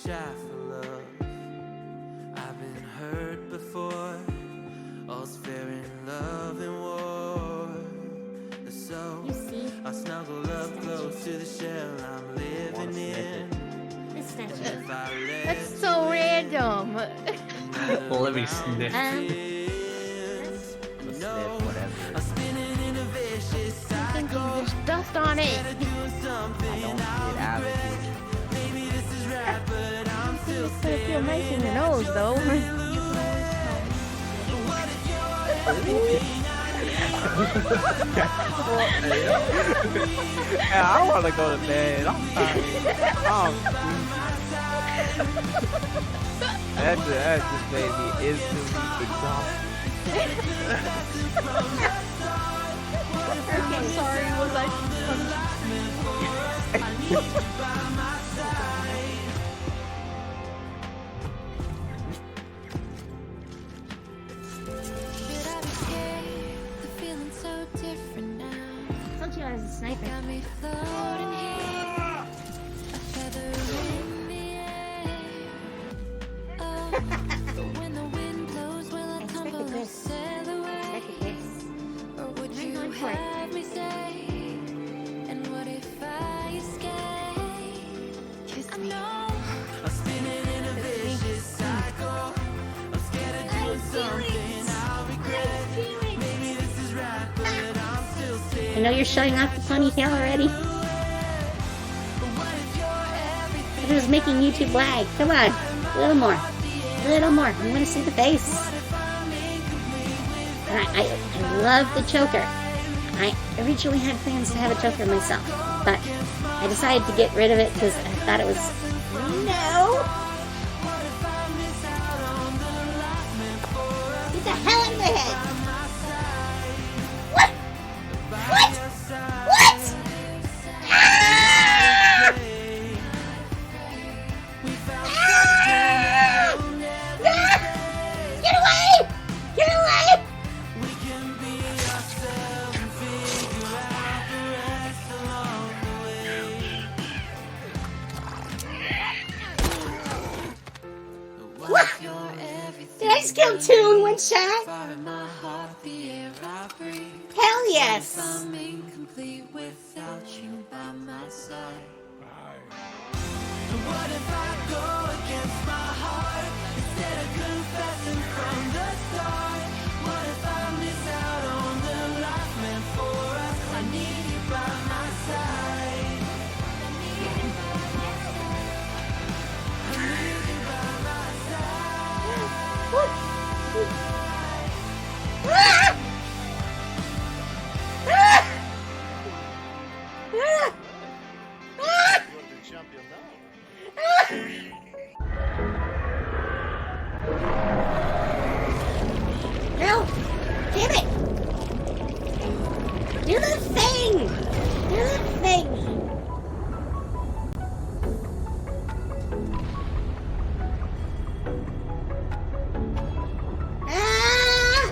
shy for love. I've been hurt before. All's fair in love and war. So I snuggle up close to the shell I'm living in. That's so random. Well, let me sniff. I'm spinning in a vicious cycle. There's dust on it. I don't get out of here. Maybe this is right, but I'm still It's gonna feel nice in your nose, though. Yeah, I want to go to bed. I'm tired. That just made me instantly exhausted. I'm sorry, was I? Told you I was a sniper. I'm spinning in a vicious cycle. I'm scared of doing something I'll regret. Maybe this is right, but I'm still scared. I know you're showing off the ponytail already. It was making YouTube lag. Come on, a little more, a little more. I want to see the face. And I love the choker. I originally had plans to have a choker myself, but I decided to get rid of it because I thought it was no. Get the hell out of my head! What? What? What? Ah! Ah! Ah! Get away! Get away! We can be ourselves and figure out the rest along the way. What if you're everything? Did I just kill two in one shot? Fire in my heart, the air I breathe. Hell yes! I'm incomplete without you by my side. What if I go against my heart instead of confessing from the start? What if I miss out on the life meant for us? I need you by my side. I need you by my No! Damn it! Do the thing! Do the thing! Ah!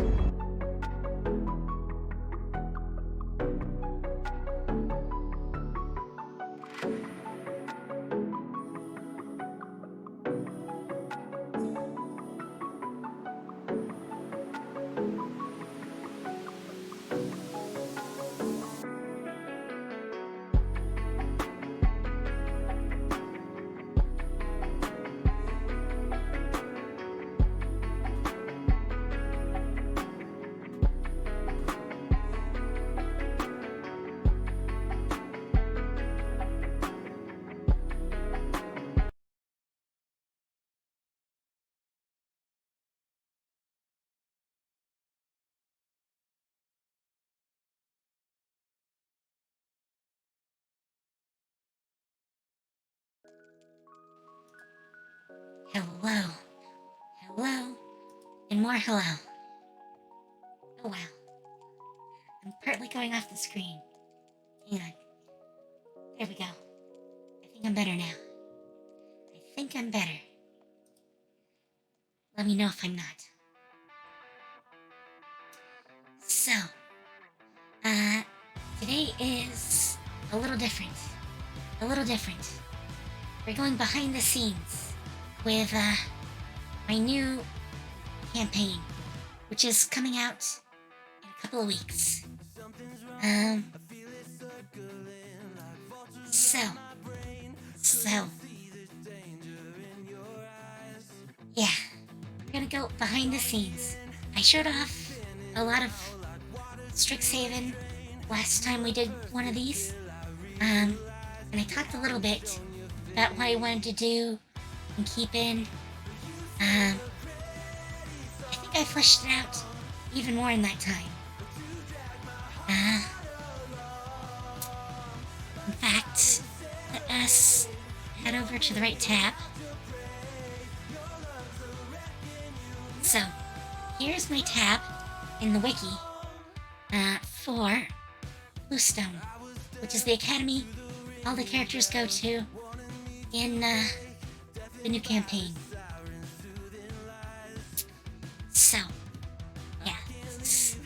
Hello. Hello. And more hello. Oh wow. I'm partly going off the screen. Hang on. There we go. I think I'm better now. I think I'm better. Let me know if I'm not. So, today is a little different. A little different. We're going behind the scenes. with my new campaign, which is coming out in a couple of weeks. So, yeah, we're gonna go behind the scenes. I showed off a lot of Strixhaven last time we did one of these, and I talked a little bit about what I wanted to do and keep in. I think I fleshed it out even more in that time. In fact, let us head over to the right tab. So, here's my tab in the wiki for Bluestone, which is the academy all the characters go to in the new campaign. So, yeah, this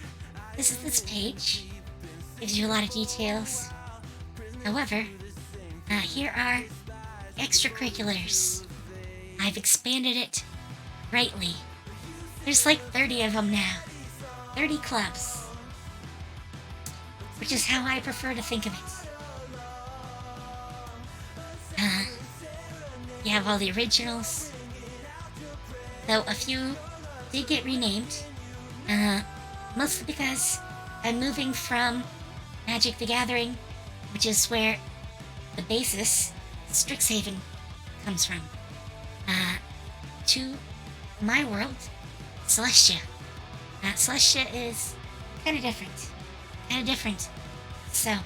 is this page. Gives you a lot of details. However, here are extracurriculars. I've expanded it greatly. There's like 30 of them now. 30 clubs. Which is how I prefer to think of it. You have all the originals. Though a few did get renamed. Mostly because I'm moving from Magic the Gathering, which is where the basis, Strixhaven, comes from, to my world, Celestia. Celestia is kind of different. So,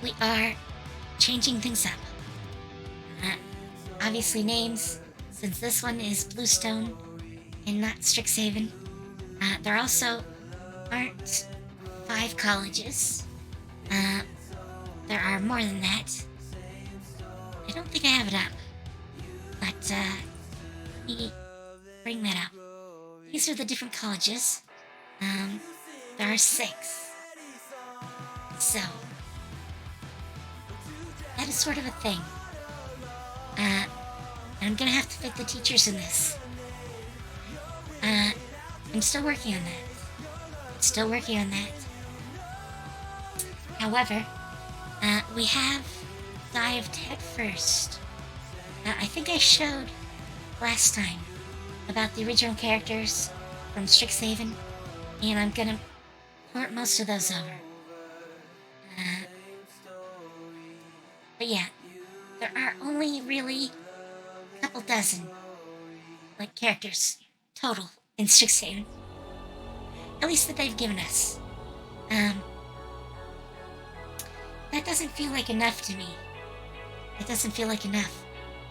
we are changing things up. Obviously names, since this one is Bluestone and not Strixhaven. There also aren't 5 colleges. There are more than that. I don't think I have it up. But, let me bring that up. These are the different colleges. There are 6. So, that is sort of a thing. I'm gonna have to fit the teachers in this. I'm still working on that. However, we have dived headfirst. I think I showed last time about the original characters from Strixhaven, and I'm gonna port most of those over. But yeah, there are only really a couple dozen, like, characters total in Strixhaven. At least that they've given us. That doesn't feel like enough to me.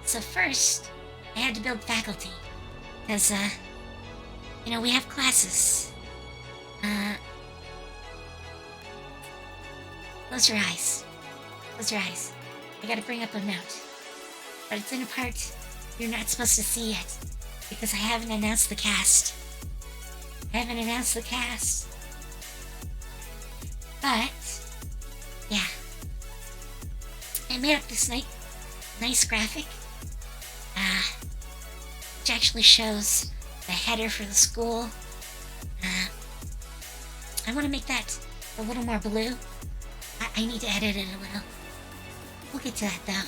So first, I had to build faculty. Because, we have classes. Close your eyes. I gotta bring up a note. But it's in a part you're not supposed to see yet. Because I haven't announced the cast. But, yeah. I made up this nice graphic. Which actually shows the header for the school. I want to make that a little more blue. I need to edit it a little. We'll get to that though.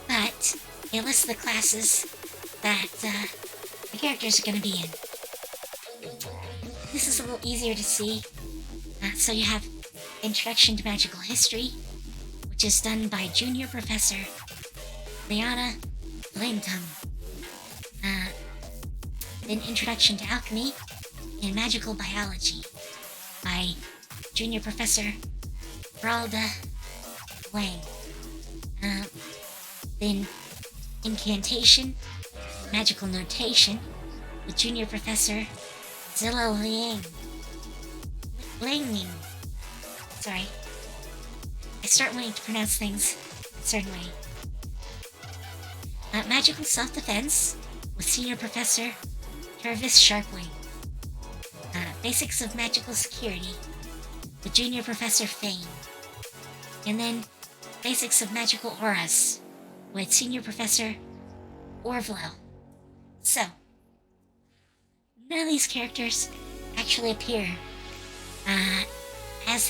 But it lists the classes that the characters are going to be in. This is a little easier to see. So you have Introduction to Magical History, which is done by Junior Professor Liana Blametum. Then Introduction to Alchemy and Magical Biology by Junior Professor Bralda Lang. Then Incantation, Magical Notation with Junior Professor Zilla Langing. Sorry. I start wanting to pronounce things a certain way. Magical Self-Defense with Senior Professor Travis Sharpwing. Basics of Magical Security with Junior Professor Fane. And then Basics of Magical Auras with Senior Professor Orvlo. So, none of these characters actually appear as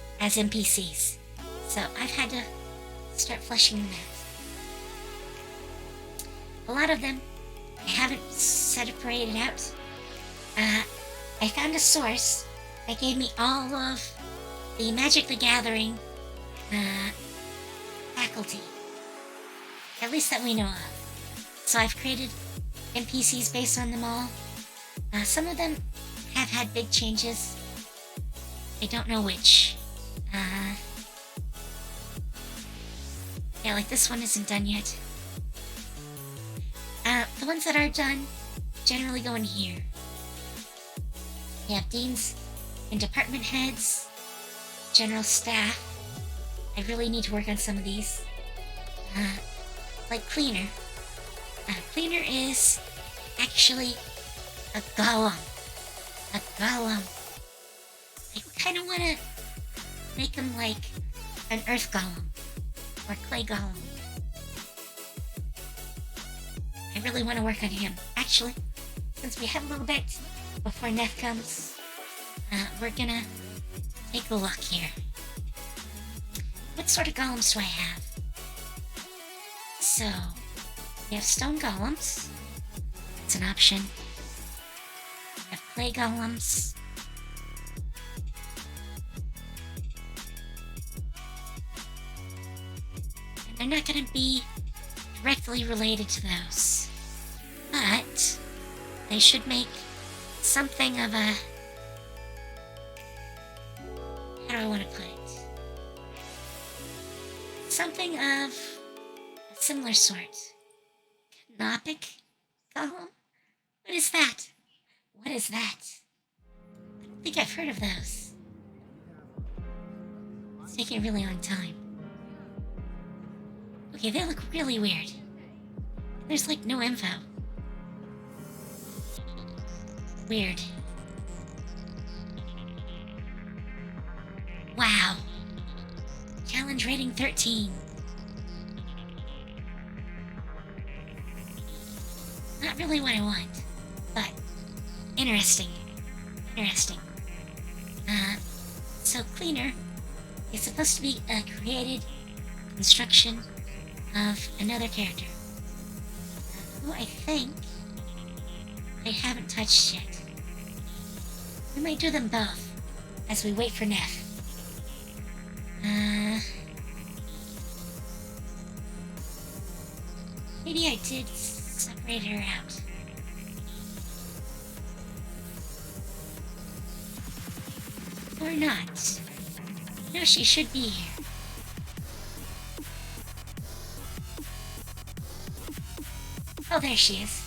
NPCs. So I've had to start fleshing them out. A lot of them I haven't separated out. I found a source that gave me all of the Magic the Gathering faculty. At least that we know of. So I've created NPCs based on them all. Some of them have had big changes. I don't know which. Yeah, like this one isn't done yet. The ones that are done generally go in here. We have deans and department heads, general staff. I really need to work on some of these. Like cleaner. Cleaner is actually a golem. A golem. I kind of want to make him like an earth golem or clay golem. I really want to work on him. Actually, since we have a little bit before Neph comes, we're gonna take a look here. What sort of golems do I have? So, we have stone golems. It's an option. We have clay golems. And they're not going to be directly related to those. But they should make something of a... How do I want to put it? Something of a similar sort. Canopic golem? What is that? What is that? I don't think I've heard of those. It's taking a really long time. Okay, they look really weird. There's like no info. Weird. Wow. Challenge rating 13. Not really what I want, but interesting. Interesting. So cleaner is supposed to be a created construction of another character, who I think I haven't touched yet. We might do them both as we wait for Neph. Maybe I did separate her out. Or not. No, she should be here. Oh, there she is.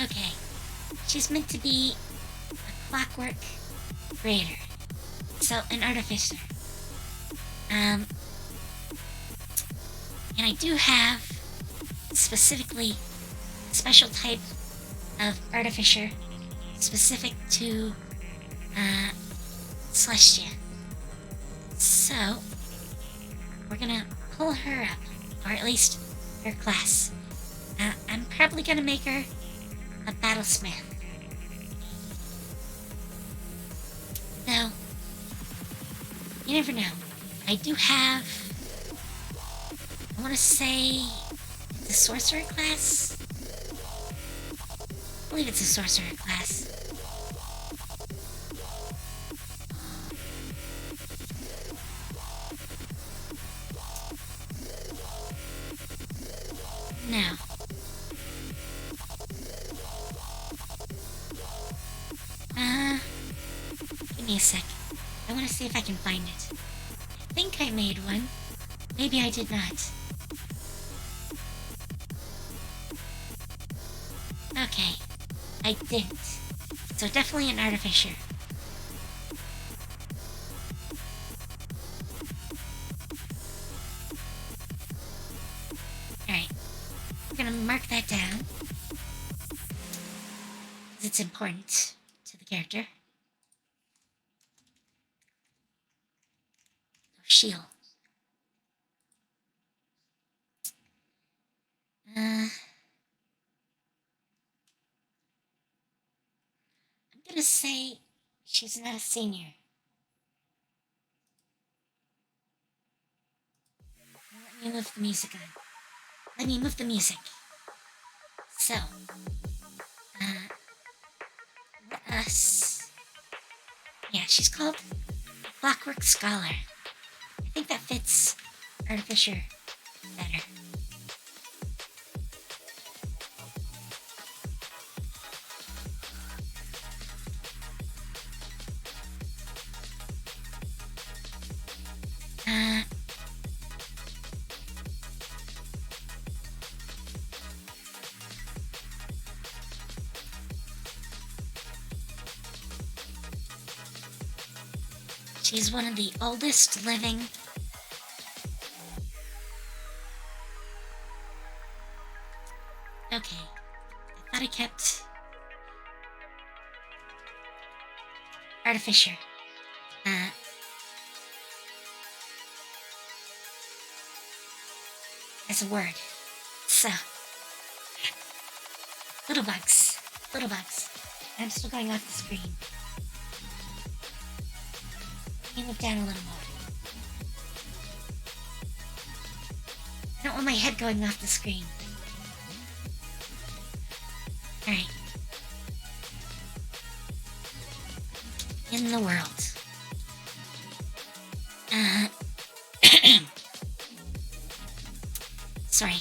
Okay. She's meant to be a clockwork creator. So, an artificer. And I do have specifically a special type of artificer specific to Celestia. So, we're gonna pull her up, or at least her class. I'm probably gonna make her a battlesmith. Though, you never know. I do have, I want to say, the sorcerer class? I believe it's a sorcerer class. No. Give me a sec. I want to see if I can find it. I think I made one. Maybe I did not. Okay. I didn't. So definitely an artificer. Alright. We're gonna mark that down. Because it's important to the character. shield. I'm gonna say she's not a senior. Let me move the music on. Let me move the music. So, let us... Yeah, she's called Clockwork Scholar. I think that fits Artificer better. She's one of the oldest living okay. I thought I kept Artificer. As a word. So little bugs. Little bugs. I'm still going off the screen. Let me move down a little more. I don't want my head going off the screen. Alright. In the world. Sorry.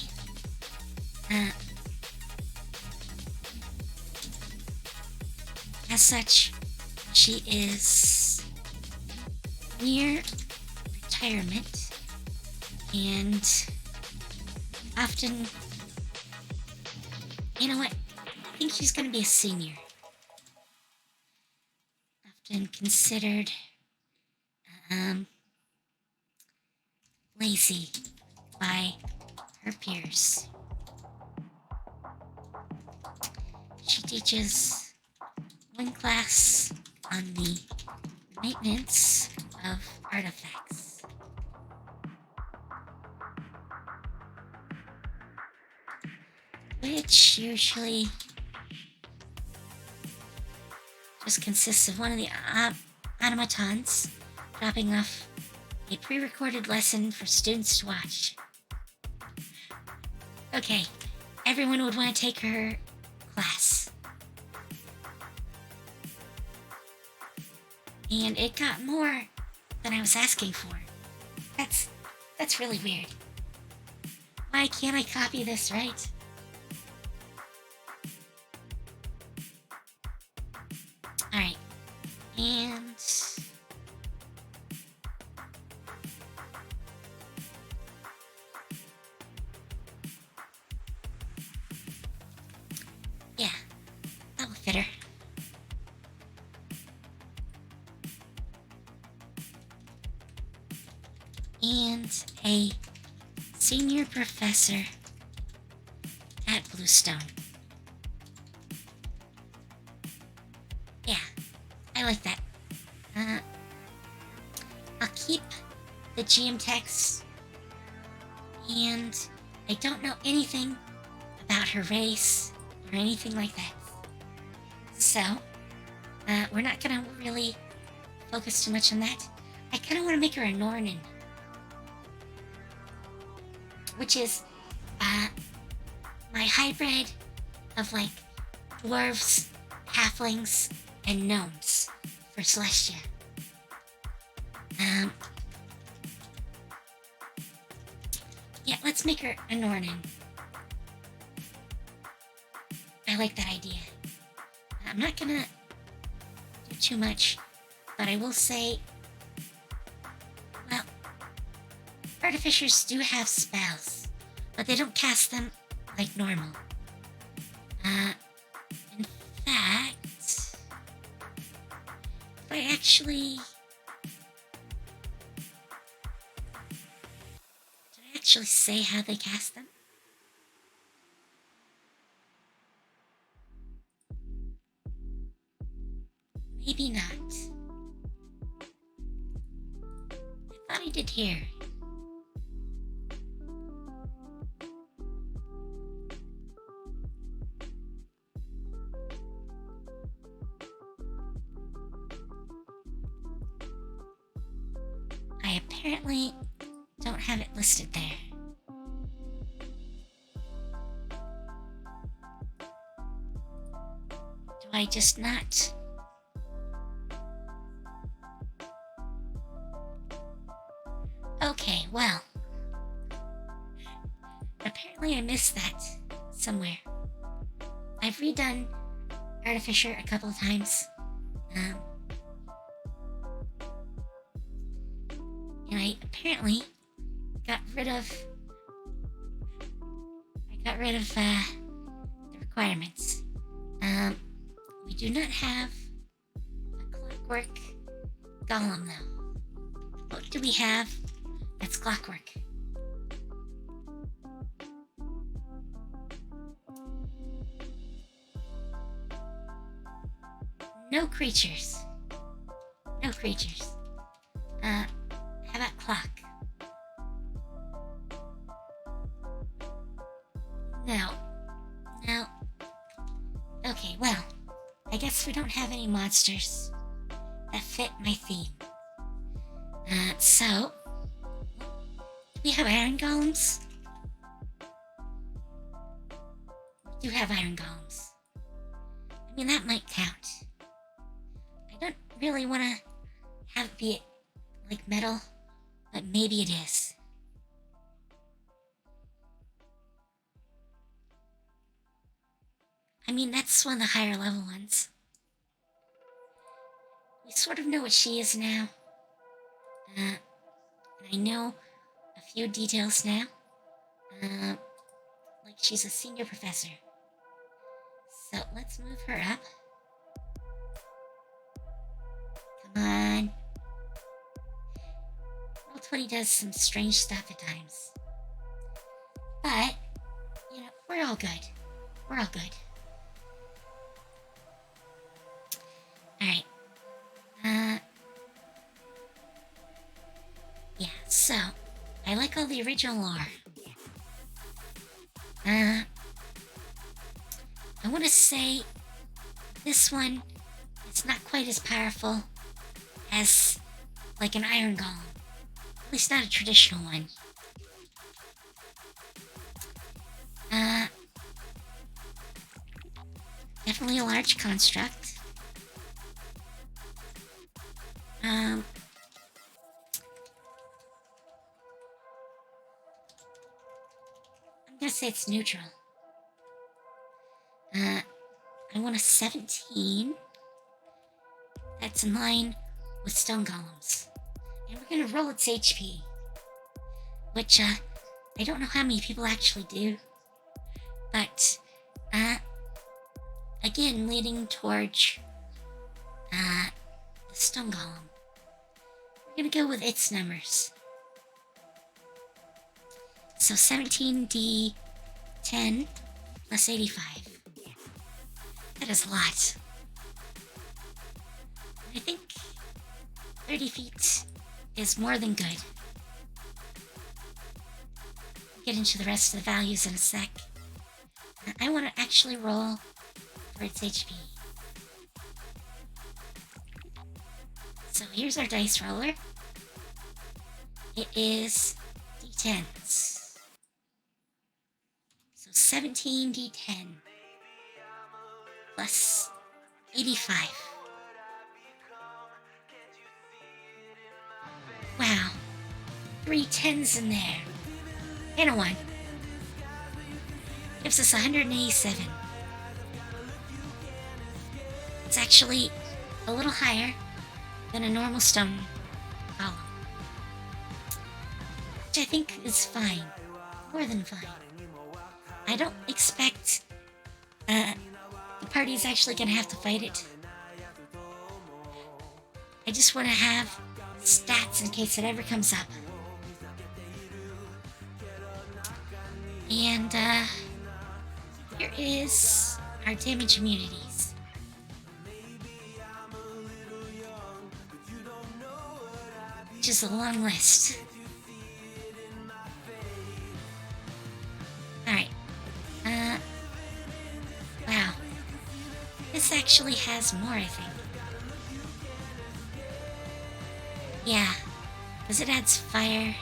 As such, she is near retirement and often, you know what, I think she's going to be a senior. Often considered lazy by her peers. She teaches one class on the maintenance of artifacts. Which usually just consists of one of the automatons dropping off a pre-recorded lesson for students to watch. Okay, everyone would want to take her class. And it got more than I was asking for. That's really weird. Why can't I copy this, right? Alright. And... yeah, that will fit her. And a senior professor at Bluestone. Yeah, I like that. I'll keep the GM text, and I don't know anything about her race or anything like that. So, we're not gonna really focus too much on that. I kind of want to make her a Nornin, which is my hybrid of like dwarves, halflings, and gnomes for Celestia. Yeah, let's make her a Nornin. I like that idea. I'm not gonna do too much, but I will say, well, artificers do have spells, but they don't cast them like normal. In fact, I actually... did I actually say how they cast them? Maybe not. I thought I did here. I apparently don't have it listed there. Do I just not? Okay, well. Apparently I missed that somewhere. I've redone Artificer a couple of times. And I apparently got rid of the requirements. We do not have a clockwork golem though. What do we have that's clockwork? No creatures. No creatures. How about clock? No. No. Okay, well, I guess we don't have any monsters that fit my theme. So, do we have iron golems? We do have iron golems. I mean, that might count. I don't really want to have it be like metal, but maybe it is. I mean, that's one of the higher level ones. We sort of know what she is now. And I know a few details now. Like she's a senior professor. So let's move her up. Come on. Roll20 does some strange stuff at times. But, you know, we're all good. We're all good. Alright. Yeah, so, I like all the original lore. I want to say this one is not quite as powerful as like an iron golem. At least not a traditional one. Definitely a large construct. I'm gonna say it's neutral. I want a 17. That's in line with stone golems. And we're gonna roll its HP. Which, I don't know how many people actually do. But, again, leading towards, the stone golem. We're gonna go with its numbers. So 17d10 plus 85. That is a lot. I think 30 feet is more than good. We'll get into the rest of the values in a sec. I want to actually roll for its HP. So here's our dice roller. It is d10s. So 17d10 plus 85. Wow. 3 10s in there. And a 1. Gives us 187. It's actually a little higher than a normal stone golem. Which I think is fine. More than fine. I don't expect the party's actually gonna have to fight it. I just want to have stats in case it ever comes up. And here is our damage immunities. which is a long list. Alright. Wow. This actually has more, I think. Yeah, because it adds fire.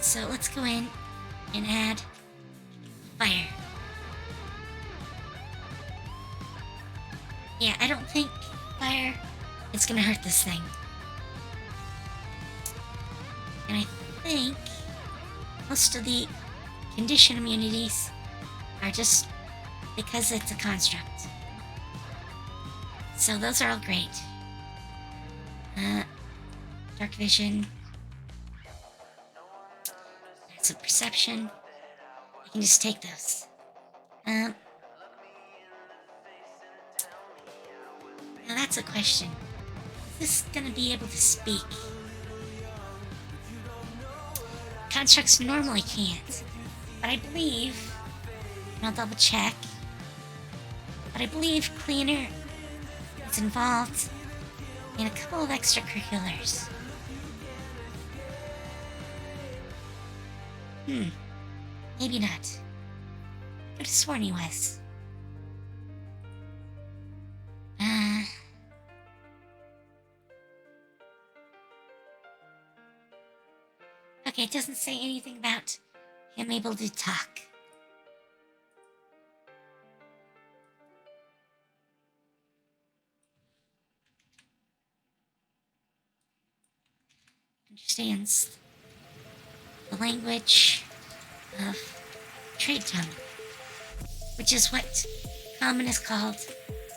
So let's go in and add fire. Yeah, I don't think fire is gonna hurt this thing. And I think most of the condition immunities are just because it's a construct. So those are all great. Dark vision. That's a perception. I can just take those. Now that's a question. Is this gonna be able to speak? Constructs normally can't. But I believe, and I'll double check, but I believe Cleaner is involved in a couple of extracurriculars. Maybe not. I could have sworn he was. Okay, it doesn't say anything about him able to talk. Understands the language of trade tongue, which is what common is called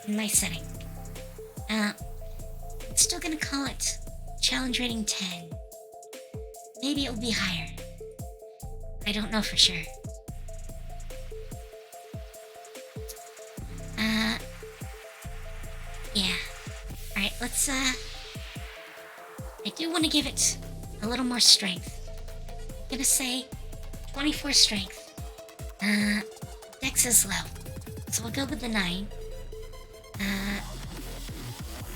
in my setting. I'm still gonna call it challenge rating 10. Maybe it will be higher. I don't know for sure. Yeah. Alright, let's, I do want to give it a little more strength. I'm gonna say 24 strength. Dex is low, so we'll go with the 9.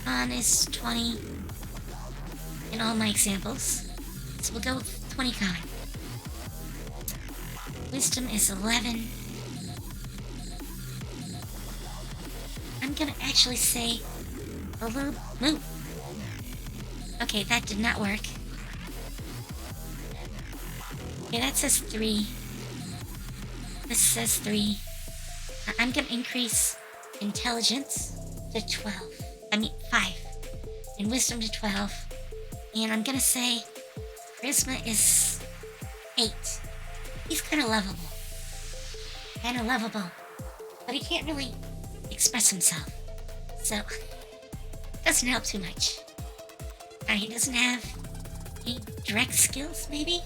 Con is 20 in all my examples, so we'll go with 20 con. Wisdom is 11. I'm gonna actually say a little... Nope. Okay, that did not work. Okay, that says 3. This says 3. I'm gonna increase intelligence to 12. I mean, 5. And wisdom to 12. And I'm gonna say charisma is 8. He's kind of lovable. But he can't really express himself. So, doesn't help too much. He doesn't have any direct skills, maybe?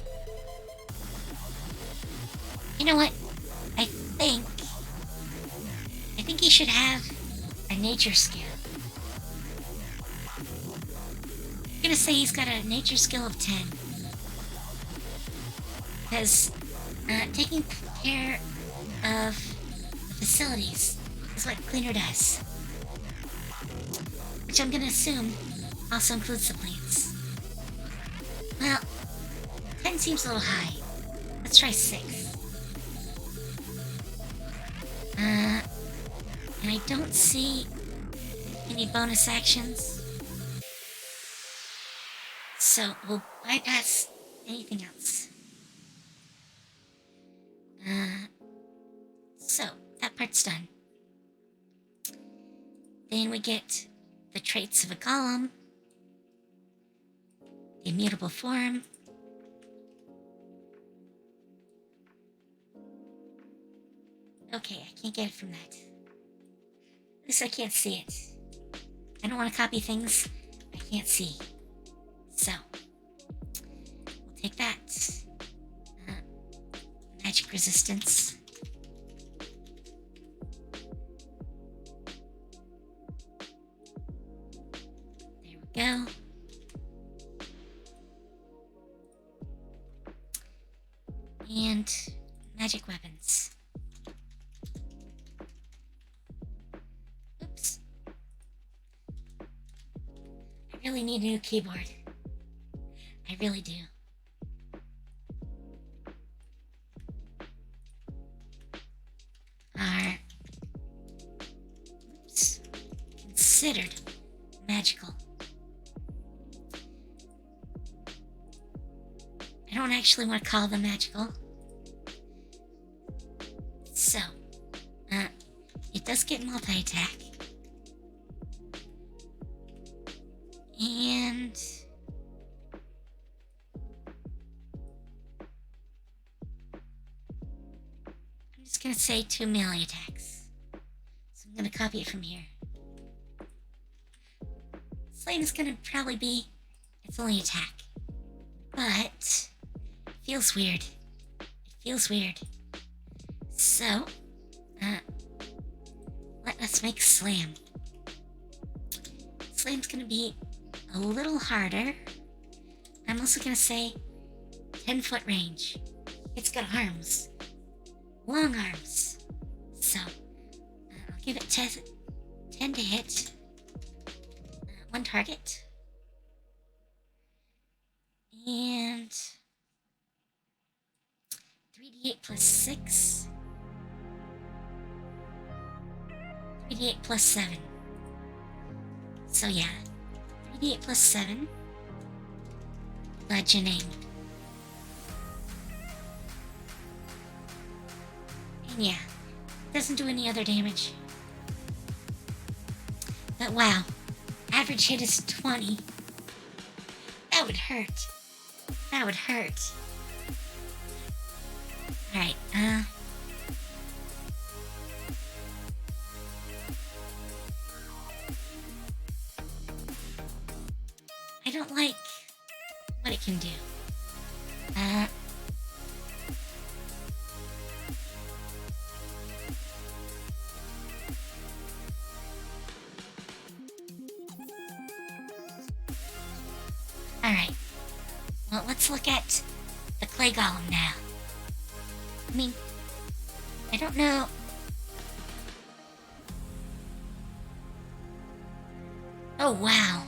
You know what? I think he should have a nature skill. I'm gonna say he's got a nature skill of 10. Because taking care of the facilities is what Cleaner does. Which I'm gonna assume also includes the planes. Well, 10 seems a little high. Let's try 6. And I don't see any bonus actions. So we'll bypass anything else. So that part's done. Then we get the traits of a golem, the immutable form, okay, I can't get it from that. At least I can't see it. I don't want to copy things I can't see. So, we'll take that. Magic resistance. There we go. And magic weapons. Oops. really need a new keyboard. I really do. Are considered magical. I don't actually want to call them magical. So, it does get multi-attack. And I'm just gonna say 2 melee attacks. So I'm gonna copy it from here. Slam is gonna probably be its only attack. But it feels weird. It feels weird. So, let us make Slam. Slam's gonna be a little harder. I'm also gonna say 10-foot range. It's got arms. Long arms. So, I'll give it 10 to hit. 1 target. And 3d8 plus 6. 3d8 plus 7. So yeah, 3d8 plus 7. Bludgeoning. And yeah, doesn't do any other damage. But wow, average hit is 20. That would hurt. That would hurt. Alright, I don't like what it can do. Alright. Well, let's look at the clay golem now. I mean, I don't know. Oh, wow.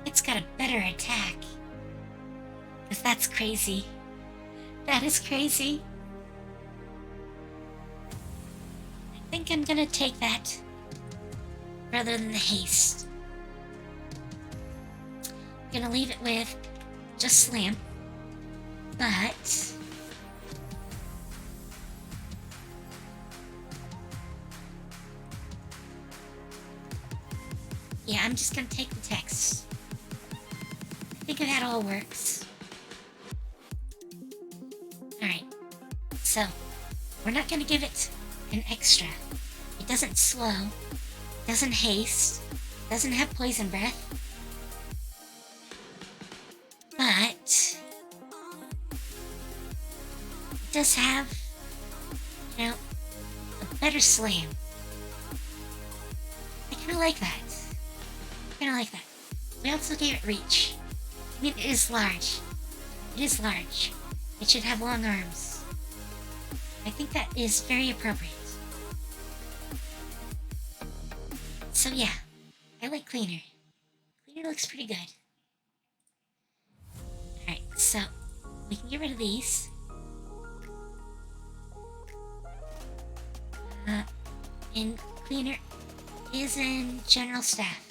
It's got a better attack. 'Cause that's crazy. That is crazy. I think I'm gonna take that rather than the haste. I'm gonna leave it with just Slam. But yeah, I'm just gonna take the text. I think that all works. Alright. So, we're not gonna give it an extra. It doesn't slow, doesn't haste, doesn't have poison breath. But it does have, a better Slam. I kinda like that. We also gave it reach. I mean, it is large. It is large. It should have long arms. I think that is very appropriate. So yeah, I like Cleaner. Cleaner looks pretty good. Alright, so we can get rid of these. And Cleaner is in General Staff.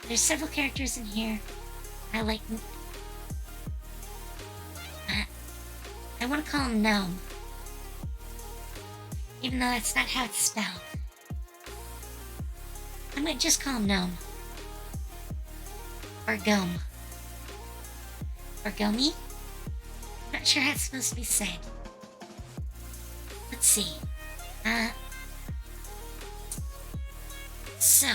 There's several characters in here. I like. I want to call him Gnome, even though that's not how it's spelled. I might just call him Gnome. Or Gome. Or Gomey? Not sure how it's supposed to be said. Let's see. So.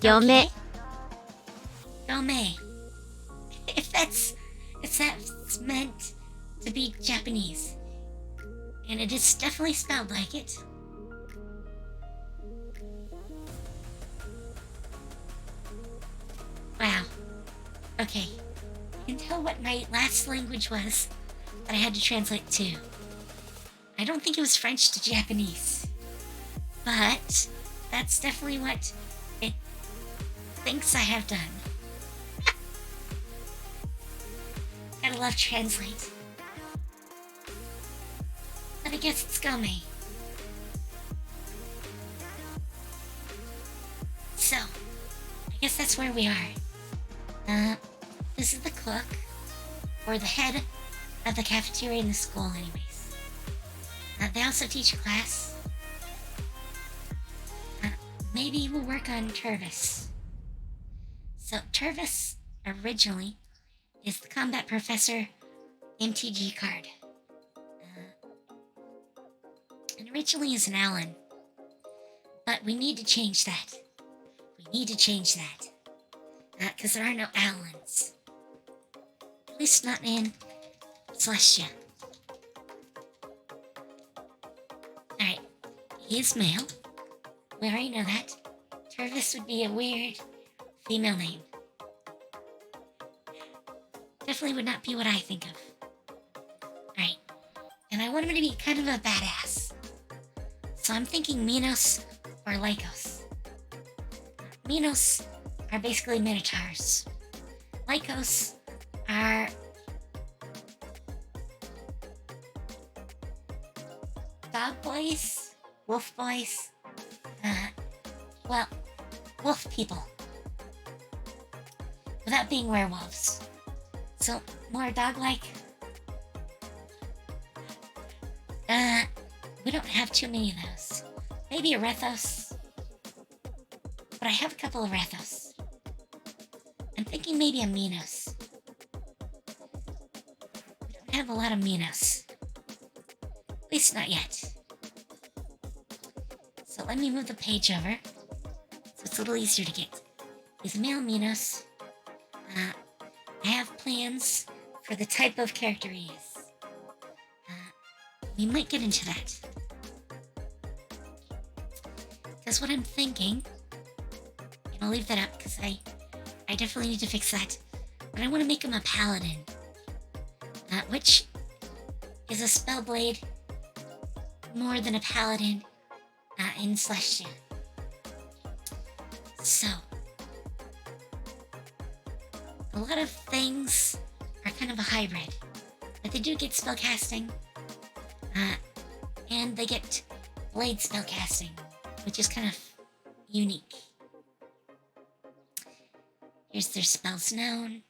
Yome. Yome. If that's meant to be Japanese. And it is definitely spelled like it. Okay. You can tell what my last language was that I had to translate to. I don't think it was French to Japanese. But that's definitely what it thinks I have done. Gotta love translate. But I guess it's gummy. So, I guess that's where we are. This is the cook, or the head of the cafeteria in the school anyways. They also teach a class. Maybe we'll work on Tervis. So Tervis originally is the combat professor MTG card. And originally is an Allen. But we need to change that. Because there are no Allens. At least not in Celestia. Alright, he is male. We already know that. Tervis would be a weird female name. Definitely would not be what I think of. Alright. And I want him to be kind of a badass. So I'm thinking Minos or Lycos. Minos are basically minotaurs. Lycos are dog boys, wolf boys, wolf people. Without being werewolves. So, more dog-like. We don't have too many of those. Maybe a Rethos. But I have a couple of Rethos. I'm thinking maybe a Minos. We don't have a lot of Minos. At least not yet. So let me move the page over. So it's a little easier to get. He's a male Minos. I have plans for the type of character he is. We might get into that. Because what I'm thinking, and I'll leave that up because I definitely need to fix that, but I want to make him a paladin, which is a spellblade more than a paladin in Celestia. So, a lot of things are kind of a hybrid, but they do get spellcasting, and they get blade spellcasting, which is kind of unique. Here's their spells known.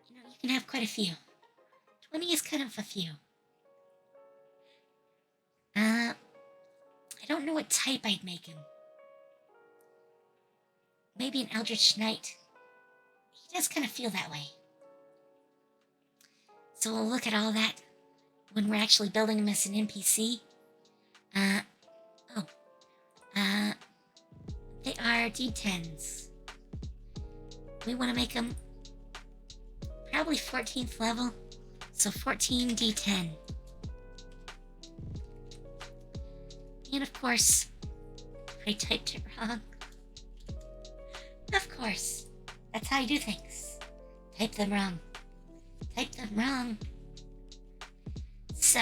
You know, you can have quite a few. 20 is kind of a few. I don't know what type I'd make him. Maybe an Eldritch Knight. He does kind of feel that way. So we'll look at all that when we're actually building him as an NPC. They are D10s. We want to make them probably 14th level, so 14 D10. And of course, I typed it wrong. Of course, that's how you do things. Type them wrong. So,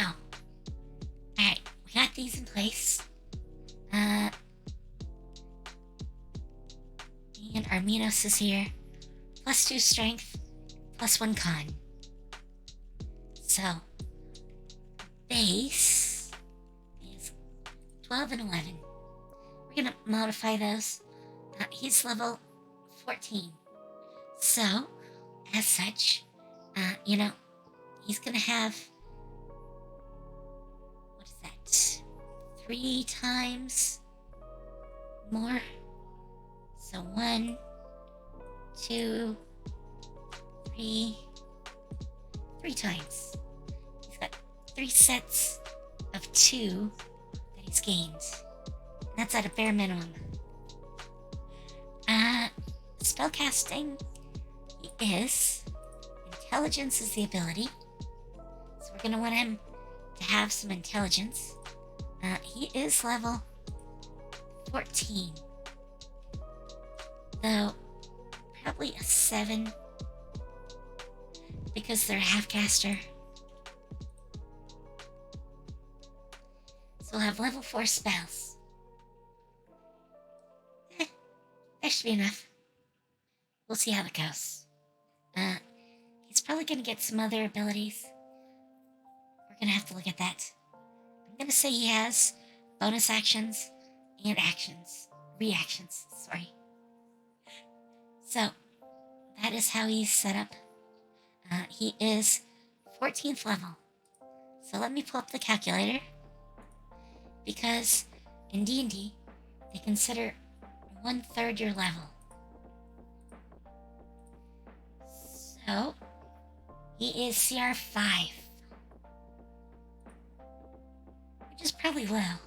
alright, we got these in place. And our Minos is here. +2 strength, +1 con. So, base is 12 and 11. We're gonna modify those. He's level 14. So, as such, he's gonna have, what is that? 3 times more. So 1, 2, 3 times. He's got 3 sets of 2 that he's gained. And that's at a bare minimum. Spellcasting is intelligence is the ability. So we're gonna want him to have some intelligence. He is level 14. Though probably a 7 because they're a half-caster. So we'll have level 4 spells. That should be enough. We'll see how it goes. He's probably gonna get some other abilities. We're gonna have to look at that. I'm gonna say he has bonus actions and reactions, sorry. So, that is how he's set up. He is 14th level. So let me pull up the calculator. Because in D&D, they consider 1/3 your level. So, he is CR 5. Which is probably low.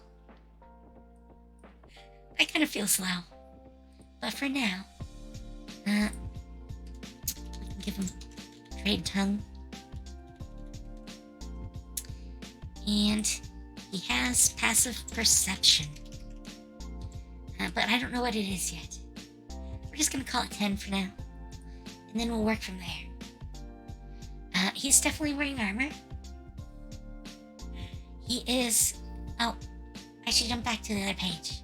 I kind of feel slow. But for now, we can give him Trade Tongue. And he has passive perception. But I don't know what it is yet. We're just gonna call it 10 for now. And then we'll work from there. He's definitely wearing armor. He is... Oh, I should jump back to the other page.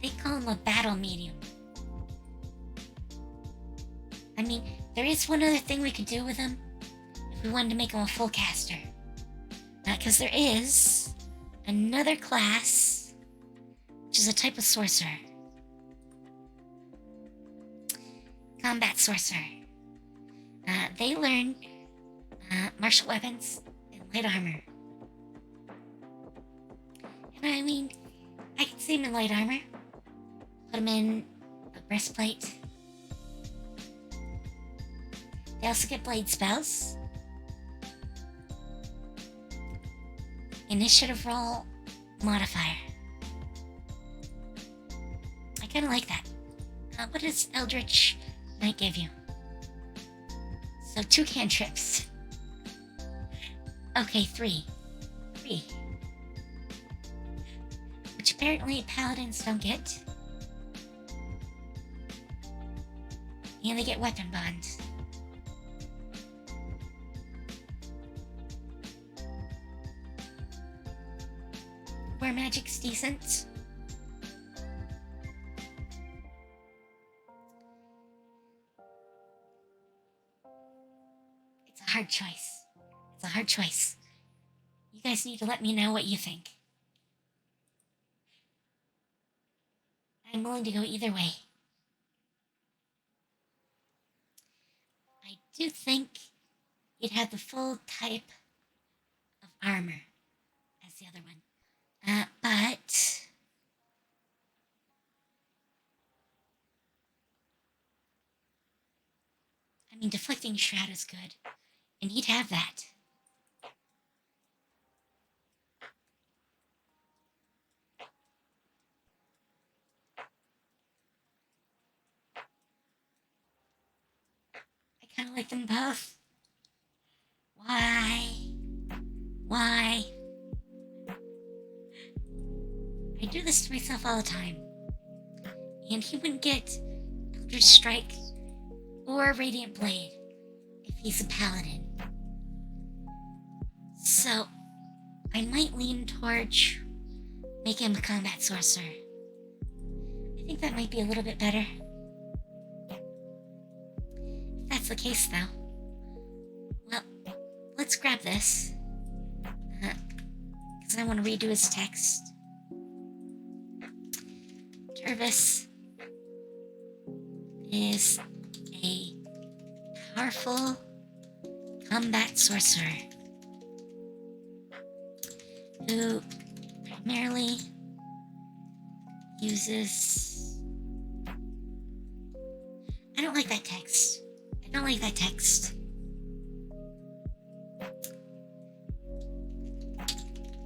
They call him a battle medium. I mean, there is one other thing we could do with him if we wanted to make him a full caster. Because there is another class, which is a type of sorcerer. Combat sorcerer. They learn martial weapons and light armor. And I mean, I can see him in light armor. Put him in a breastplate. They also get blade spells. Initiative roll modifier. I kind of like that. What does Eldritch Knight give you? So 2 cantrips. Okay, 3. Which apparently paladins don't get. And they get weapon bonds. Where magic's decent. It's a hard choice. It's a hard choice. You guys need to let me know what you think. I'm willing to go either way. I do think it had the full type of armor as the other one. But I mean, deflecting shroud is good, and he'd have that. I kind of like them both. Why? I do this to myself all the time. And he wouldn't get Eldritch Strike or Radiant Blade if he's a paladin. So, I might lean towards making him a combat sorcerer. I think that might be a little bit better. If that's the case, though, well, let's grab this. Because I want to redo his text. Jervis is a powerful combat sorcerer who primarily uses... I don't like that text.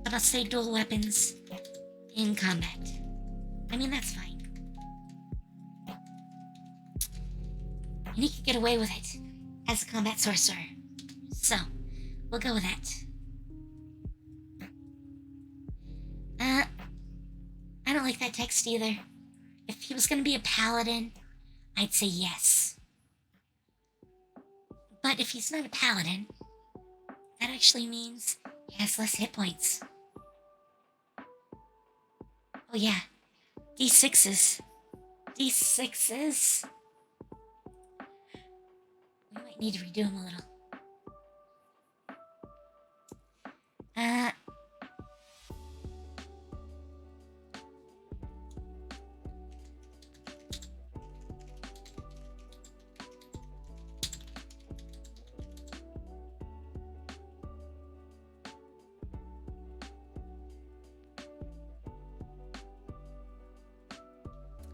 But I'll say dual weapons in combat. I mean, that's fine. And he could get away with it as a combat sorcerer. So, we'll go with that. I don't like that text either. If he was going to be a paladin, I'd say yes. But if he's not a paladin, that actually means he has less hit points. Oh yeah, D6s. D6s. We might need to redo him a little.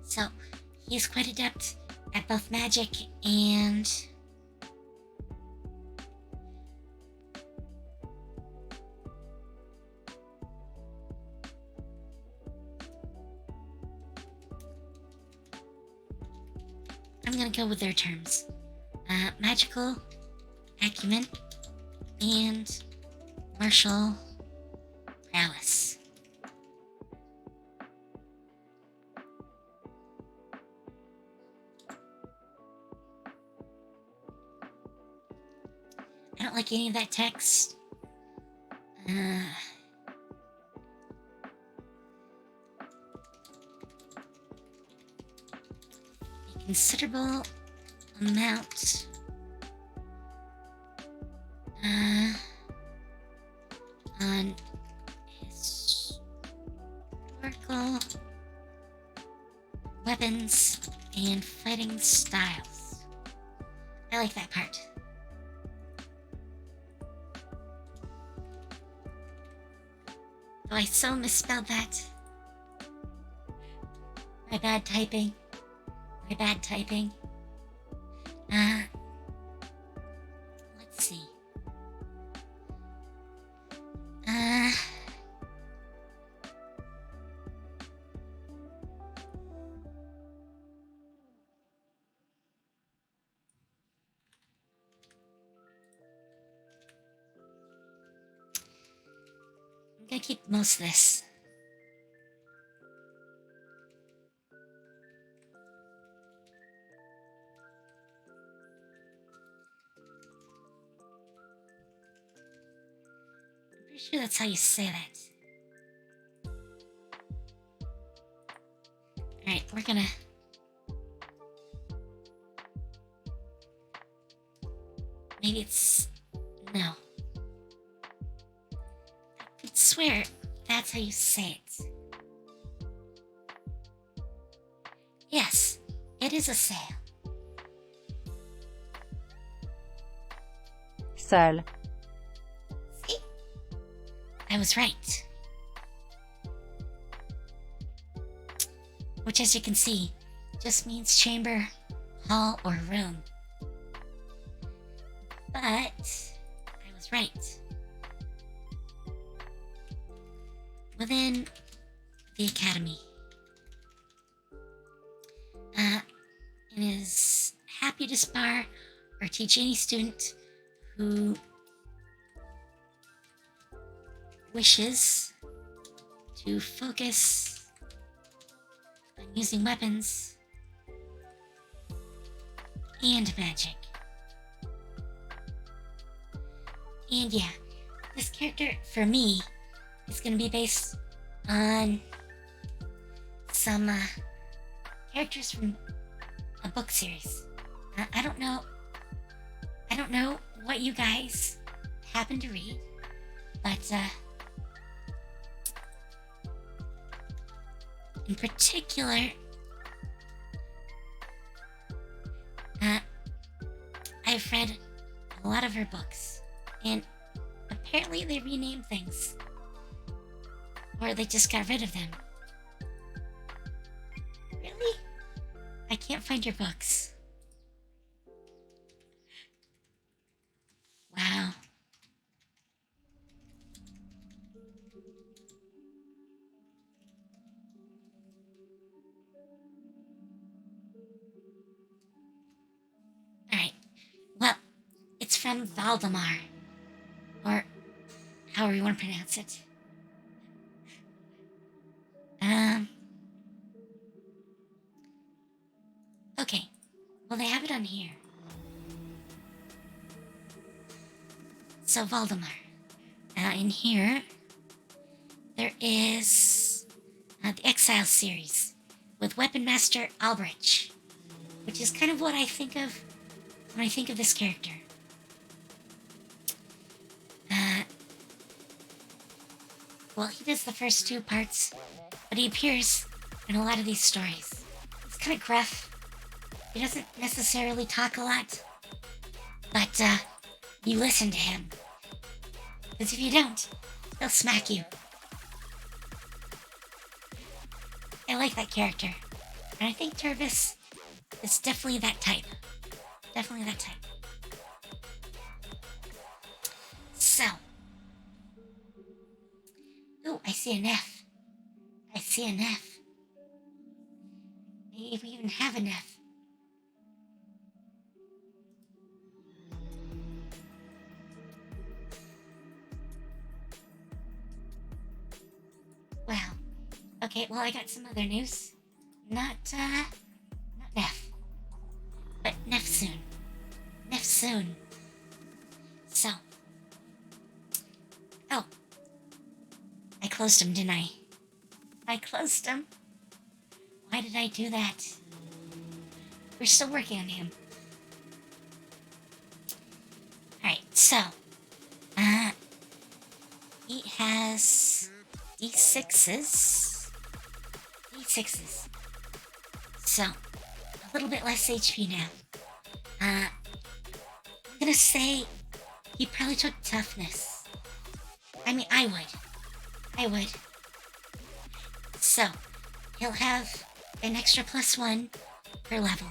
So, he's quite adept at both magic and... I'm gonna go with their terms. Magical, acumen, and martial prowess. I don't like any of that text. A considerable amount on historical weapons and fighting styles. I like that part. Oh, I so misspelled that. My bad typing. Let's see. I'm gonna keep most of this. I'm pretty sure that's how you say that. Alright, we're gonna... Maybe it's... No. I could swear that's how you say it. Yes, it is a sail. Seul. See? I was right. Which, as you can see, just means chamber, hall, or room. But I was right. Within the academy, it is happy to spar or teach any student who wishes to focus on using weapons and magic. And yeah, this character, for me, is going to be based on some characters from a book series. I don't know what you guys happen to read, but in particular, I've read a lot of her books, and apparently they renamed things, or they just got rid of them. Really? I can't find your books. Wow. Alright. Well, it's from Voldemort. Or however you want to pronounce it. Okay. Well, they have it on here. So, Voldemort. In here, there is the Exile series with Weapon Master Albrecht, which is kind of what I think of when I think of this character. Well, he does the first 2 parts, but he appears in a lot of these stories. He's kind of gruff. He doesn't necessarily talk a lot, but you listen to him. Because if you don't, he'll smack you. I like that character. And I think Turvis is definitely that type. Definitely that type. So. Ooh, I see a Neph. I see a Neph. Maybe we even have a Neph. Well, okay, well I got some other news. Not Neph. But Neph soon. Neph soon. So. Oh. I closed him, didn't I? I closed him. Why did I do that? We're still working on him. Alright, so. He has D6s. D6s. So, a little bit less HP now. I'm gonna say he probably took toughness. I mean, I would. So, he'll have an extra +1 per level.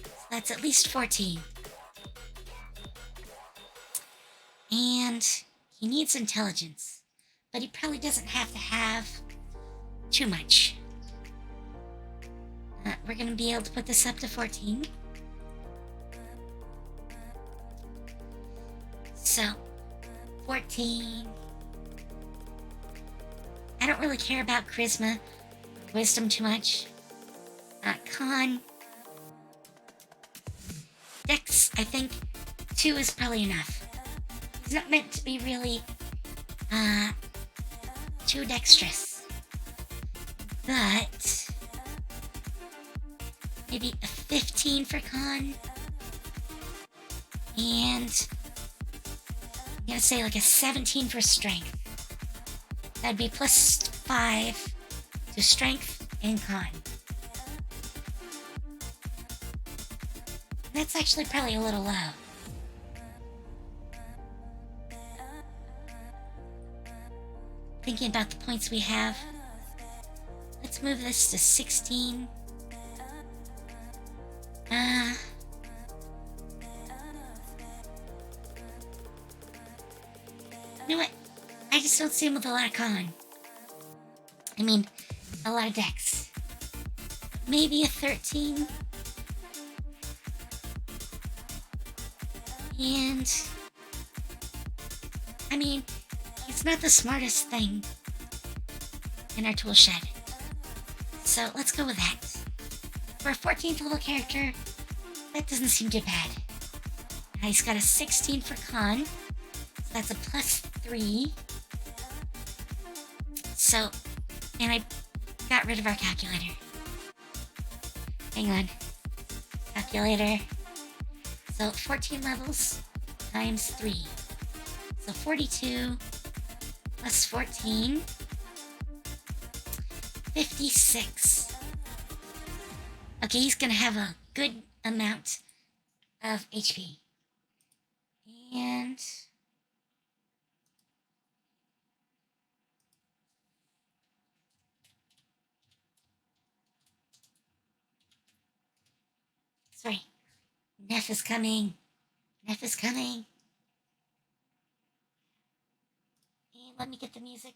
So that's at least 14. And he needs intelligence, but he probably doesn't have to have too much. We're gonna be able to put this up to 14. So, 14. I don't really care about charisma, wisdom too much. Con. Dex, I think 2 is probably enough. He's not meant to be really, too dexterous. But maybe a 15 for con. And I'm gonna say like a 17 for strength. That'd be +5 to strength and con. That's actually probably a little low. Thinking about the points we have, let's move this to 16. You know what? I just don't see him with a lot of con. I mean, a lot of dex. Maybe a 13. And I mean, it's not the smartest thing in our tool shed. So let's go with that. For a 14th level character, that doesn't seem too bad. He's got a 16 for con. So that's a +3. So, and I got rid of our calculator. Hang on. Calculator. So 14 levels times 3. So 42 plus 14. 56. Okay, he's gonna have a good amount of HP. And sorry. Neph is coming. Neph is coming. And let me get the music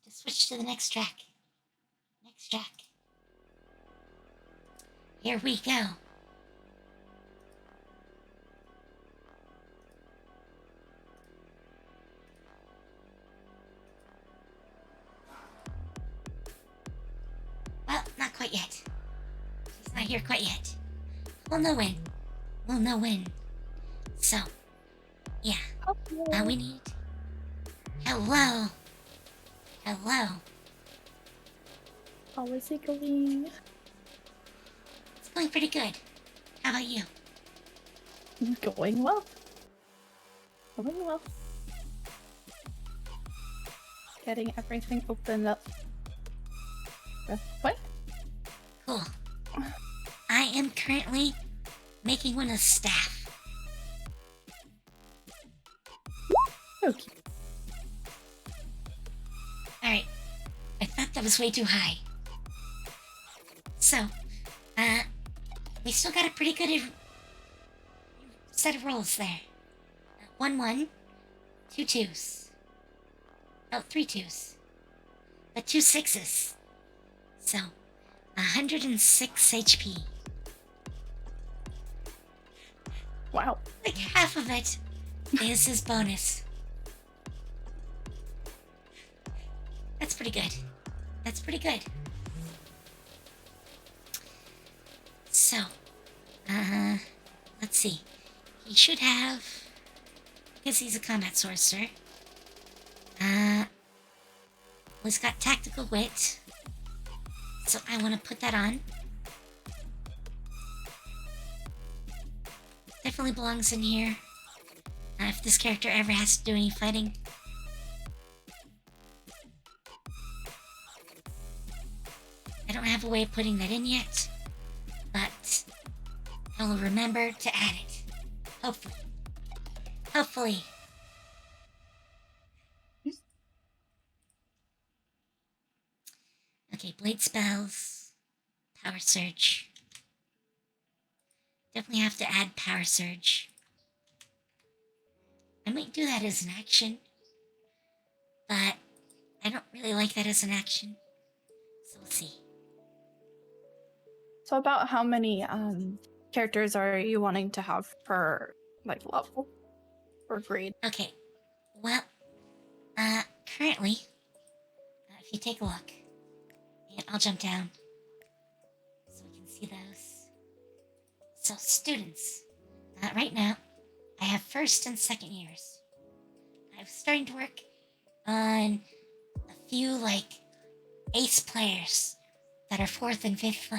to switch to the next track. Next track. Here we go. Well, not quite yet. She's not here quite yet. We'll know when. we'll know when. So, yeah. We need... Hello. Hello. How is it going? It's going pretty good. How about you? Going well. Going well. Getting everything opened up. What? Cool. I am currently making one a staff. Okay. Alright. I thought that was way too high. So, we still got a pretty good set of rolls there. 1-1, 2 2s. Oh, 3 2s. But 2 6s. So, 106 HP. Wow. Like half of it is his bonus. That's pretty good. That's pretty good. So, let's see. He should have, because he's a combat sorcerer. He's got tactical wit. So I want to put that on. Definitely belongs in here. If this character ever has to do any fighting. I don't have a way of putting that in yet, but I will remember to add it. Hopefully. Hopefully. Okay, blade spells. Power surge. Definitely have to add power surge. I might do that as an action, but I don't really like that as an action. So we'll see. So about how many characters are you wanting to have per like level or grade? Okay. Well, currently, if you take a look, and I'll jump down so we can see those. So students, right now, I have first and second years. I'm starting to work on a few like ace players that are fourth and fifth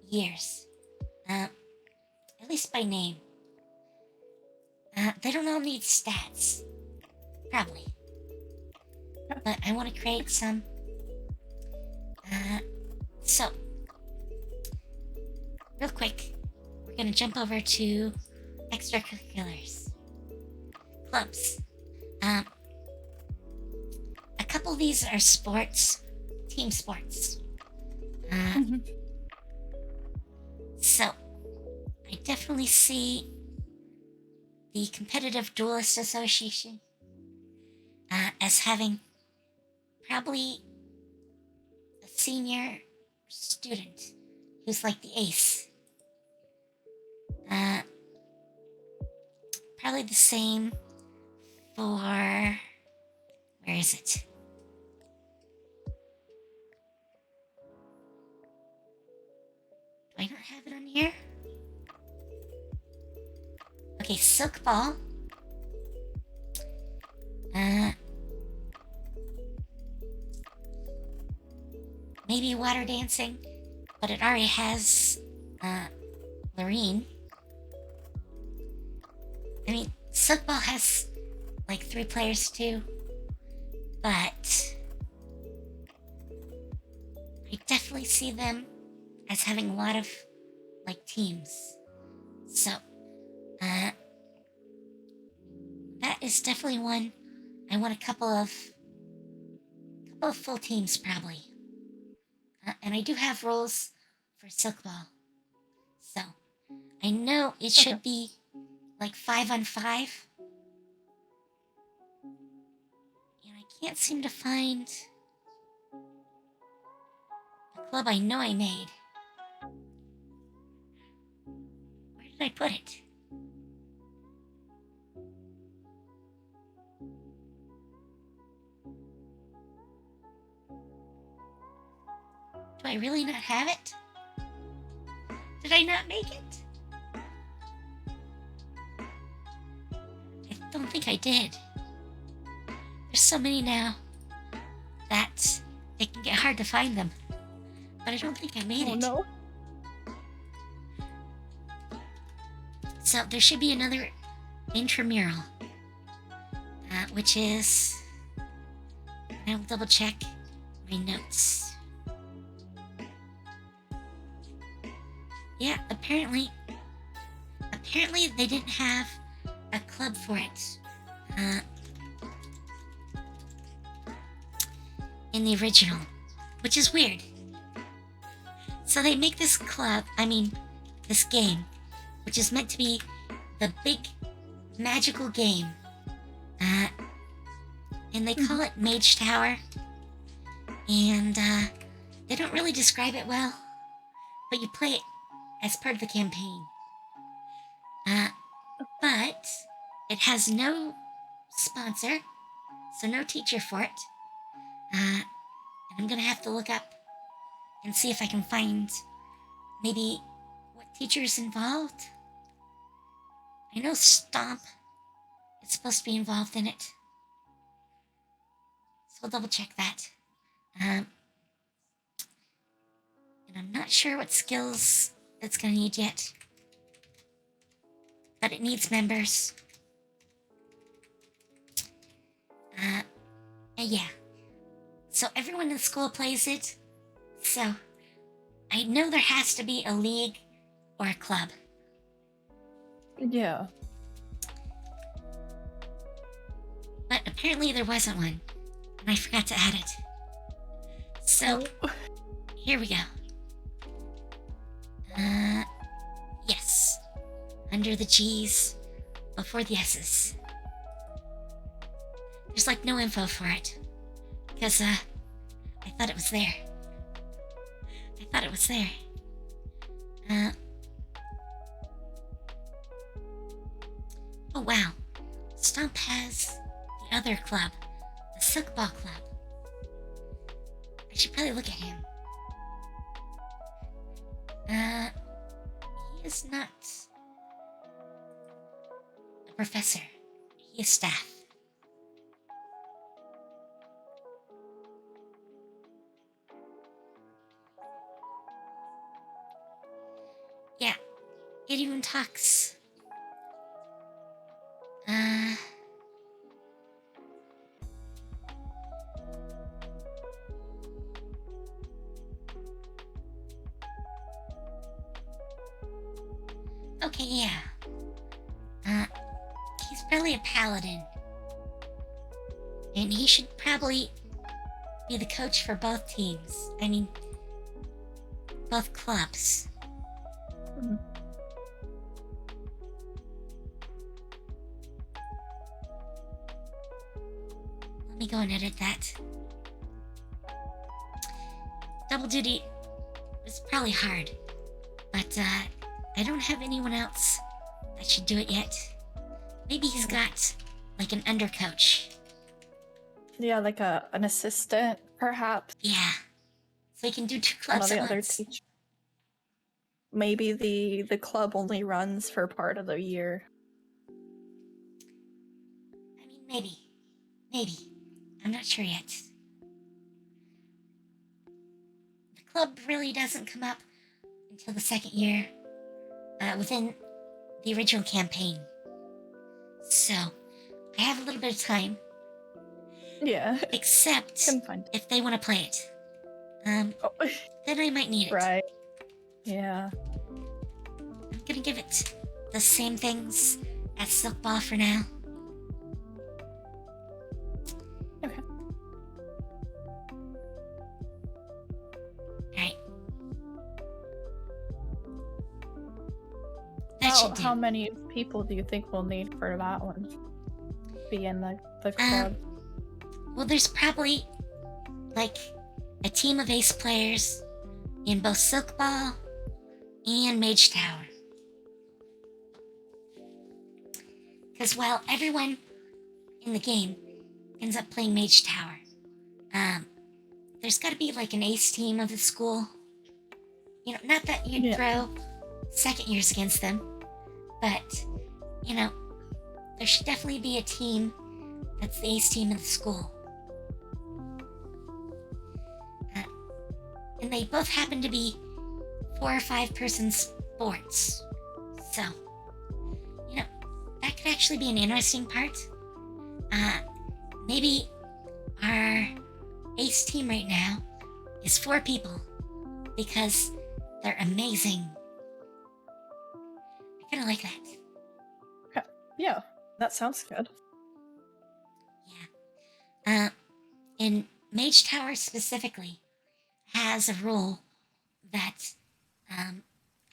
years. At least by name. They don't all need stats. Probably. But I want to create some. So, real quick, we're going to jump over to Extracurriculars Clubs. A couple of these are sports, team sports. So, I definitely see the Competitive Duelist Association as having probably a senior student who's like the ace. Probably the same for... Where is it? Do I not have it on here? Okay, Silk Ball. Maybe water dancing, but it already has Lorene. I mean, Silk Ball has like 3 players too, but I definitely see them as having a lot of like teams. So, that is definitely one. I want a couple of full teams probably. And I do have roles for Silk Ball. So, I know it should be like 5-on-5. And I can't seem to find a club I know I made. Where did I put it? Do I really not have it? Did Did I not make it? I don't think I did. There's so many now that it can get hard to find them. But I don't think I made Oh it. no. So there should be another intramural, which is... I'll double check my notes. Yeah, apparently they didn't have a club for it in the original, which is weird. So they make this this game, which is meant to be the big magical game, and they call it Mage Tower, and they don't really describe it well, but you play it as part of the campaign. But it has no sponsor, so no teacher for it. And I'm gonna have to look up and see if I can find maybe what teacher's involved. I know Stomp is supposed to be involved in it, so we'll double check that. And I'm not sure what skills it's gonna need yet, but it needs members. Yeah. So everyone in the school plays it, so I know there has to be a league or a club. Yeah. But apparently there wasn't one, and I forgot to add it. So, here we go. Yes. Under the G's, before the S's. There's like no info for it, because I thought it was there. Oh wow. Stomp has the other club, the Silkball Club. I should probably look at him. He is not a professor. He is staff. Yeah, it even talks. Okay, yeah. He's probably a paladin. And he should probably be the coach for both teams. I mean, both clubs. Mhm. Let me go and edit that. Double duty is probably hard, but I don't have anyone else that should do it yet. Maybe he's got like an undercoach. Yeah, like an assistant, perhaps. Yeah, so he can do two One clubs of the at other once. teachers. Maybe the club only runs for part of the year. I mean, maybe. I'm not sure yet. The club really doesn't come up until the second year, within the original campaign. So, I have a little bit of time, Yeah. except Can find if they want to play it. Oh, Then I might need it. right. Yeah. I'm gonna give it the same things as Silkball for now. Okay. Alright. That should do. How many people do you think we'll need for that one? Be in the club. Well, there's probably like a team of ace players in both Silkball and Mage Tower. Because while everyone in the game ends up playing Mage Tower, there's got to be like an ace team of the school. You know, not that you'd Yeah. throw second years against them. But, you know, there should definitely be a team that's the ace team of the school. And they both happen to be 4 or 5 person sports. So, you know, that could actually be an interesting part. Maybe our ace team right now is 4 people because they're amazing. I kind of like that. Yeah, that sounds good. Yeah. In Mage Tower specifically has a rule that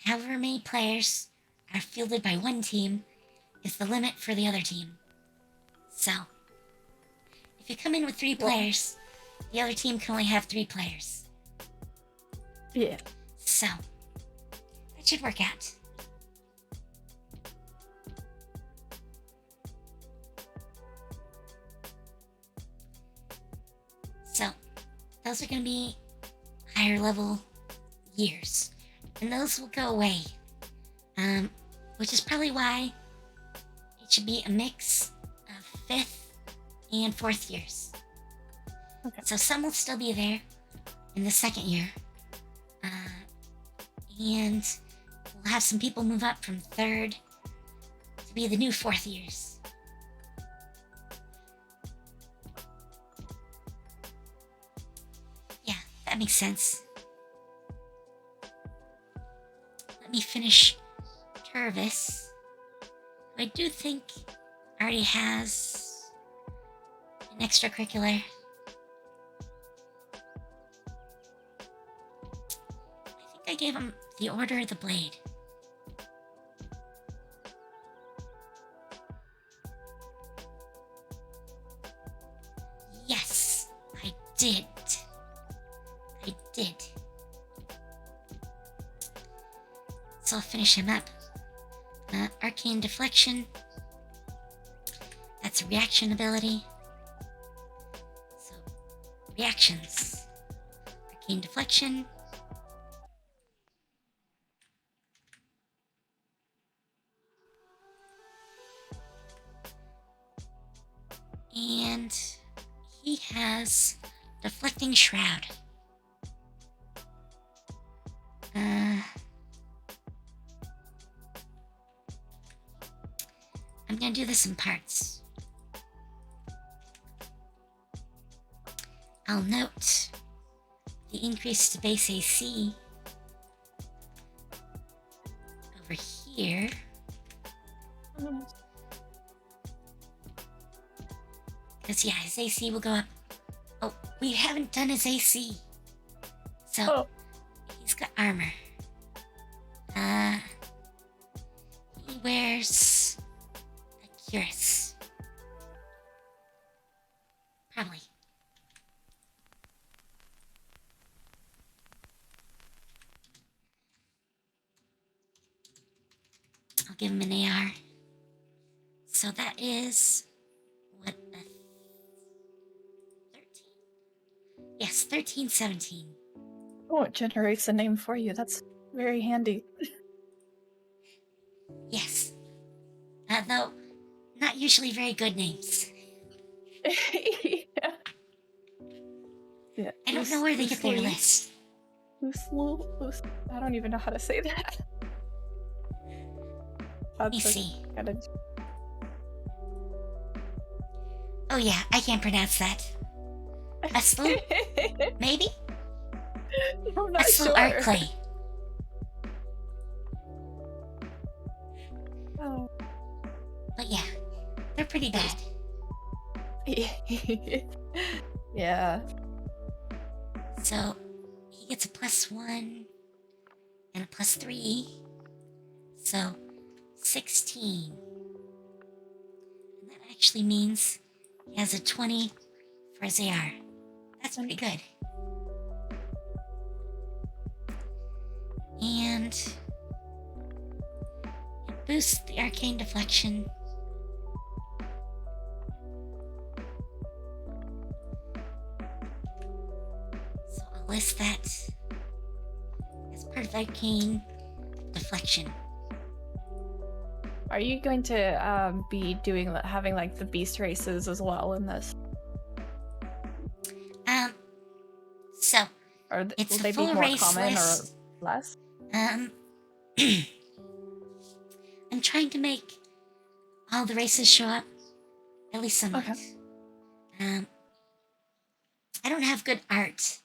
however many players are fielded by one team is the limit for the other team. So, if you come in with 3 players, the other team can only have 3 players. Yeah. So, that should work out. So, those are going to be higher level years. And those will go away. Which is probably why it should be a mix of 5th and 4th years. Okay. So some will still be there in the 2nd year. And we'll have some people move up from 3rd to be the new 4th years. Yeah, that makes sense. Let me finish Turvis, who I do think already has an extracurricular. I think I gave him the Order of the Blade. Yes, I did. I did. So I'll finish him up. Arcane Deflection. That's a reaction ability. So, reactions. Arcane Deflection. And he has Deflecting Shroud. I'm gonna do this in parts. I'll note the increase to base AC over here. Because, yeah, his AC will go up. Oh, we haven't done his AC. So, he's got armor. He wears a cuirass. Probably. I'll give him an AR. So that is what, 13? Yes, 13, 17. Oh, it generates a name for you. That's very handy. Yes. Though, not usually very good names. Yeah. Yeah. I don't know where they get their list. I don't even know how to say that. Let me see. Gotta... Oh yeah, I can't pronounce that. Aslu? Maybe? I'm not Aslu sure. Arclay. Oh. But yeah, they're pretty bad. Yeah. So, he gets a +1 and a +3. So, 16. And that actually means he has a 20 for his AR. That's pretty good. And it boosts the arcane deflection. So I'll list that as part of arcane deflection. Are you going to be having like the beast races as well in this? So Or it's will a they full be more race common list. or less? I'm trying to make all the races show up, at least somewhat. Okay. I don't have good art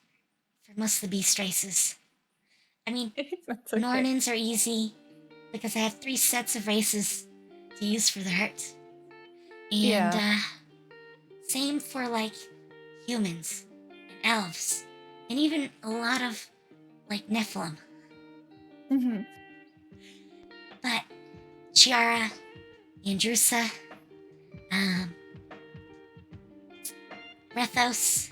for most of the beast races. I mean, That's okay. Nornins are easy because I have 3 sets of races to use for the art. And Yeah. same for like humans and elves, and even a lot of like Nephilim. Mm-hmm. But Chiara, Andrusa, Rethos,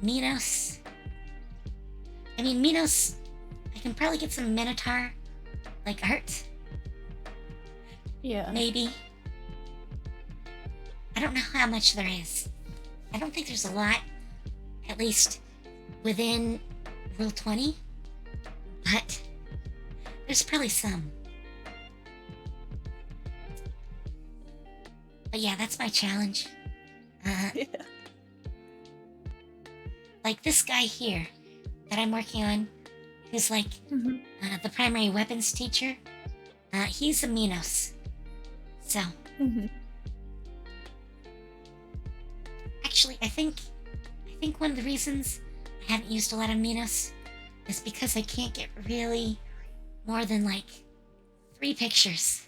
Minos. I mean, Minos, I can probably get some Minotaur, like art, Yeah. maybe. I don't know how much there is. I don't think there's a lot, at least within Rule 20, but there's probably some. But yeah, that's my challenge. Yeah. Like this guy here that I'm working on, who's like Mhm. the primary weapons teacher, he's a Minos. So, Mhm. actually, I think one of the reasons I haven't used a lot of Minos is because I can't get really more than like 3 pictures.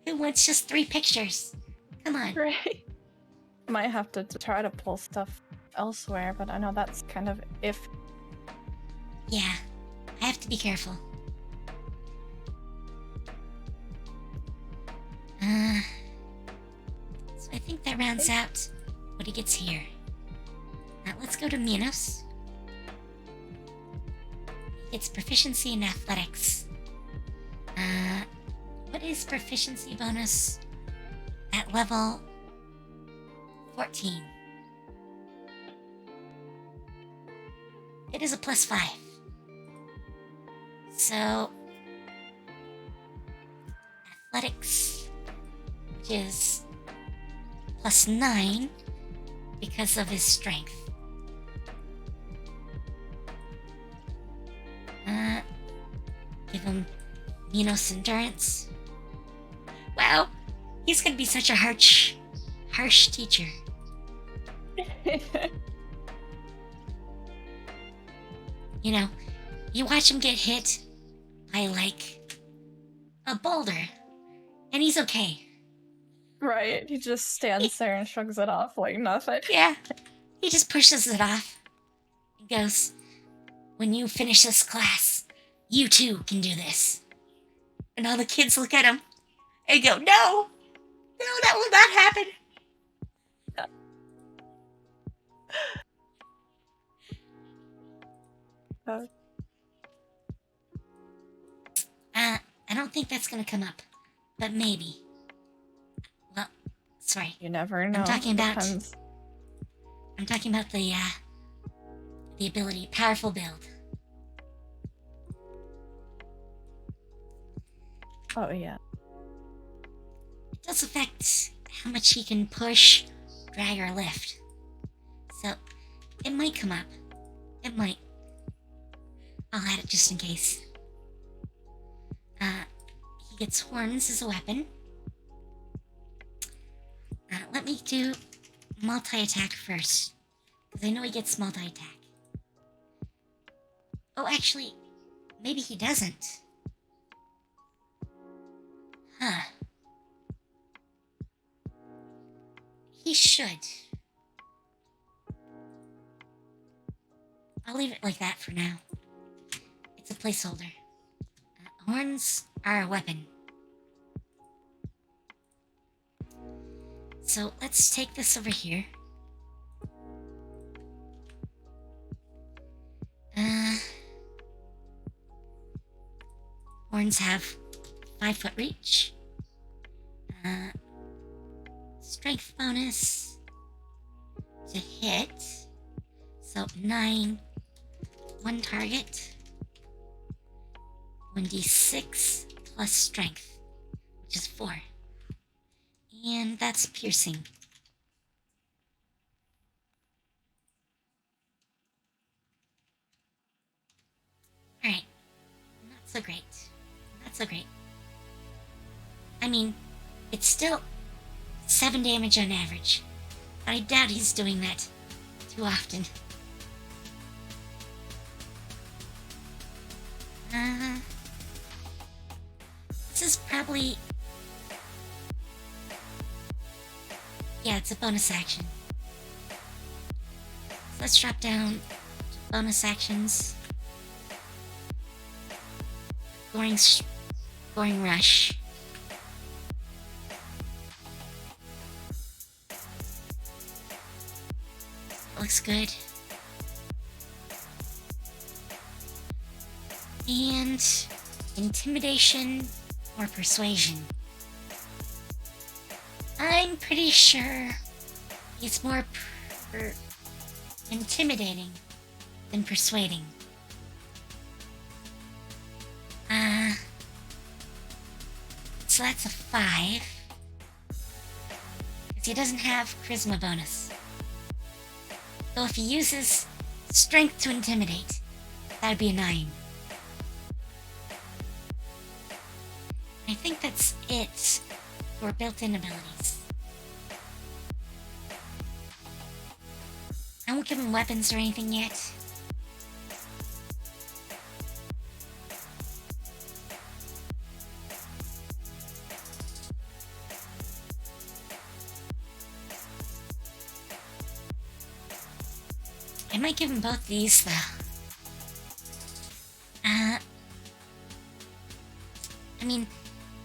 Who wants just 3 pictures? Come on. Right. Might have to try to pull stuff elsewhere, but I know that's kind of if. Yeah, I have to be careful. So I think that rounds out what he gets here. Now let's go to Minos. He gets proficiency in athletics. What is proficiency bonus at level 14? It is a +5. So, athletics, which is +9 because of his strength. Give him Minos endurance. Wow, he's gonna be such a harsh teacher. You know, you watch him get hit by like a boulder, and he's okay. Right. He just stands there and shrugs it off like nothing. Yeah, he just pushes it off and goes, "When you finish this class, you too can do this." And all the kids look at him and go, "No, that will not happen." I don't think that's gonna come up, but maybe. Well, sorry. You never know. I'm talking about Depends. the ability, powerful build. Oh yeah. It does affect how much he can push, drag, or lift. So, it might come up. It might. I'll add it just in case. He gets horns as a weapon. Let me do multi-attack first, because I know he gets multi-attack. Oh, actually, maybe he doesn't. Huh. He should. I'll leave it like that for now. It's a placeholder. Horns are a weapon. So let's take this over here. Horns have 5-foot reach. Strength bonus to hit. So 9, 1 target, 1d6 plus strength, which is 4. And that's piercing. Alright. Not so great. Not so great. I mean, it's still 7 damage on average. But I doubt he's doing that too often. This is probably... Yeah, it's a bonus action. So let's drop down to bonus actions. Goring Rush. Looks good. And Intimidation or Persuasion. I'm pretty sure he's more intimidating than persuading. So that's a 5. Because he doesn't have Charisma bonus. So if he uses Strength to Intimidate, that'd be a 9. I think that's it for built-in abilities. I won't give him weapons or anything yet. I might give him both these, though. I mean,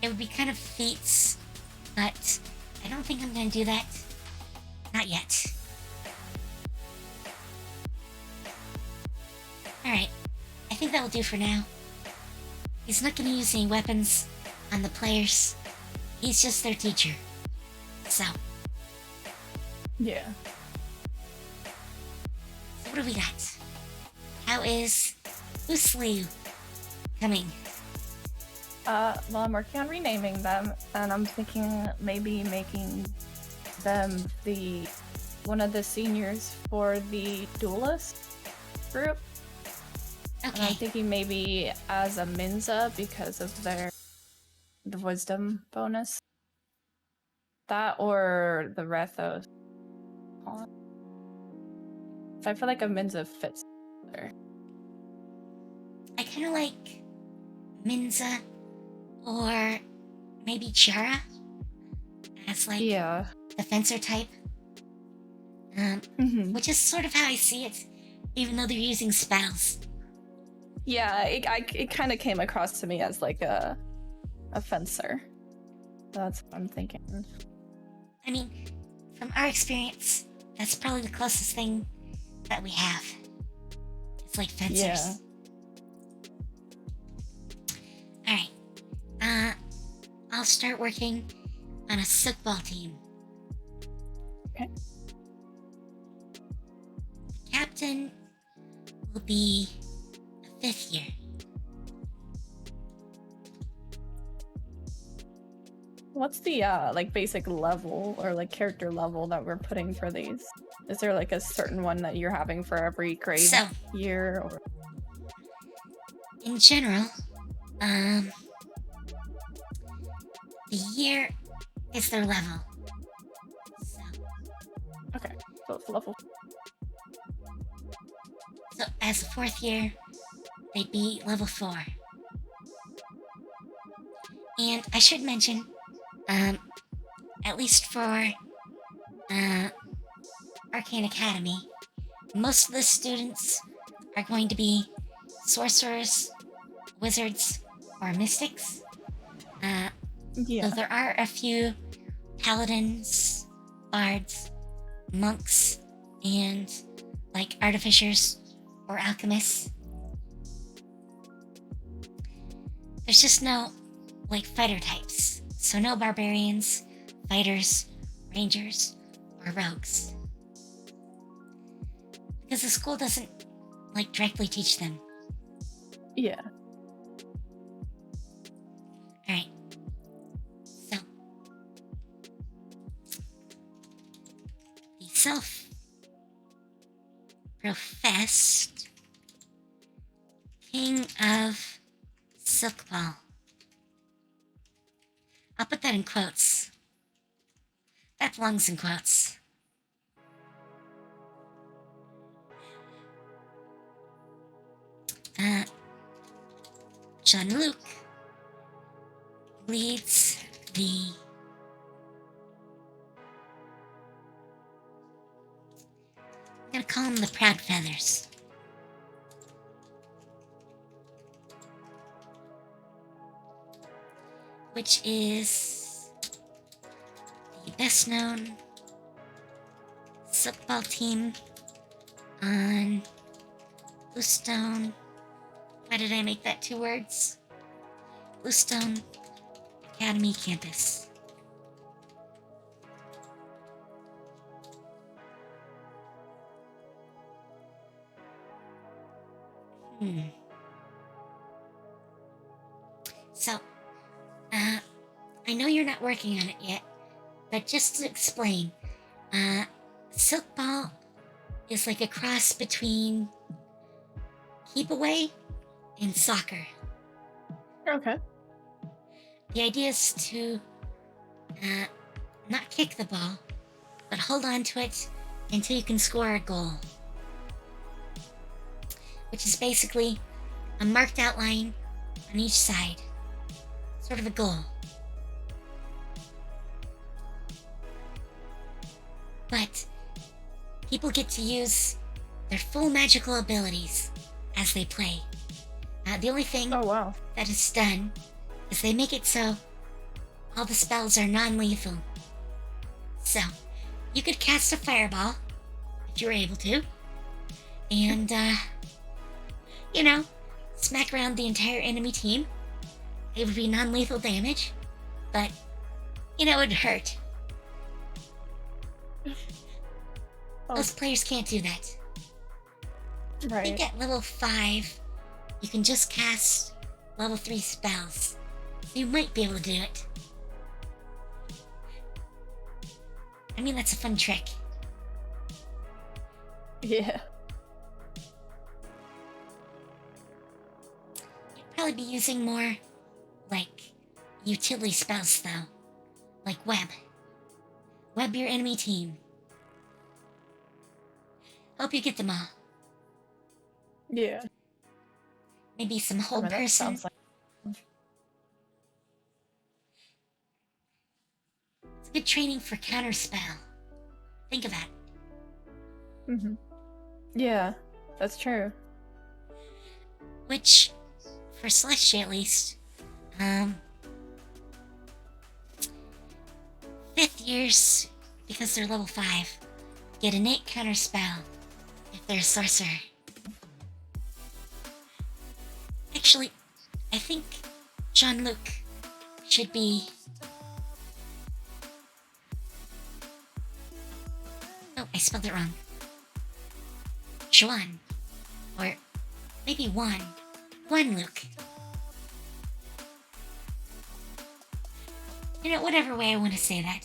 it would be kind of feats, but I don't think I'm gonna do that. Not yet. Alright, I think that will do for now. He's not gonna use any weapons on the players. He's just their teacher. So. Yeah. So what do we got? How is Usliu coming? Well, I'm working on renaming them, and I'm thinking maybe making them one of the seniors for the duelist group. And I'm Okay. thinking maybe as a Minza because of the wisdom bonus. That or the Rethos. So I feel like a Minza fits better. I kind of like Minza or maybe Chara as like Yeah. the fencer type. Which is sort of how I see it, even though they're using spells. Yeah, it kind of came across to me as like a fencer. That's what I'm thinking. I mean, from our experience, that's probably the closest thing that we have. It's like fencers. Yeah. Alright. I'll start working on a Sookball team. Okay. The captain will be a 5th year. What's the like basic level or like character level that we're putting for these? Is there like a certain one that you're having for every grade So, year or in general, the year is their level. So, okay, so it's level. so as a 4th year, they'd be level 4. And I should mention, at least for Arcane Academy, most of the students are going to be sorcerers, wizards, or mystics. Yeah. So there are a few paladins, bards, monks, and like artificers or alchemists. There's just no like fighter types. So no barbarians, fighters, rangers, or rogues. Because the school doesn't, like, directly teach them. Yeah. Alright. So. The self-professed King of Silkball. I'll put that in quotes. That belongs in quotes. Jean-Luc leads the I'm gonna call them the Proud Feathers. Which is the best known football team on Bluestone. Why did I make that 2 words? Bluestone Academy campus. So, I know you're not working on it yet, but just to explain, Silkball is like a cross between keep away and soccer. Okay. The idea is to not kick the ball, but hold on to it until you can score a goal. Which is basically a marked outline on each side. Sort of a goal. But people get to use their full magical abilities as they play. The only thing Oh, wow. that is done is they make it so all the spells are non-lethal. So, you could cast a fireball, if you were able to, and, smack around the entire enemy team. It would be non-lethal damage, but, it would hurt. Oh. Most players can't do that. I Right. think at level 5, you can just cast level 3 spells. So you might be able to do it. I mean, that's a fun trick. Yeah. You'd probably be using more, like, utility spells, though. Like web. Web your enemy team. Hope you get them all. Yeah. Maybe some hold that person. sounds like. It's good training for counterspell. Think of that. Yeah, that's true. Which, for Celestia at least, 5th years, because they're level 5, get innate counterspell if they're a sorcerer. Actually, I think Jean-Luc should be... Oh, I spelled it wrong. Juan. Or maybe Juan. Juan-Luc. Whatever way I want to say that.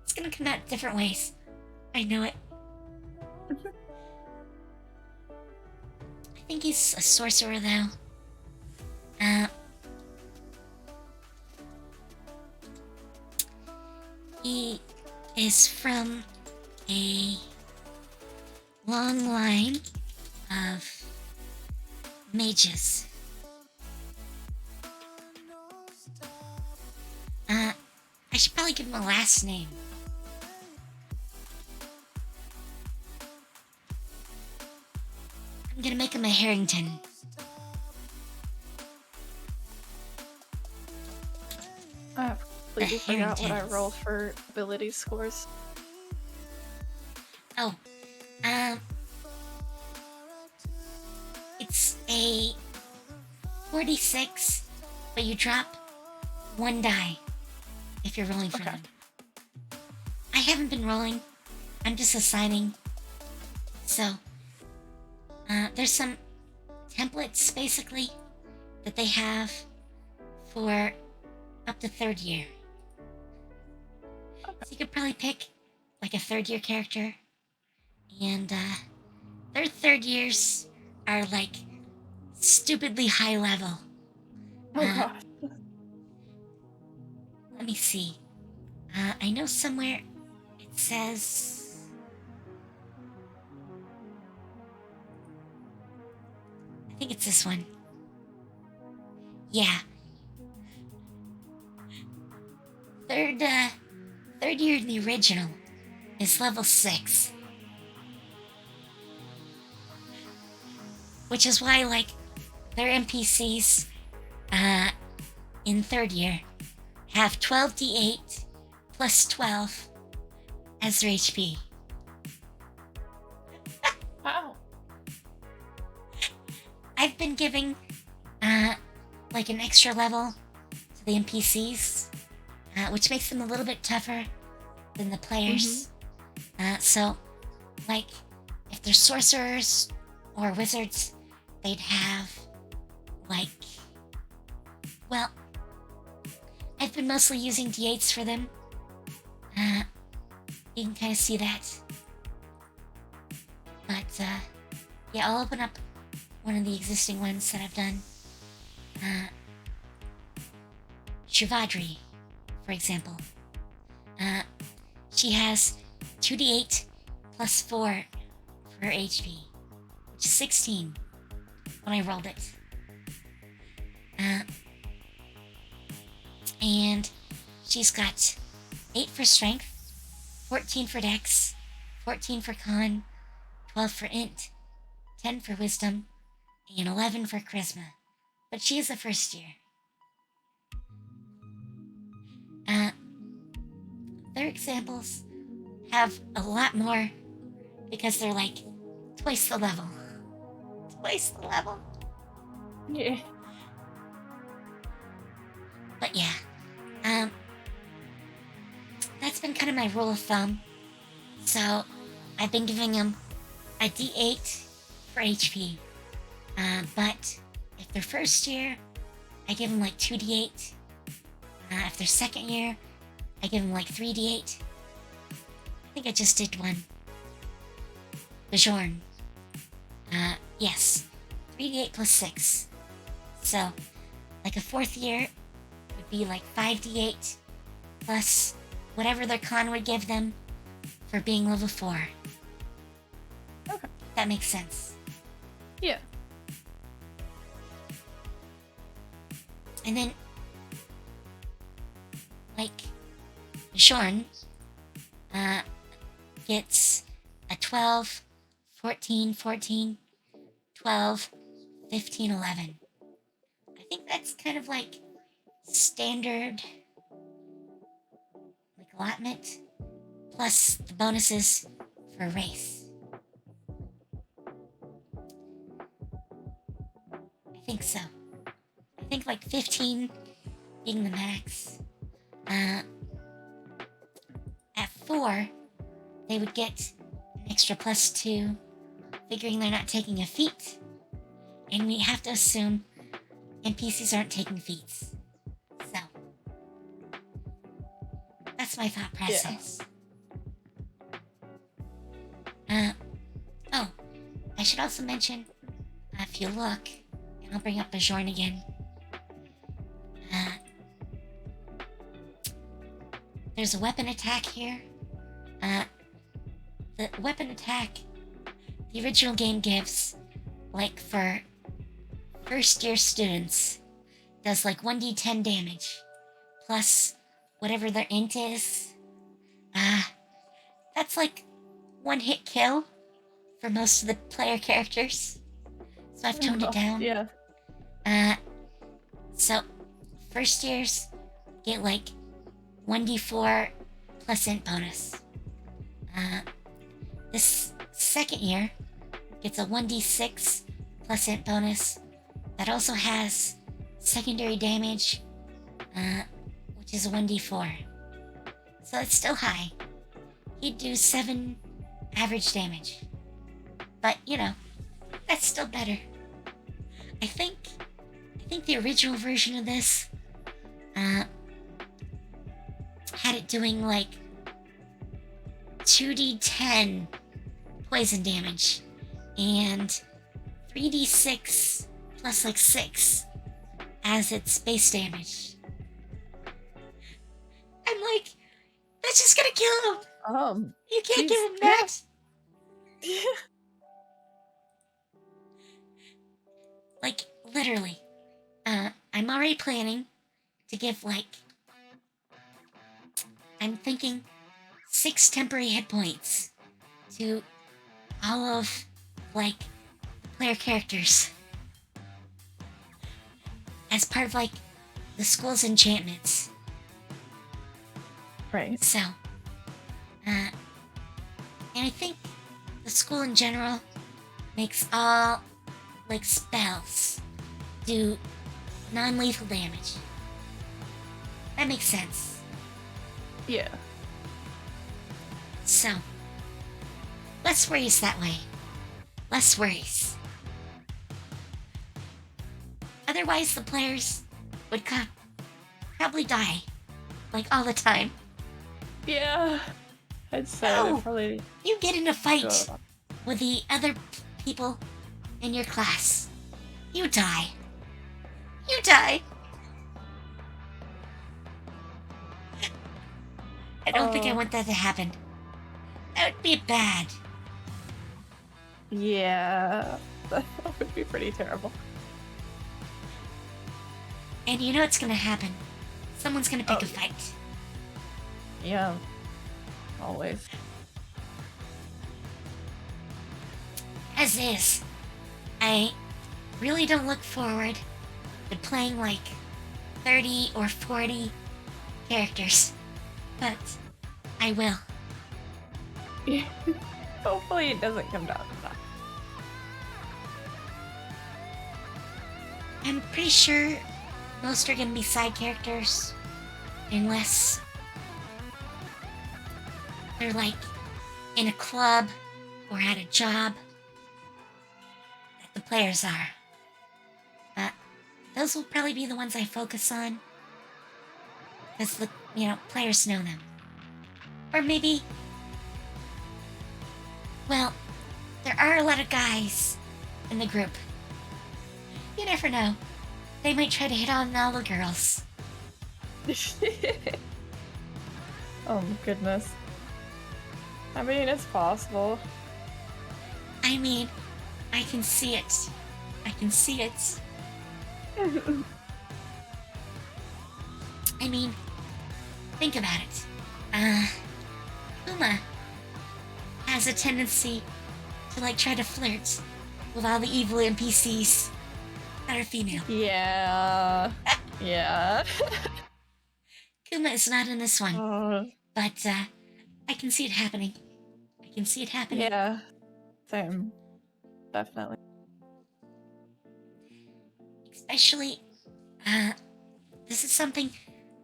It's gonna come out different ways. I know it. I think he's a sorcerer, though. He is from a long line of mages. I should probably give him a last name. I'm gonna make him a Harrington. I completely forgot what I Harringtons. rolled for ability scores. Oh, it's a 46, but you drop 1 die if you're rolling for Okay. them. I haven't been rolling. I'm just assigning So, there's some templates basically that they have for up to 3rd year. So you could probably pick like a 3rd year character, and their 3rd years are like stupidly high level. Oh gosh. Let me see. I know somewhere it says. I think it's this one. Yeah. Third year in the original is level 6. Which is why, like, their NPCs, in 3rd year have 12d8 plus 12 as their HP. Wow. I've been giving, like an extra level to the NPCs, which makes them a little bit tougher than the players. So, like, if they're sorcerers or wizards, they'd have, like, well, I've been mostly using d8s for them. You can kind of see that. But, yeah, I'll open up one of the existing ones that I've done. Shivadri, for example. She has 2d8 plus 4 for her HP, which is 16 when I rolled it. And she's got 8 for strength, 14 for dex, 14 for con, 12 for int, 10 for wisdom, and 11 for charisma. But she is a 1st year. Their examples have a lot more because they're like twice the level. Twice the level. Yeah. But yeah, that's been kind of my rule of thumb. So I've been giving them a d8 for HP. But if they're 1st year, I give them like 2d8. If they're 2nd year, I give them like 3d8. I think I just did one. Bajorn. Yes, 3d8 plus 6. So, like a 4th year would be like 5d8 plus whatever their con would give them for being level 4. Okay. That makes sense. Yeah. And then, like, Bjorn gets a 12, 14, 14, 12, 15, 11. I think that's kind of like standard, like, allotment, plus the bonuses for race. I think so. I think like 15 being the max. At 4, they would get an extra plus 2, figuring they're not taking a feat. And we have to assume NPCs aren't taking feats. So, that's my thought process. Oh, I should also mention, if you look, and I'll bring up Bajorn again. There's a weapon attack here. The weapon attack the original game gives, like, for 1st year students, does like 1d10 damage, plus whatever their int is. That's like 1 hit kill for most of the player characters. So I've toned it down. Yeah. So 1st years get like 1d4 plus int bonus. This 2nd year gets a 1d6 plus int bonus that also has secondary damage, which is a 1d4. So it's still high. He'd do 7 average damage. But, you know, that's still better. I think the original version of this had it doing like 2d10 poison damage and 3d6 plus like 6 as its base damage. I'm like, that's just gonna kill him. You can't give him that. Like, literally. I'm already planning to give, like, I'm thinking 6 temporary hit points to all of, like, player characters. As part of, like, the school's enchantments. Right. So, and I think the school in general makes all, like, spells do non-lethal damage. That makes sense. Yeah. So, less worries that way. Less worries. Otherwise, the players would probably die. Like, all the time. Yeah. I'd say No. they're probably... You get in a fight Ugh. with the other people in your class. You die. You die. I don't think I Oh. want that to happen. That would be bad. Yeah. That would be pretty terrible. And you know what's gonna happen. Someone's gonna pick Oh. a fight. Yeah. Always. As is, I really don't look forward to playing like 30 or 40 characters. But I will. Hopefully it doesn't come down to that. I'm pretty sure most are gonna be side characters. Unless they're like in a club or at a job that the players are. But those will probably be the ones I focus on. Because the, players know them. Or maybe, well, there are a lot of guys in the group. You never know. They might try to hit on all the girls. Oh my goodness. I mean, it's possible. I mean, I can see it. I can see it. I mean, think about it. Uma has a tendency to, like, try to flirt with all the evil NPCs that are female. Yeah. Yeah. Kuma is not in this one, Oh, but, I can see it happening. I can see it happening. yeah. Same. Definitely. Especially, this is something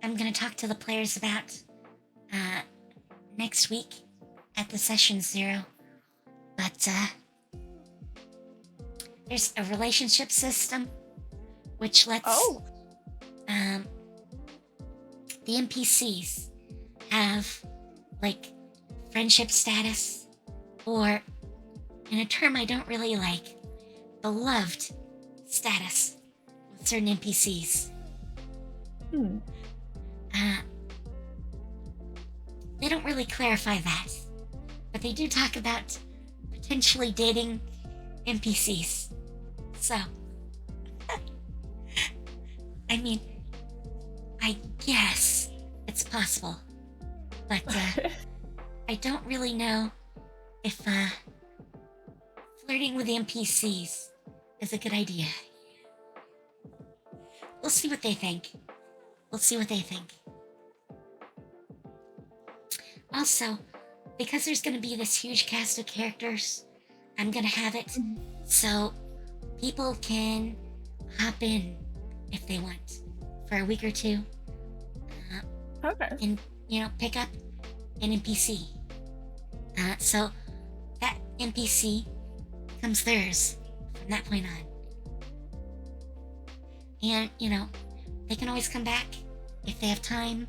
I'm gonna talk to the players about, next week at the session 0. But, there's a relationship system which lets, the NPCs have, like, friendship status, or, in a term I don't really like, beloved status with certain NPCs. They don't really clarify that, but they do talk about potentially dating NPCs. So, I mean, I guess it's possible, but I don't really know if flirting with NPCs is a good idea. We'll see what they think. We'll see what they think. Also, because there's going to be this huge cast of characters, I'm going to have it so people can hop in if they want for a week or two. Okay. And, pick up an NPC. So that NPC becomes theirs from that point on. And, they can always come back if they have time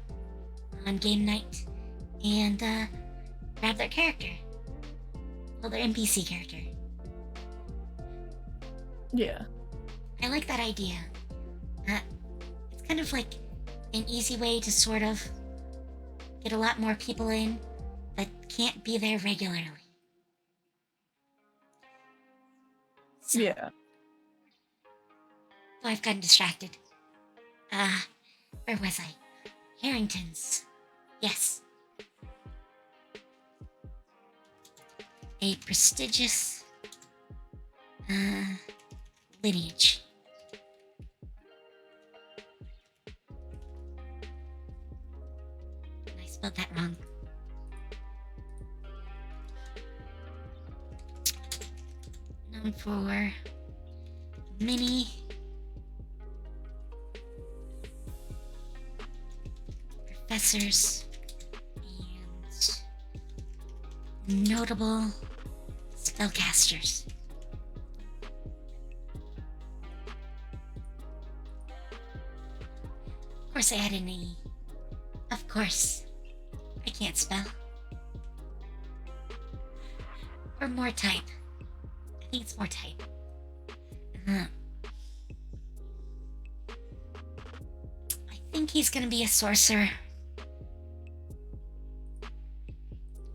on game night and grab their character. Well, their NPC character. Yeah. I like that idea. It's kind of like an easy way to sort of get a lot more people in that can't be there regularly. So, Yeah. Oh, I've gotten distracted. Where was I? Harrington's. Yes. A prestigious, lineage. I spelled that wrong. Known for many professors and notable spellcasters. Of course I had an E. Of course. I can't spell. Or more type. I think it's more type. I think he's gonna be a sorcerer.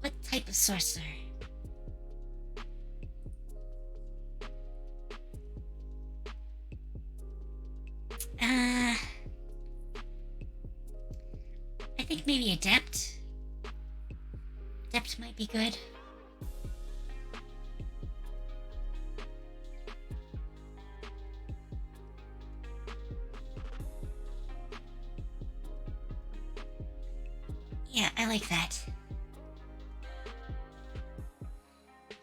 What type of sorcerer? I think maybe adept. Adept might be good. Yeah, I like that.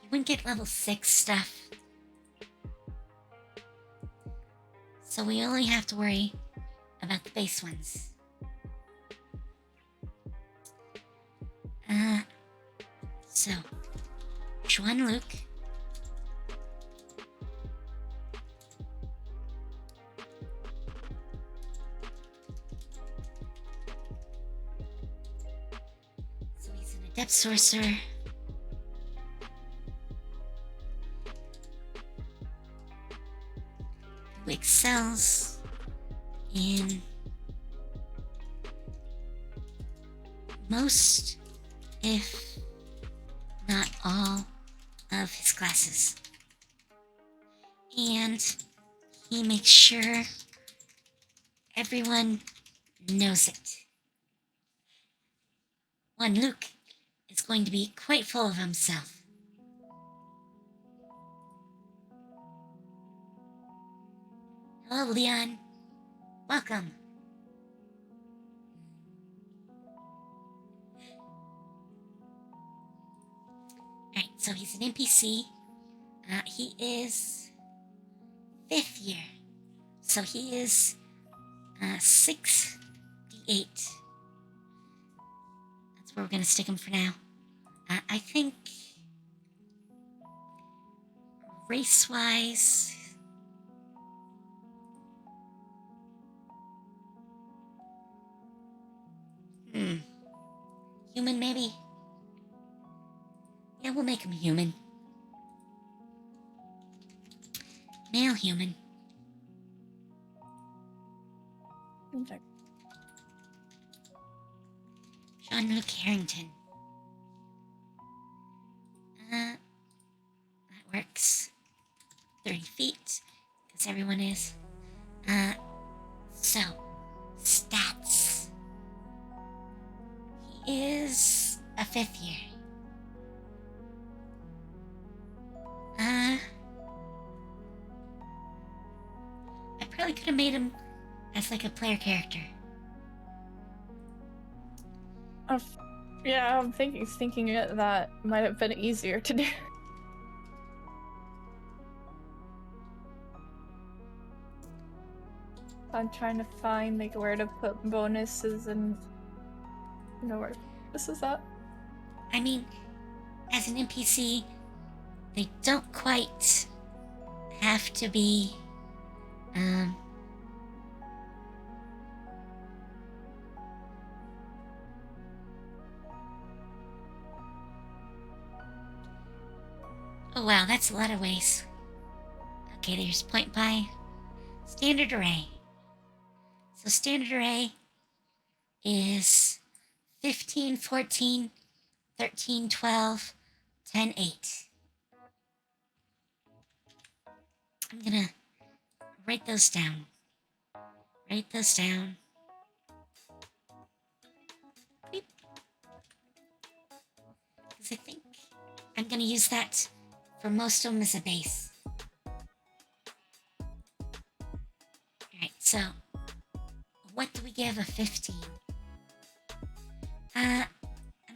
You wouldn't get level 6 stuff. So we only have to worry about the base ones. So, Jean-Luc. So he's an adept sorcerer. Who excels in most, if not all, of his classes. And he makes sure everyone knows it. Luke is going to be quite full of himself. Hello, Leon. Welcome. Alright, so he's an NPC. He is 5th year. So he is 6d8. That's where we're going to stick him for now. I think race-wise, human maybe? Yeah, we'll make him human. Male human. Okay. Jean-Luc Harrington. That works. 30 feet, because everyone is. So, stats. He is a 5th year. I probably could have made him as like a player character. Yeah, I'm thinking it that might have been easier to do. I'm trying to find like where to put bonuses and where this is at. I mean, as an NPC, they don't quite have to be, oh wow, that's a lot of ways. Okay, there's point by standard array. So standard array is 15, 14, 13, 12, 10, 8. I'm gonna write those down. Write those down. Beep. Because I think I'm gonna use that for most of them as a base. Alright, so what do we give a 15? I'm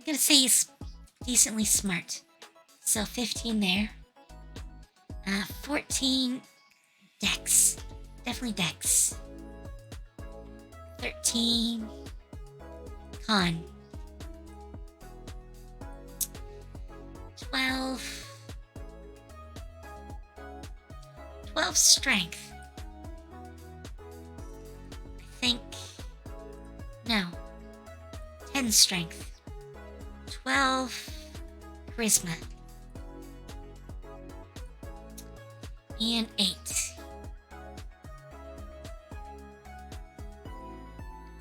gonna say he's decently smart. So 15 there. 14 Dex. Definitely Dex. 13 Con. 12 Strength. I think. No. 10 Strength. 12 Charisma. And 8.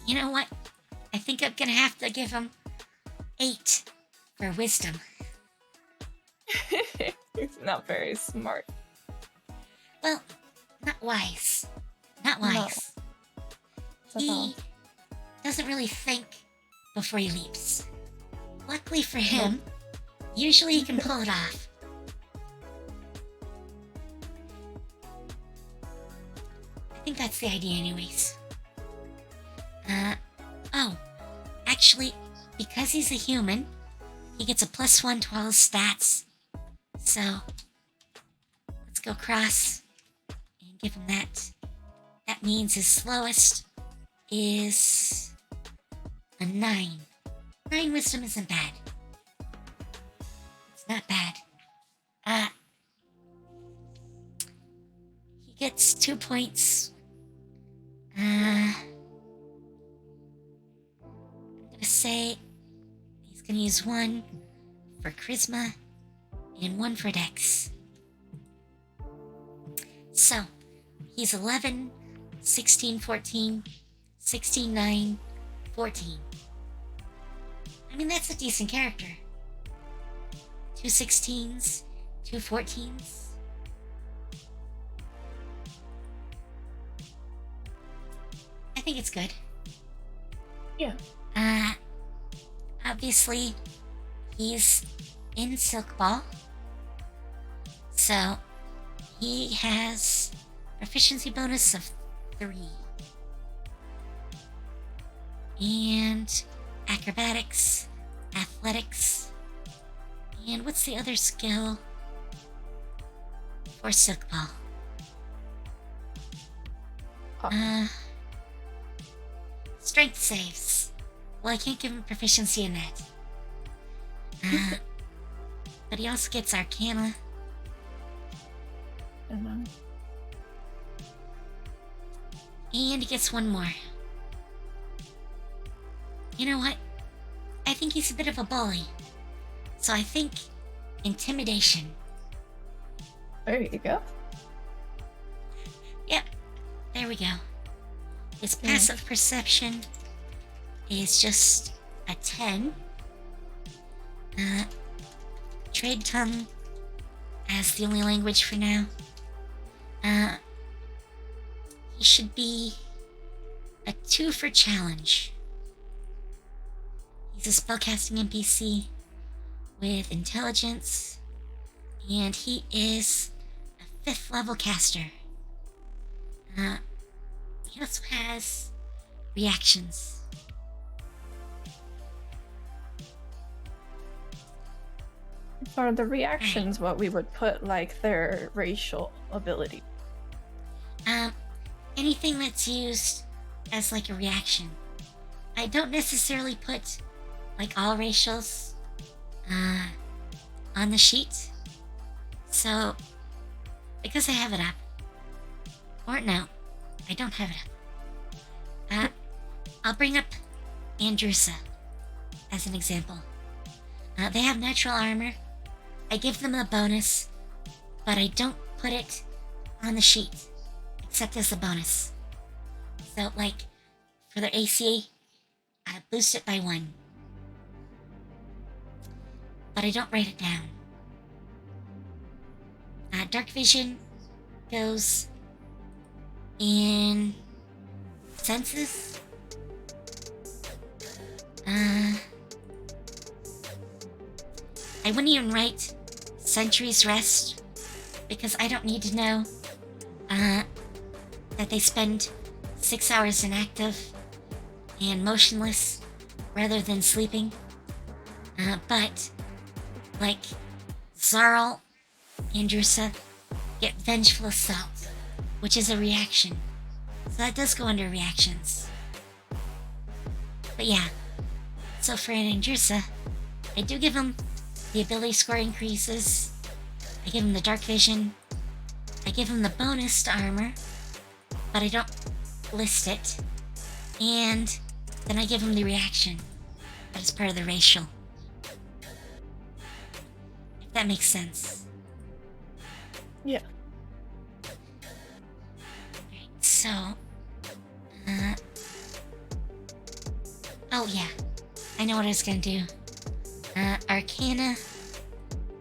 You know what? I think I'm gonna have to give him 8 for wisdom. He's not very smart. Well, not wise. Not wise. He doesn't really think before he leaps. Luckily for him, usually he can pull it off. I think that's the idea anyways. Oh, actually, because he's a human, he gets a +1 to all his stats. So, let's go cross and give him that. That means his slowest is a 9. 9 wisdom isn't bad. It's not bad. He gets 2 points. I'm gonna say he's gonna use 1 for charisma and 1 for dex. So, he's 11, 16, 14, 16, 9, 14. I mean, that's a decent character. 2 16s, 2 14s. I think it's good. Yeah. Obviously, he's in Silk Ball. So, he has proficiency bonus of 3. And acrobatics, athletics, and what's the other skill for Silk Ball? Strength saves. Well, I can't give him proficiency in that. But he also gets Arcana. And he gets 1 more. You know what? I think he's a bit of a bully. So I think intimidation. There you go. Yep. There we go. His passive perception is just a 10. Trade tongue as the only language for now. He should be a 2 for challenge. He's a spellcasting NPC with intelligence, and he is a 5th level caster. He also has reactions. For the reactions, what we would put like their racial ability. Anything that's used as like a reaction. I don't necessarily put like all racials on the sheet. So, because I have it up, or no, I don't have it up. I'll bring up Andrusa as an example. They have natural armor. I give them a bonus, but I don't put it on the sheet, except as a bonus. So, like, for their AC, I boost it by 1. But I don't write it down. Dark Vision goes in senses. I wouldn't even write Century's Rest because I don't need to know that they spend 6 hours inactive and motionless rather than sleeping. But, like, Zarl and Drusa get Vengeful Assault, which is a reaction. So that does go under reactions. But yeah, so for an Andrusa, I do give him the ability score increases, I give him the Dark Vision, I give him the bonus to armor, but I don't list it, and then I give him the reaction that is part of the racial. If that makes sense. Yeah. Right, so, oh yeah, I know what I was gonna do. Arcana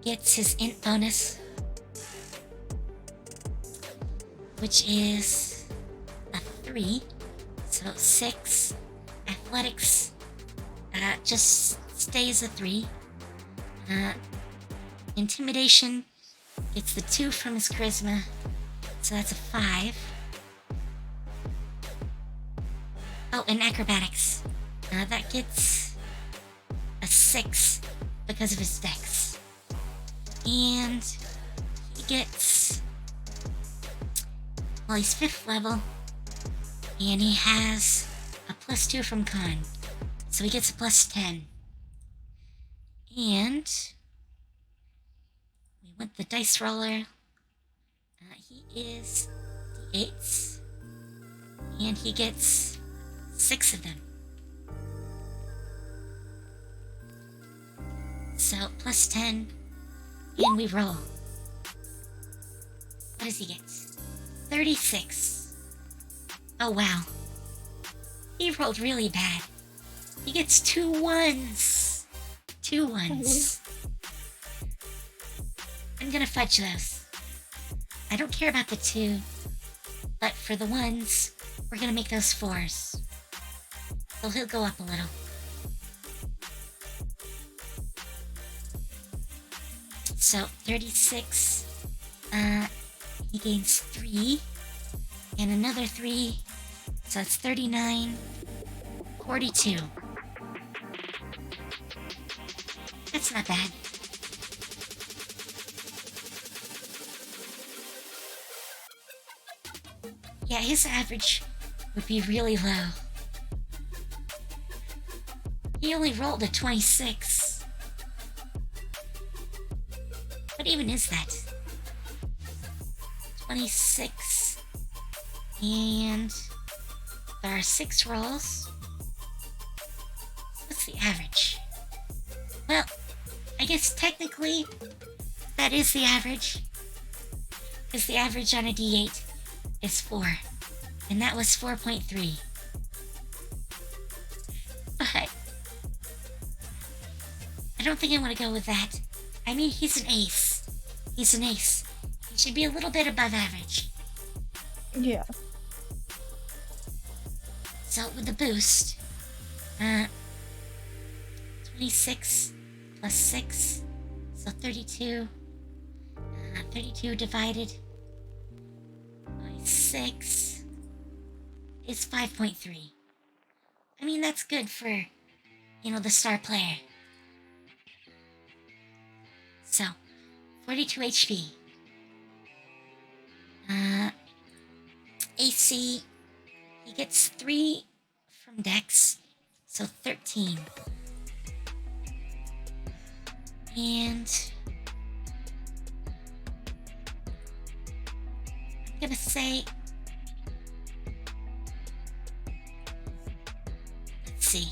gets his int bonus, which is a 3, so 6. Athletics just stays a 3. Intimidation gets the 2 from his charisma, so that's a 5. Oh, and acrobatics. That gets a 6 because of his dex. And he gets... well, he's 5th level, and he has a +2 from con, so he gets a +10. And we want the dice roller. He is D8s, and he gets 6 of them. So +10, and we roll. What does he get? 36. Oh wow. He rolled really bad. He gets 2 1s. 2 1s. I'm gonna fudge those. I don't care about the 2, but for the 1s, we're gonna make those 4s. So he'll go up a little. So 36, he gains 3, and another 3, so it's 39, 42. That's not bad. Yeah, his average would be really low. He only rolled a 26. What even is that? 26. And there are 6 rolls. What's the average? Well, I guess technically that is the average. Because the average on a D8 is 4. And that was 4.3. But I don't think I want to go with that. I mean, he's an ace. He's an ace. He should be a little bit above average. Yeah. So with the boost, 26 plus 6, so 32. 32 divided by 6 is 5.3. I mean, that's good for, the star player. So, 42 HP. AC, he gets 3 from Dex, so 13. gonna say... Let's see.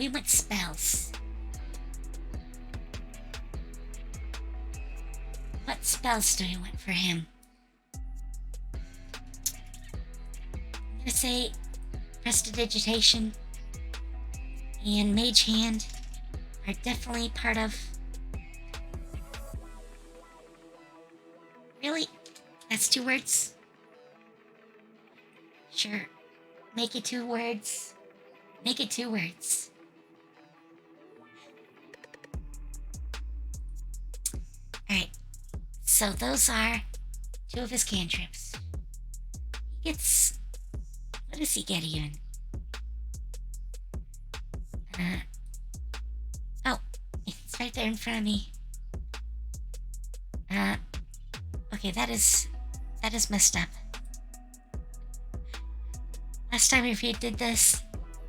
We went spells. What spells do we want for him? I'm gonna say Prestidigitation and Mage Hand are definitely part of... Really? That's 2 words? Sure. Make it 2 words. Make it 2 words. Alright. So those are 2 of his cantrips. He gets... What does he get even? Oh, it's right there in front of me. Okay, that is messed up. Last time I did this,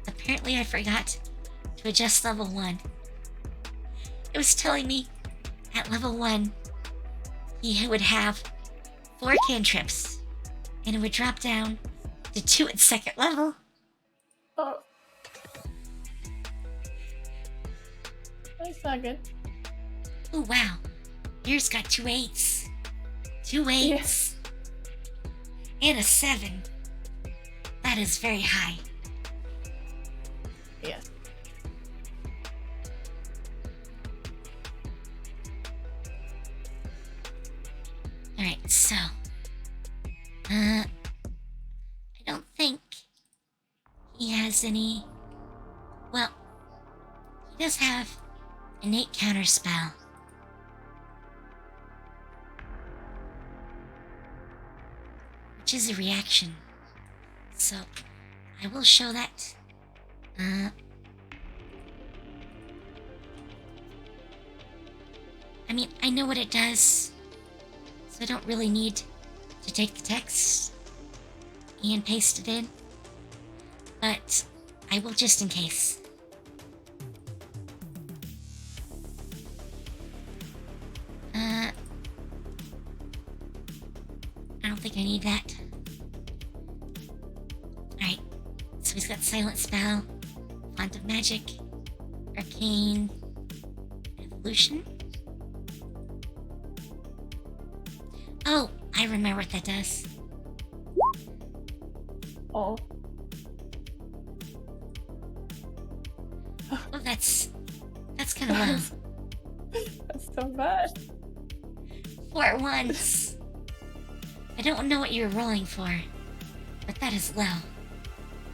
apparently I forgot to adjust level 1. It was telling me at level 1 he would have 4 cantrips, and it would drop down to 2 at 2nd level. Oh. That's not good. Oh wow, yours got 2 8s. 2 8s. And a 7. That is very high. Yes. Alright, so... I don't think he has any... Well, he does have innate counter spell. Which is a reaction. So, I will show that. I mean, I know what it does, so I don't really need to take the text and paste it in, but I will just in case. I don't think I need that. Alright, so he's got Silent Spell, Font of Magic, Arcane, Evolution. Oh, I remember what that does. Oh. Oh, that's kind of low. That's so bad. 4 ones. I don't know what you're rolling for, but that is low.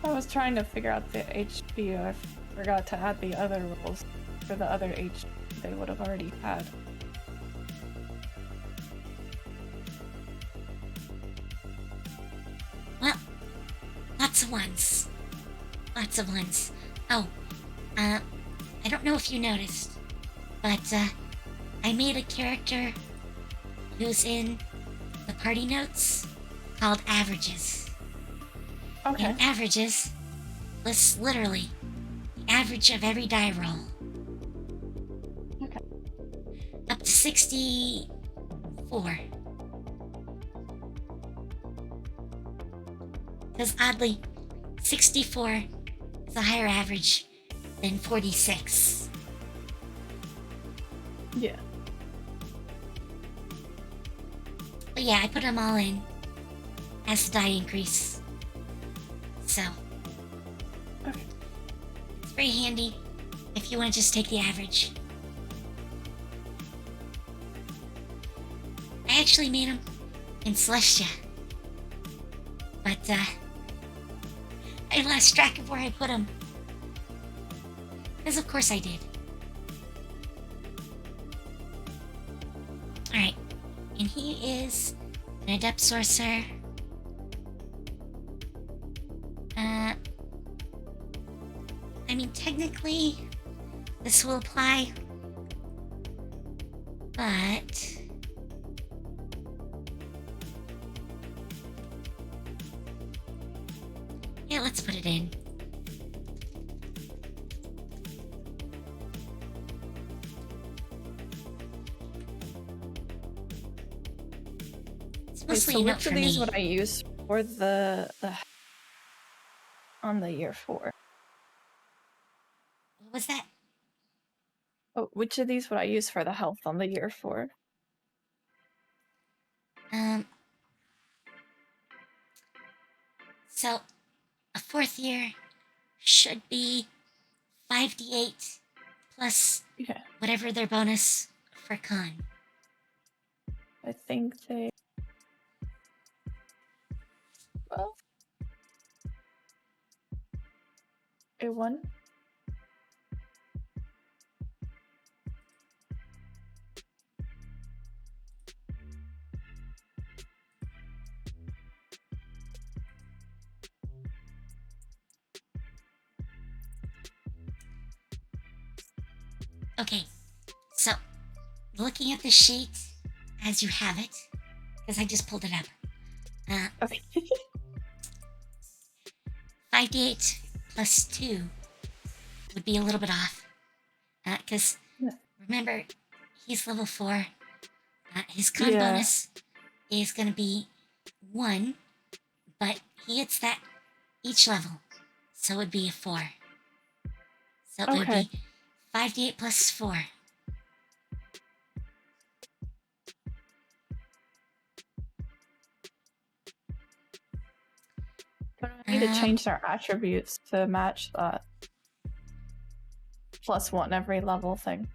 I was trying to figure out the HP. I forgot to add the other rolls for the other HP they would have already had. Well, lots of ones. Lots of ones. Oh, I don't know if you noticed, but I made a character who's in the party notes called Averages. Okay. And Averages lists literally the average of every die roll. Okay. Up to 64. Because oddly, 64 is a higher average than 46. Yeah. But yeah, I put them all in as the die increase. So, Okay. it's very handy if you want to just take the average. I actually made them in Celestia. But, I lost track of where I put them. Because of course I did. Alright. And he is an Adept Sorcerer. I mean, technically, this will apply. But... yeah, let's put it in. Okay, Mostly so a note which for of these me. would I use for the on the year 4? What was that? Oh, which of these would I use for the health on the year 4? So a 4th year should be 5d8 plus Yeah, whatever their bonus for con. I think they. Well, a 1. Okay, so looking at the sheet as you have it, because I just pulled it up. Okay. 5d8 plus 2 would be a little bit off. Because Yeah. remember, he's level 4. His con Yeah. bonus is going to be 1, but he hits that each level. So it would be a 4. So it would Okay. be 5d8 plus 4. But I need to change their attributes to match that +1 every level thing.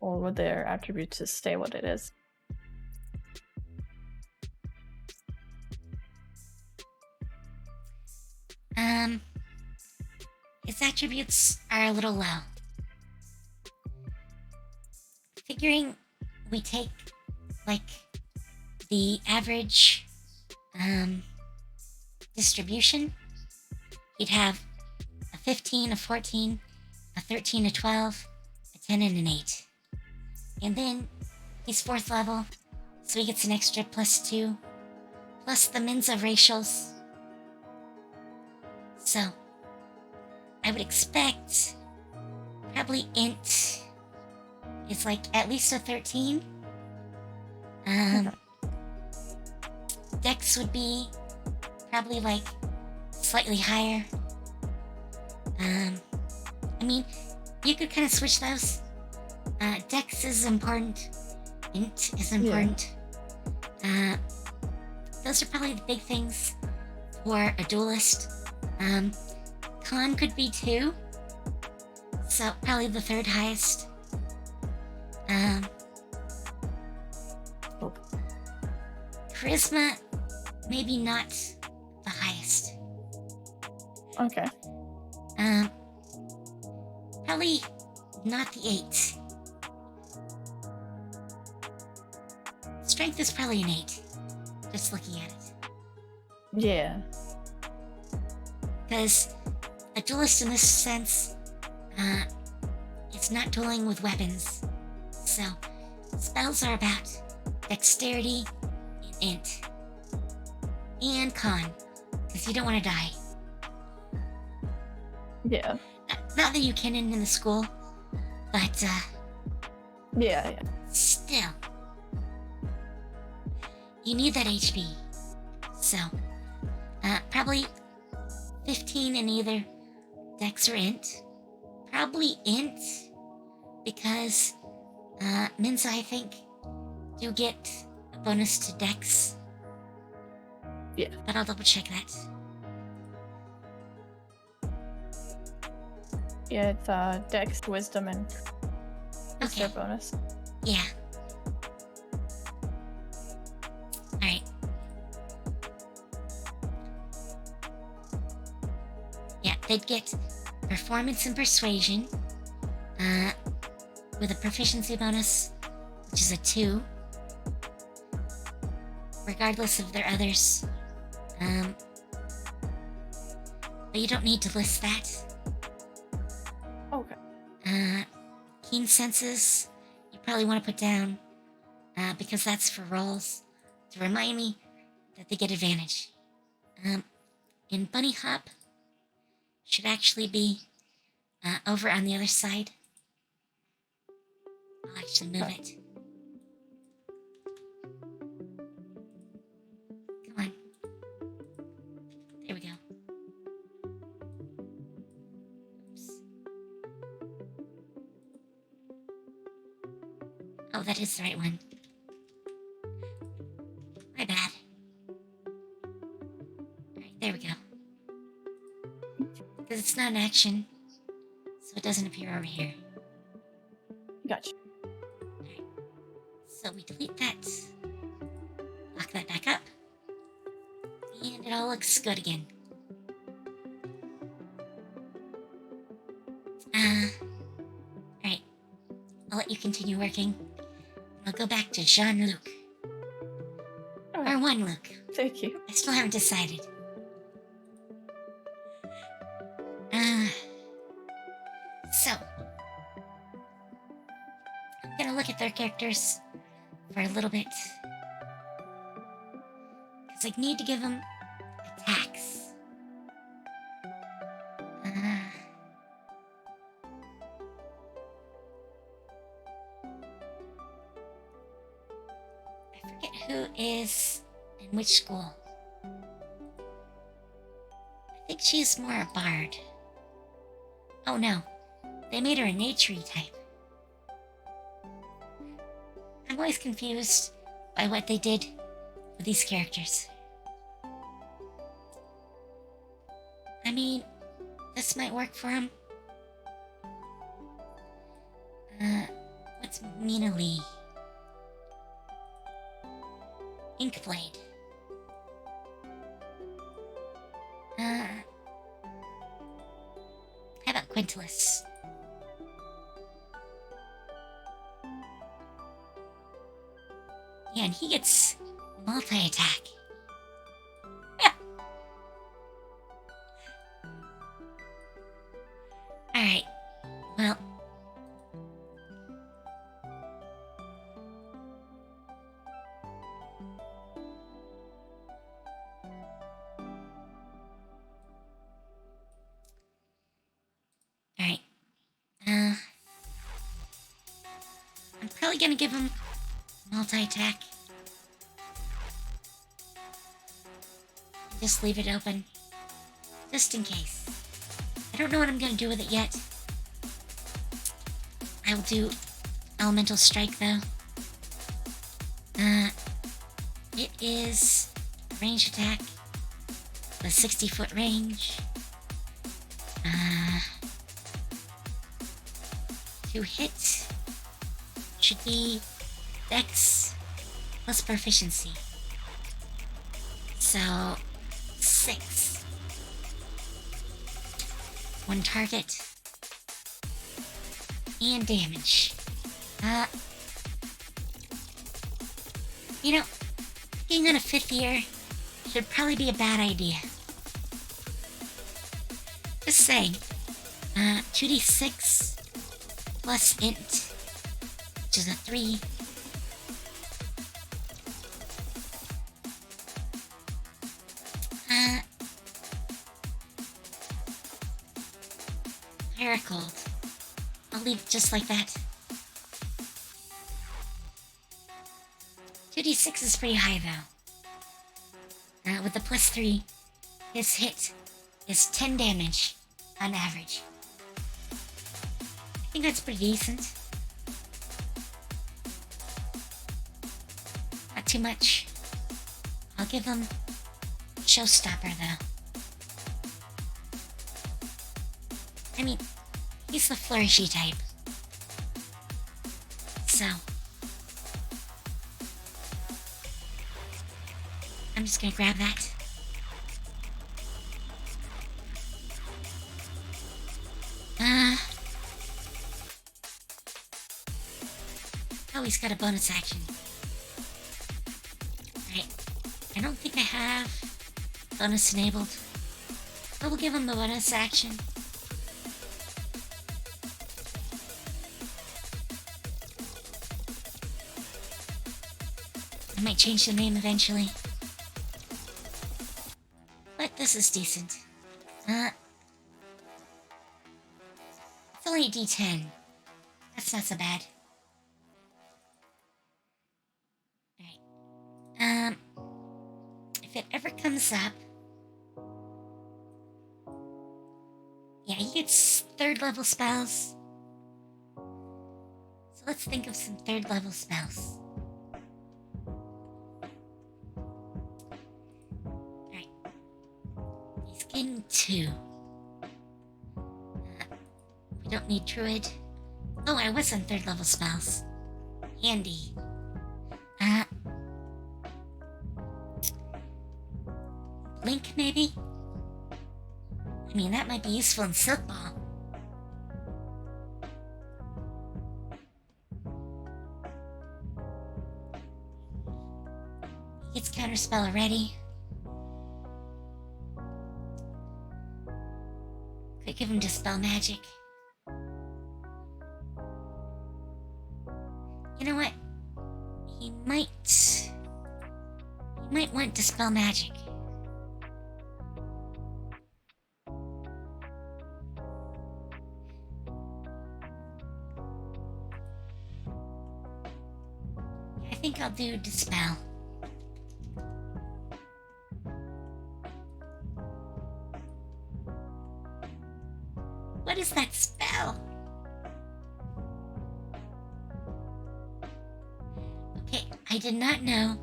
Or would their attributes just stay what it is? His attributes are a little low. Figuring we take, like, the average, distribution, he'd have a 15, a 14, a 13, a 12, a 10, and an 8. And then he's 4th level, so he gets an extra +2, plus the Mensa racials. So, I would expect probably int is like at least a 13. Dex would be probably like slightly higher. I mean, you could kind of switch those. Dex is important. Int is important. Those are probably the big things for a duelist. Con could be 2. So probably the 3rd highest. Charisma, maybe not the highest. Okay. Probably not the 8. Strength is probably an 8. Just looking at it. Yeah. Because a duelist in this sense, it's not dueling with weapons. So, spells are about dexterity and int. And con, because you don't want to die. Yeah. Not that you can in the school, but, Yeah. still. You need that HP. So, probably 15 in either Dex or Int. Probably Int, because Mensa, I think, do get a bonus to Dex. Yeah. But I'll double check that. Yeah, it's Dex, Wisdom, and it's Okay. their bonus. Yeah. Alright. Yeah, they'd get Performance and Persuasion, with a proficiency bonus, which is a 2, regardless of their others. But you don't need to list that. Okay. Keen Senses, you probably want to put down, because that's for rolls, to remind me that they get advantage. In Bunny Hop, should actually be over on the other side. I'll actually move it. Oh, that is the right one. My bad. Alright, there we go. Because it's not an action, so it doesn't appear over here. Gotcha. Alright. So we delete that. Lock that back up. And it all looks good again. Alright. I'll let you continue working. I'll go back to Jean-Luc. Or one Luc. Thank you. I still haven't decided. So. I'm gonna look at their characters for a little bit. Because I need to give them attacks. I forget who is in which school. I think she's more a bard. Oh no, they made her a nature type. I'm always confused by what they did with these characters. I mean, this might work for him. What's Mina Lee? Inkblade. How about Quintilus? Yeah, and he gets multi-attack. Yeah. Alright. Well. Alright. I'm probably gonna give him multi-attack. Just leave it open. Just in case. I don't know what I'm gonna do with it yet. I will do Elemental Strike though. It is a range attack with 60-foot range. To hit should be Dex plus proficiency. So 6. One target. And damage. You know, being on a 5th year should probably be a bad idea. Just saying. 2d6 plus int, which is a 3. Paracold. I'll leave it just like that. 2d6 is pretty high though. With the plus 3, his hit is 10 damage on average. I think that's pretty decent. Not too much. I'll give him Showstopper though. I mean, he's the flourishy type. So I'm just gonna grab that. Oh, he's got a bonus action. Right. I don't think I have bonus enabled. But we'll give him the bonus action. I might change the name eventually. But this is decent. It's only a D10. That's not so bad. Alright. If it ever comes up... Yeah, he gets 3rd level spells. So let's think of some 3rd level spells. Alright. He's getting 2. We don't need Druid. Oh, I was on 3rd level spells. Handy. Blink, maybe? I mean, that might be useful in Silk Ball. He gets Counterspell already. Could give him Dispel Magic. You know what? He might want Dispel Magic. I think I'll do Dispel. What is that spell? Okay, I did not know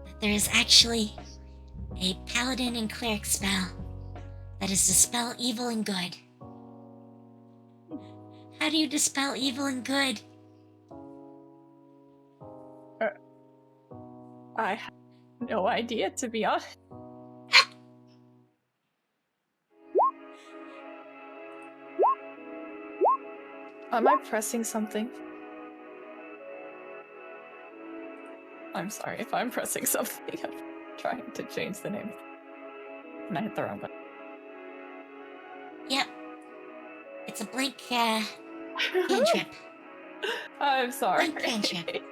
that there is actually a Paladin and Cleric spell that is Dispel Evil and Good. How do you dispel evil and good? I have no idea, to be honest. Am I pressing something? I'm sorry if I'm pressing something. I'm trying to change the name. And I hit the wrong button. Yep. It's a blink cantrip. I'm sorry. Blink cantrip.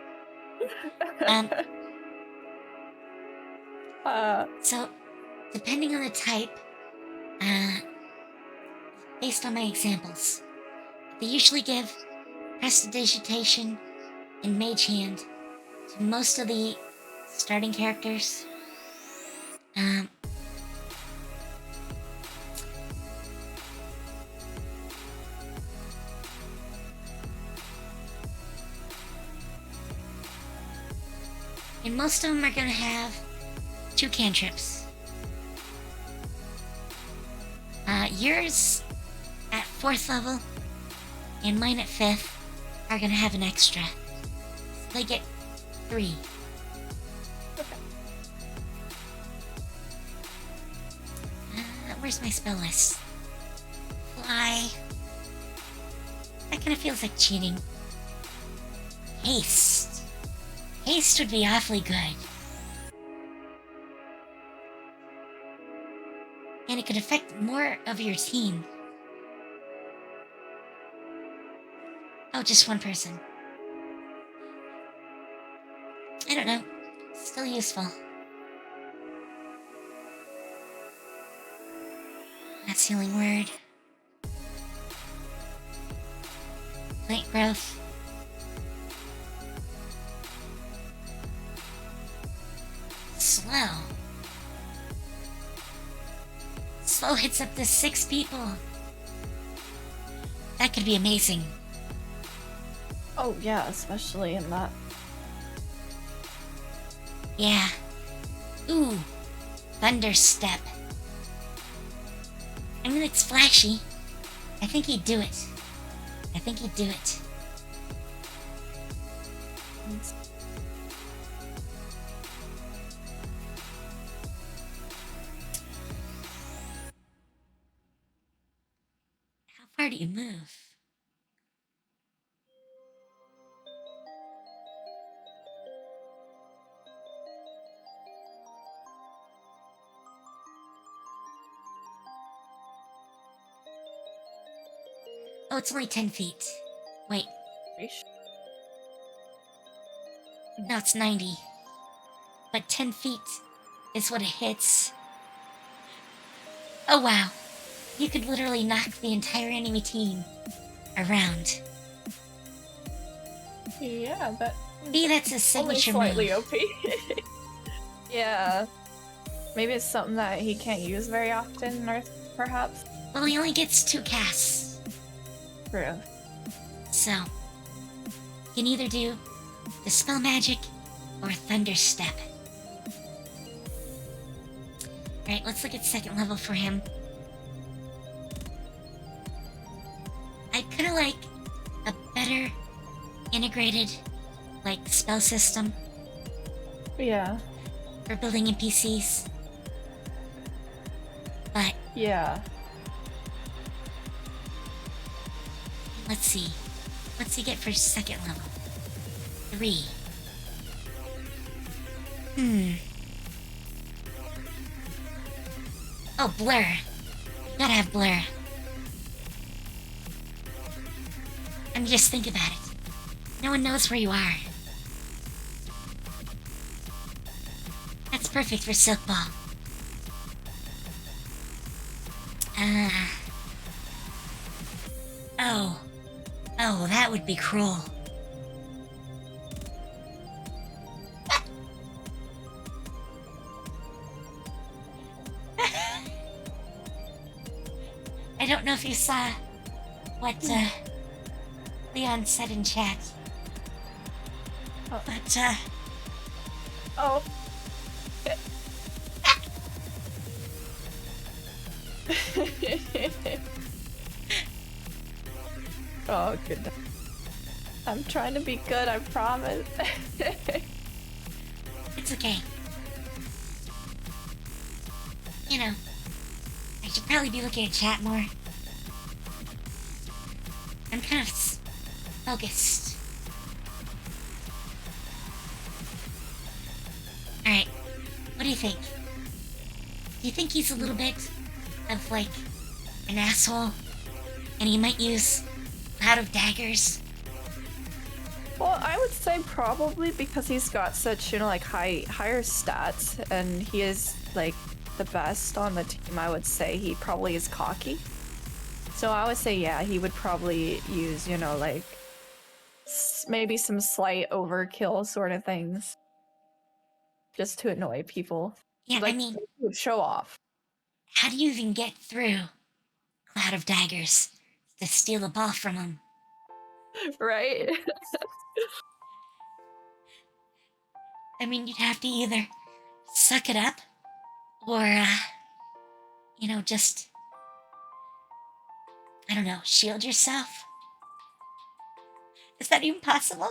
So, depending on the type, based on my examples, they usually give Prestidigitation and Mage Hand to most of the starting characters. And most of them are going to have 2 cantrips. Yours at 4th level and mine at 5th are going to have an extra. So they get 3. Okay. Where's my spell list? Fly. That kind of feels like cheating. Haste. Haste would be awfully good. And it could affect more of your team. Oh, just one person. I don't know. Still useful. That's Healing Word. Plant Growth. Slow. Slow hits up to 6 people. That could be amazing. Oh yeah, especially in that. Yeah. Ooh. Thunder Step. I mean, it's flashy. I think he'd do it. How far do you move? Oh, it's only 10 feet. Wait, no, it's 90. But 10 feet is what it hits. Oh wow. You could literally knock the entire enemy team around. Yeah, that Maybe that's his only signature slightly move. OP. Yeah. Maybe it's something that he can't use very often, or perhaps. Well, he only gets 2 casts. True. So, You can either do Dispel Magic or Thunder Step. Alright, let's look at second level for him. I'd kind of like a better integrated, like, spell system Yeah. for building NPCs. But Yeah. let's see. What's he get for second level? 3. Oh, Blur. Gotta have Blur. I mean, just think about it. No one knows where you are. That's perfect for Silk Ball. Oh, that would be cruel. I don't know if you saw what Leon said in chat. Oh. But Oh. Oh, good. I'm trying to be good, I promise. it's okay. You know, I should probably be looking at chat more. I'm kind of focused. Alright, what do you think? Do you think he's a little bit of, like, an asshole? And he might use Cloud of Daggers? Well, I would say probably because he's got such, like, higher stats, and he is, like, the best on the team. I would say he probably is cocky. So I would say, yeah, he would probably use, like, maybe some slight overkill sort of things. Just to annoy people. Yeah, like, I mean, he would show off. how do you even get through Cloud of Daggers to steal a ball from him? Right? I mean, you'd have to either suck it up or, just, I don't know, shield yourself? Is that even possible?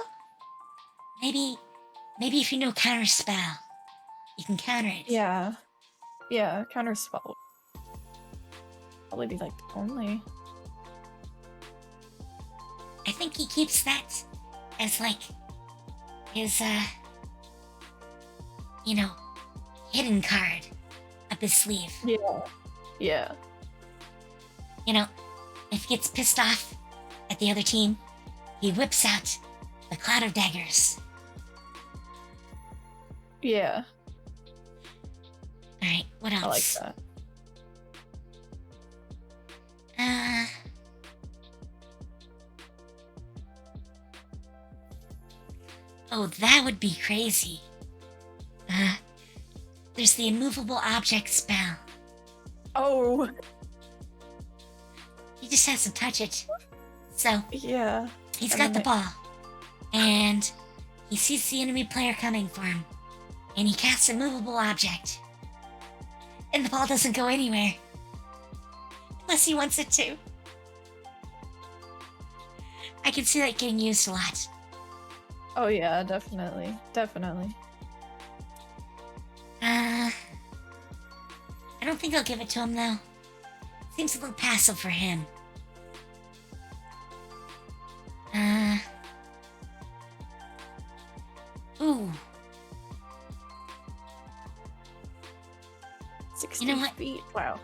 Maybe if you know counter spell, you can counter it. Yeah. Yeah, counter spell. Probably be like the only. I think he keeps that as, like, his, hidden card up his sleeve. Yeah. Yeah. If he gets pissed off at the other team, he whips out the Cloud of Daggers. Yeah. Alright, what else? I like that. Oh, that would be crazy. There's the Immovable Object spell. Oh. He just has to touch it. So, Yeah. he's And got the then ball. And he sees the enemy player coming for him. And he casts Immovable Object. And the ball doesn't go anywhere. Unless he wants it to. I can see that getting used a lot. Oh yeah, definitely. Definitely. I don't think I'll give it to him, though. Seems a little passive for him. Ooh. 60 You know what? feet. Wow.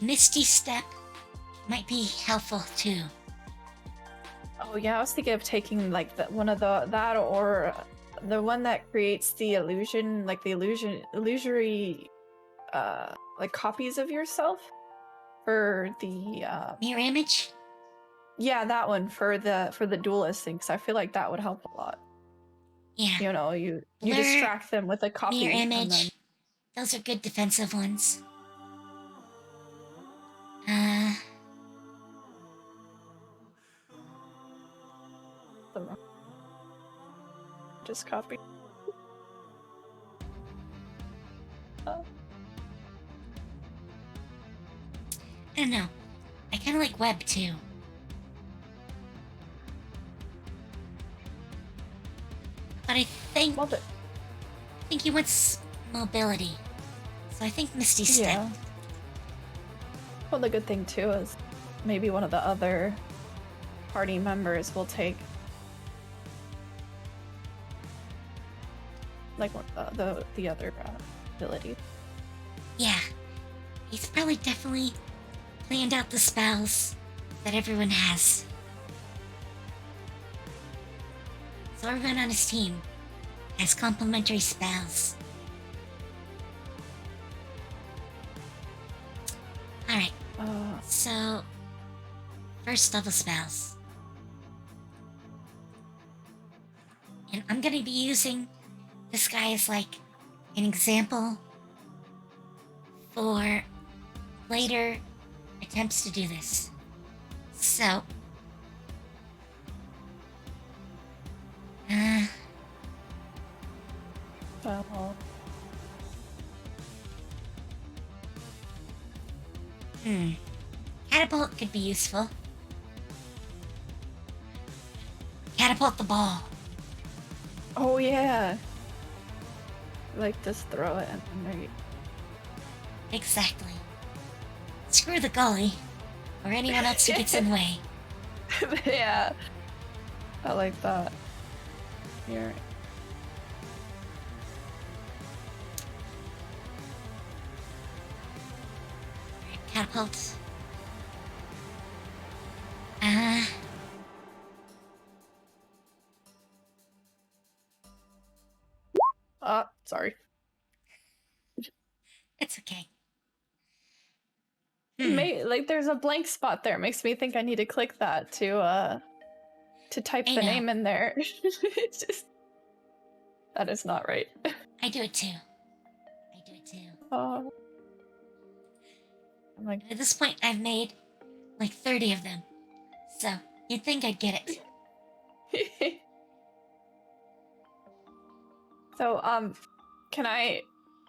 Misty Step might be helpful, too. Oh yeah, I was thinking of taking like that or the one that creates the illusion, like the illusory like copies of yourself for the Mirror Image? yeah, that one for the duelist thing, 'cause I feel like that would help a lot. Yeah. You Blur, distract them with a copy Mirror and Image. then Those are good defensive ones. just copy. I don't know. I kind of like web too. But I think he wants mobility. So I think Misty Step. Yeah. Well, the good thing too is maybe one of the other party members will take like one the other ability. Yeah. He's probably definitely planned out the spells that everyone has. So everyone on his team has complementary spells. Alright, so first level spells. And I'm gonna be using this guy as like an example for later attempts to do this. So, catapult could be useful. Catapult the ball. Oh yeah. Like just throw it and there you... Exactly. Screw the goalie, or anyone else who gets in the way. Yeah. I like that. You're right. Catapult. Sorry. It's okay. Like there's a blank spot there. It makes me think I need to click that to type the name in there. It's just that is not right. I do it too. Oh. I'm like, At this point, I've made like 30 of them. So, you'd think I'd get it. So, can I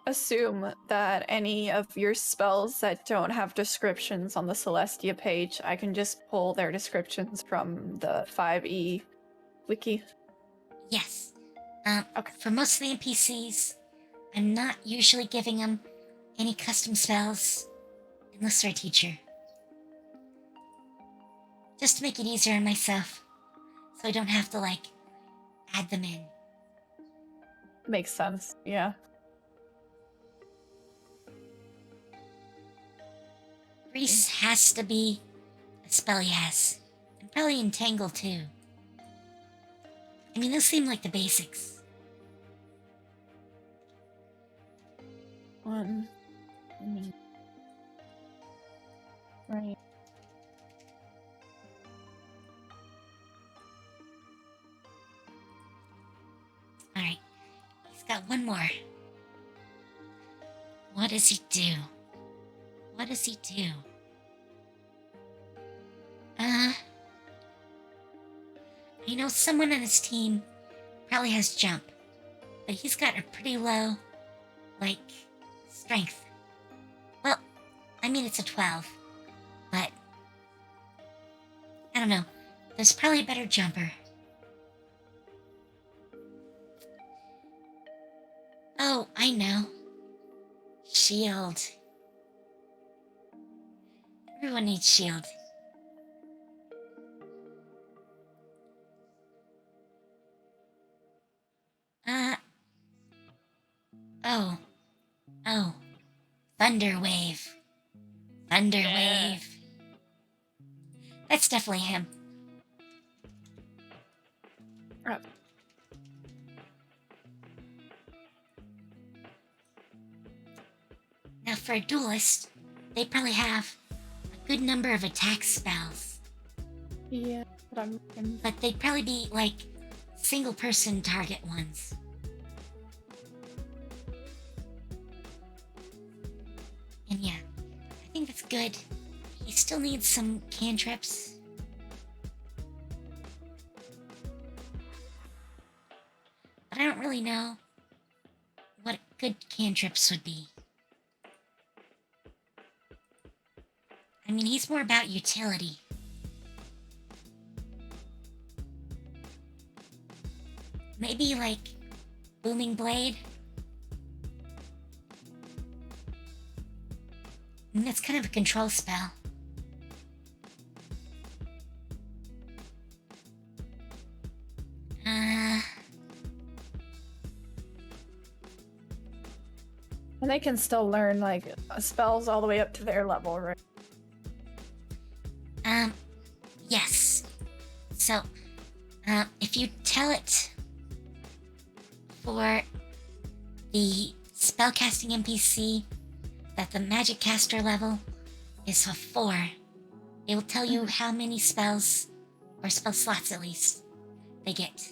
assume that any of your spells that don't have descriptions on the Celestia page, I can just pull their descriptions from the 5e wiki? Yes. Okay. For most of the NPCs, I'm not usually giving them any custom spells, unless they're a teacher. Just to make it easier on myself, so I don't have to, like, add them in. Makes sense, yeah. Grease has to be a spell he has. And probably Entangle, too. I mean, those seem like the basics. Right. Alright. He's got one more. What does he do? I know someone on his team probably has jump, but he's got a pretty low, like, strength. Well, I mean it's a 12, but I don't know. There's probably a better jumper. Oh, I know. Shield. Everyone needs shield. Oh. Thunder Wave. That's definitely him. Now for a duelist, they probably have a good number of attack spells. Yeah, But they'd probably be, like, single-person target ones. And yeah, I think that's good. He still needs some cantrips. But but I don't really know what good cantrips would be. I mean, he's more about utility. Maybe like Booming Blade? I mean, that's kind of a control spell. And they can still learn, like, spells all the way up to their level, right? Yes. So, if you tell it for the spellcasting NPC that the magic caster level is a 4, it will tell you how many spells, or spell slots at least, they get.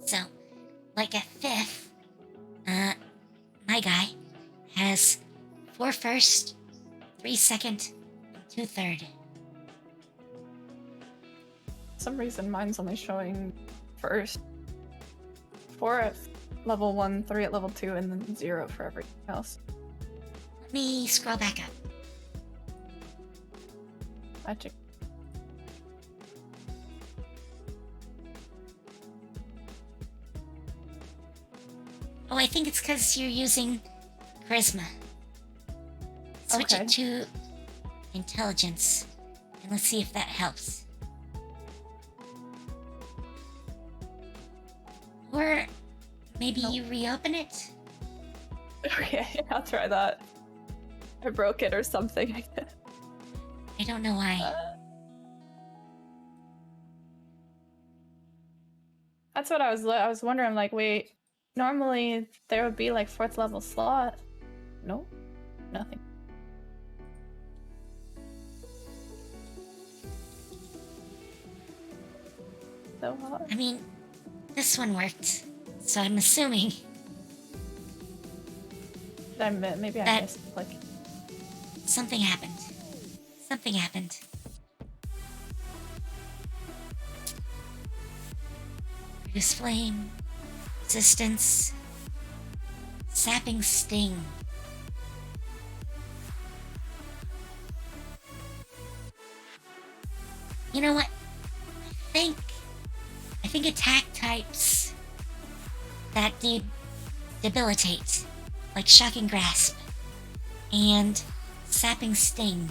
So, like at 5th, my guy has 4 first, 3 second, and 2 third. For some reason, mine's only showing first. 4 at level 1, 3 at level 2, and then 0 for everything else. Let me scroll back up. Magic. Oh, I think it's because you're using charisma. Switch Okay. it to intelligence, and let's see if that helps. Or maybe you reopen it? Okay, I'll try that. I broke it or something. I don't know why. That's what I was wondering. Like, wait, normally there would be like 4th level slot. Nope, nothing. So hard. I mean, this one worked, so I'm assuming Maybe I That- missed like. something happened. Something happened. Reduce flame, resistance, sapping sting. You know what? I think attack types that debilitate, like Shocking Grasp and Sapping Sting,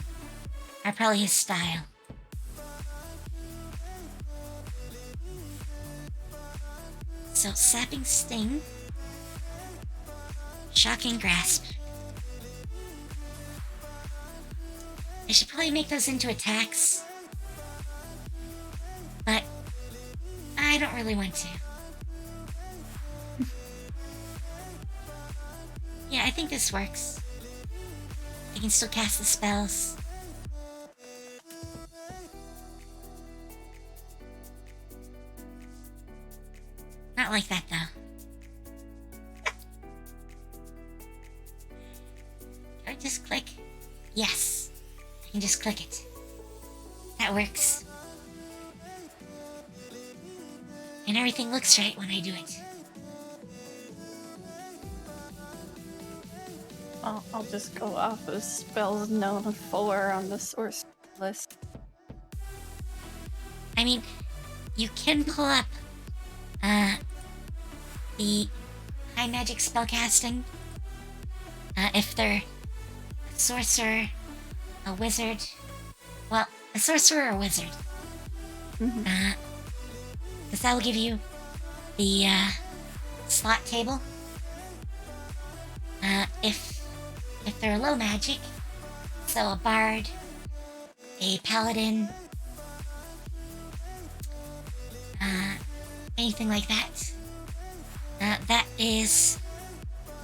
are probably his style. So Sapping Sting, Shocking Grasp. I should probably make those into attacks, but I don't really want to. Yeah, I think this works. I can still cast the spells. Not like that, though. Can I just click? Yes. I can just click it. That works. And everything looks right when I do it. I'll just go off of spells known for on the source list. I mean, you can pull up the high magic spellcasting if they're a sorcerer, a wizard. Well, a sorcerer or wizard. Because that will give you the slot table. If they're low magic, so a bard, a paladin, anything like that. That is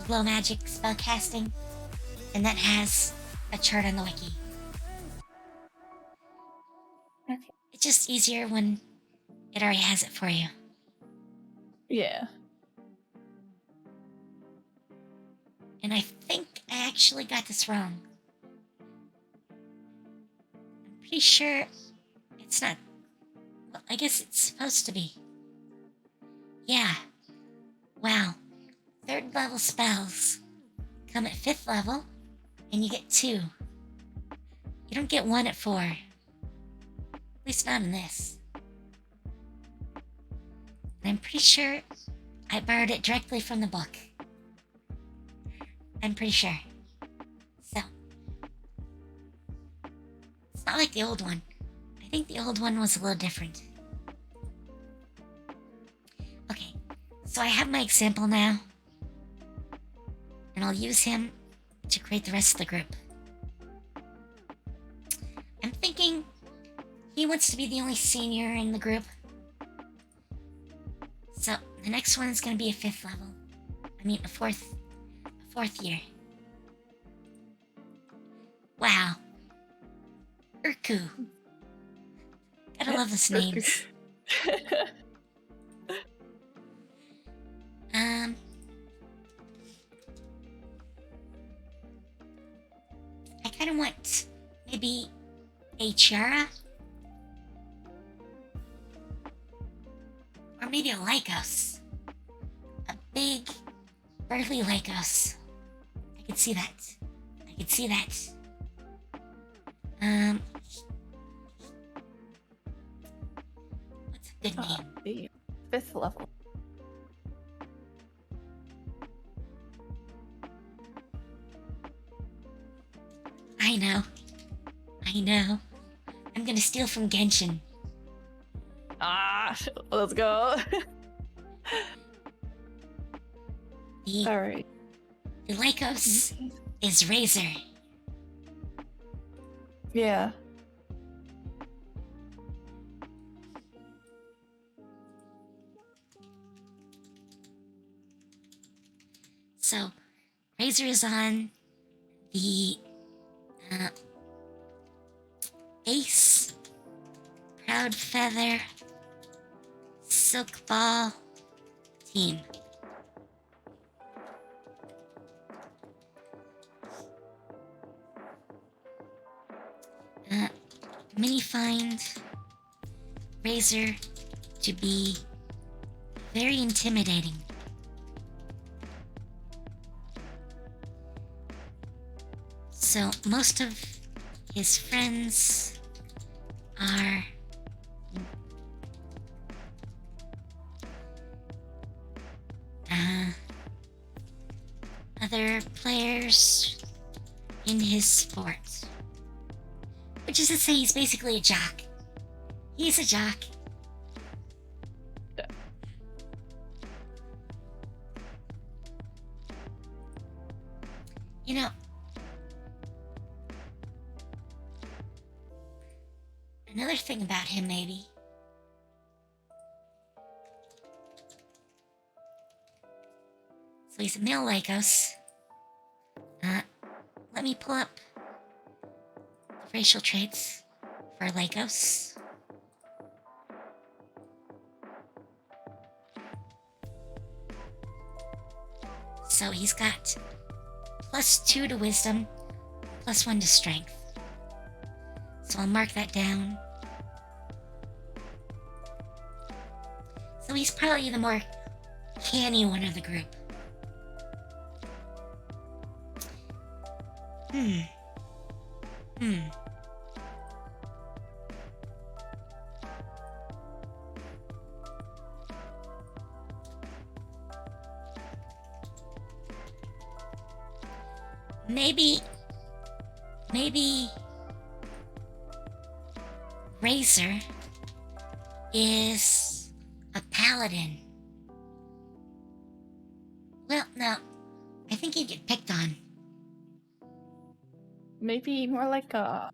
low magic spellcasting, and that has a chart on the wiki. Okay. It's just easier when it already has it for you. Yeah. And I think I actually got this wrong. I'm pretty sure it's not. Well, I guess it's supposed to be. Yeah. Wow. 3rd level spells come at 5th level, and you get 2. You don't get 1 at 4. At least not in this. And I'm pretty sure I borrowed it directly from the book. I'm pretty sure. So. It's not like the old one. I think the old one was a little different. Okay, so I have my example now. And I'll use him to create the rest of the group. I'm thinking he wants to be the only senior in the group. So the next one is going to be a 5th level. I mean a fourth year. Wow. Urku. Gotta love those names. I kind of want maybe a Chiara, or maybe a Lycos, a big, burly Lycos. I could see that. I could see that. What's a good name? The 5th level. I know. I know. I'm gonna steal from Genshin. Ah, let's go. All right. The Lycos is Razor. Yeah. So, Razor is on the Ace, Proud Feather, Silk Ball team. Many find Razor to be very intimidating. So most of his friends are other players in his sport. Which is to say he's basically a jock. He's a jock. You know, another thing about him, maybe. So he's a male Lycos. Let me pull up the racial traits for Lycos. So he's got +2 to wisdom, +1 to strength. So I'll mark that down. So he's probably the more canny one of the group. Maybe Razor is a paladin. Well, no. I think he'd get picked on. Maybe more like a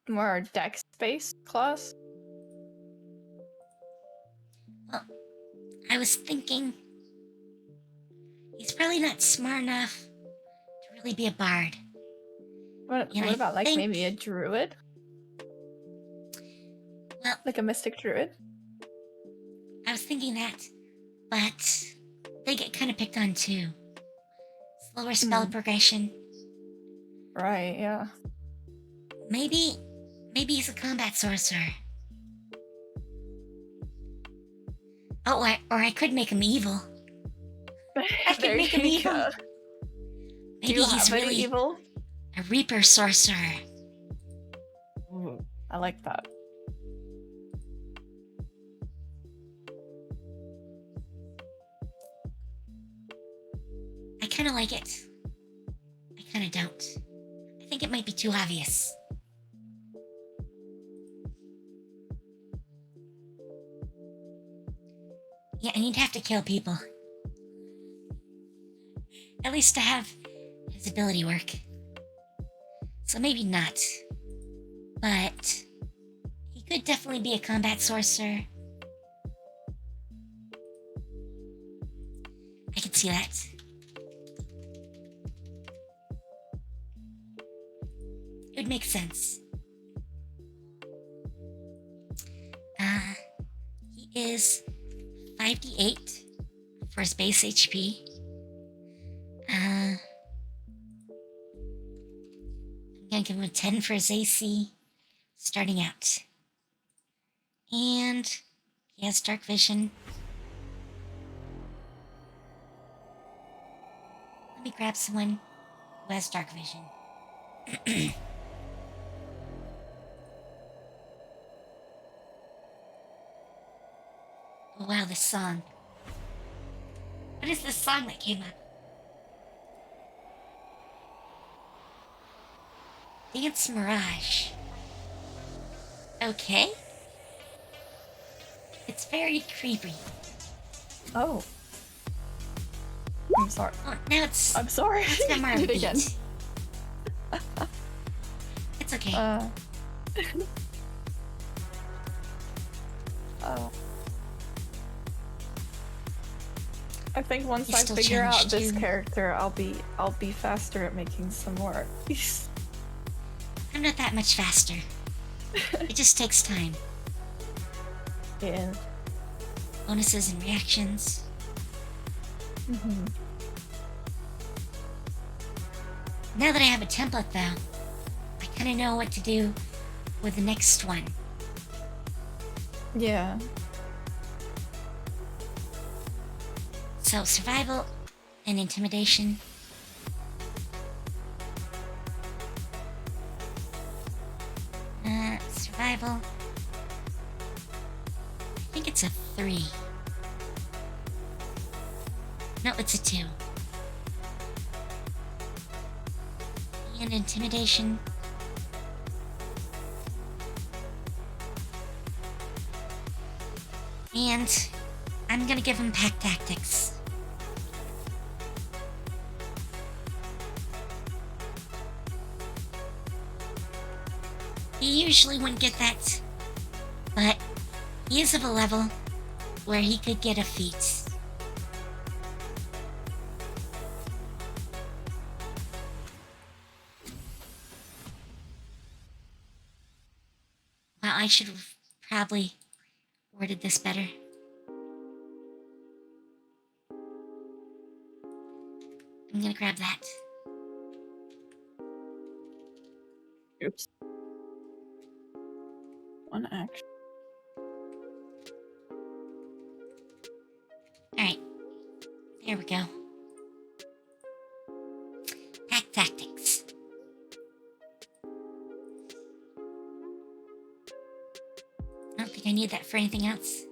more dex-based class. Well, I was thinking he's probably not smart enough to really be a bard. What And I about like think- maybe a druid? Well, Like a mystic druid? I was thinking that, but they get kind of picked on too. Slower spell progression. Right, yeah. Maybe he's a combat sorcerer. Oh, or I could make him evil. I could make him evil. go. Do Maybe you he's have any really evil? a Reaper sorcerer. Ooh, I like that. I kind of like it. I kind of don't. I think it might be too obvious. Yeah, and he'd have to kill people. At least to have his ability work. So maybe not. But he could definitely be a combat sorcerer. I could see that. It would make sense. He is 5d8 for his base HP. I'm gonna give him a 10 for his AC, starting out. And he has dark vision. Let me grab someone who has dark vision. Oh wow, this song. What is this song that came up? Dance Mirage. Okay. It's very creepy. Oh. I'm sorry. Oh, now it's... I'm sorry. It's got more Do it beat. again. It's okay. Oh. I think once He's I still figure out challenged this too. character, I'll be faster at making some more. I'm not that much faster. It just takes time. Yeah. Bonuses and reactions. Mm-hmm. Now that I have a template, though, I kind of know what to do with the next one. Yeah. So, survival and intimidation. Survival. I think it's a 3. No, it's a 2. And intimidation. And I'm gonna give him pack tactics. He usually wouldn't get that, but he is of a level where he could get a feat. Well, I should have probably worded this better. I'm gonna grab that. Oops. One action. Alright. There we go. Pack tactics. I don't think I need that for anything else.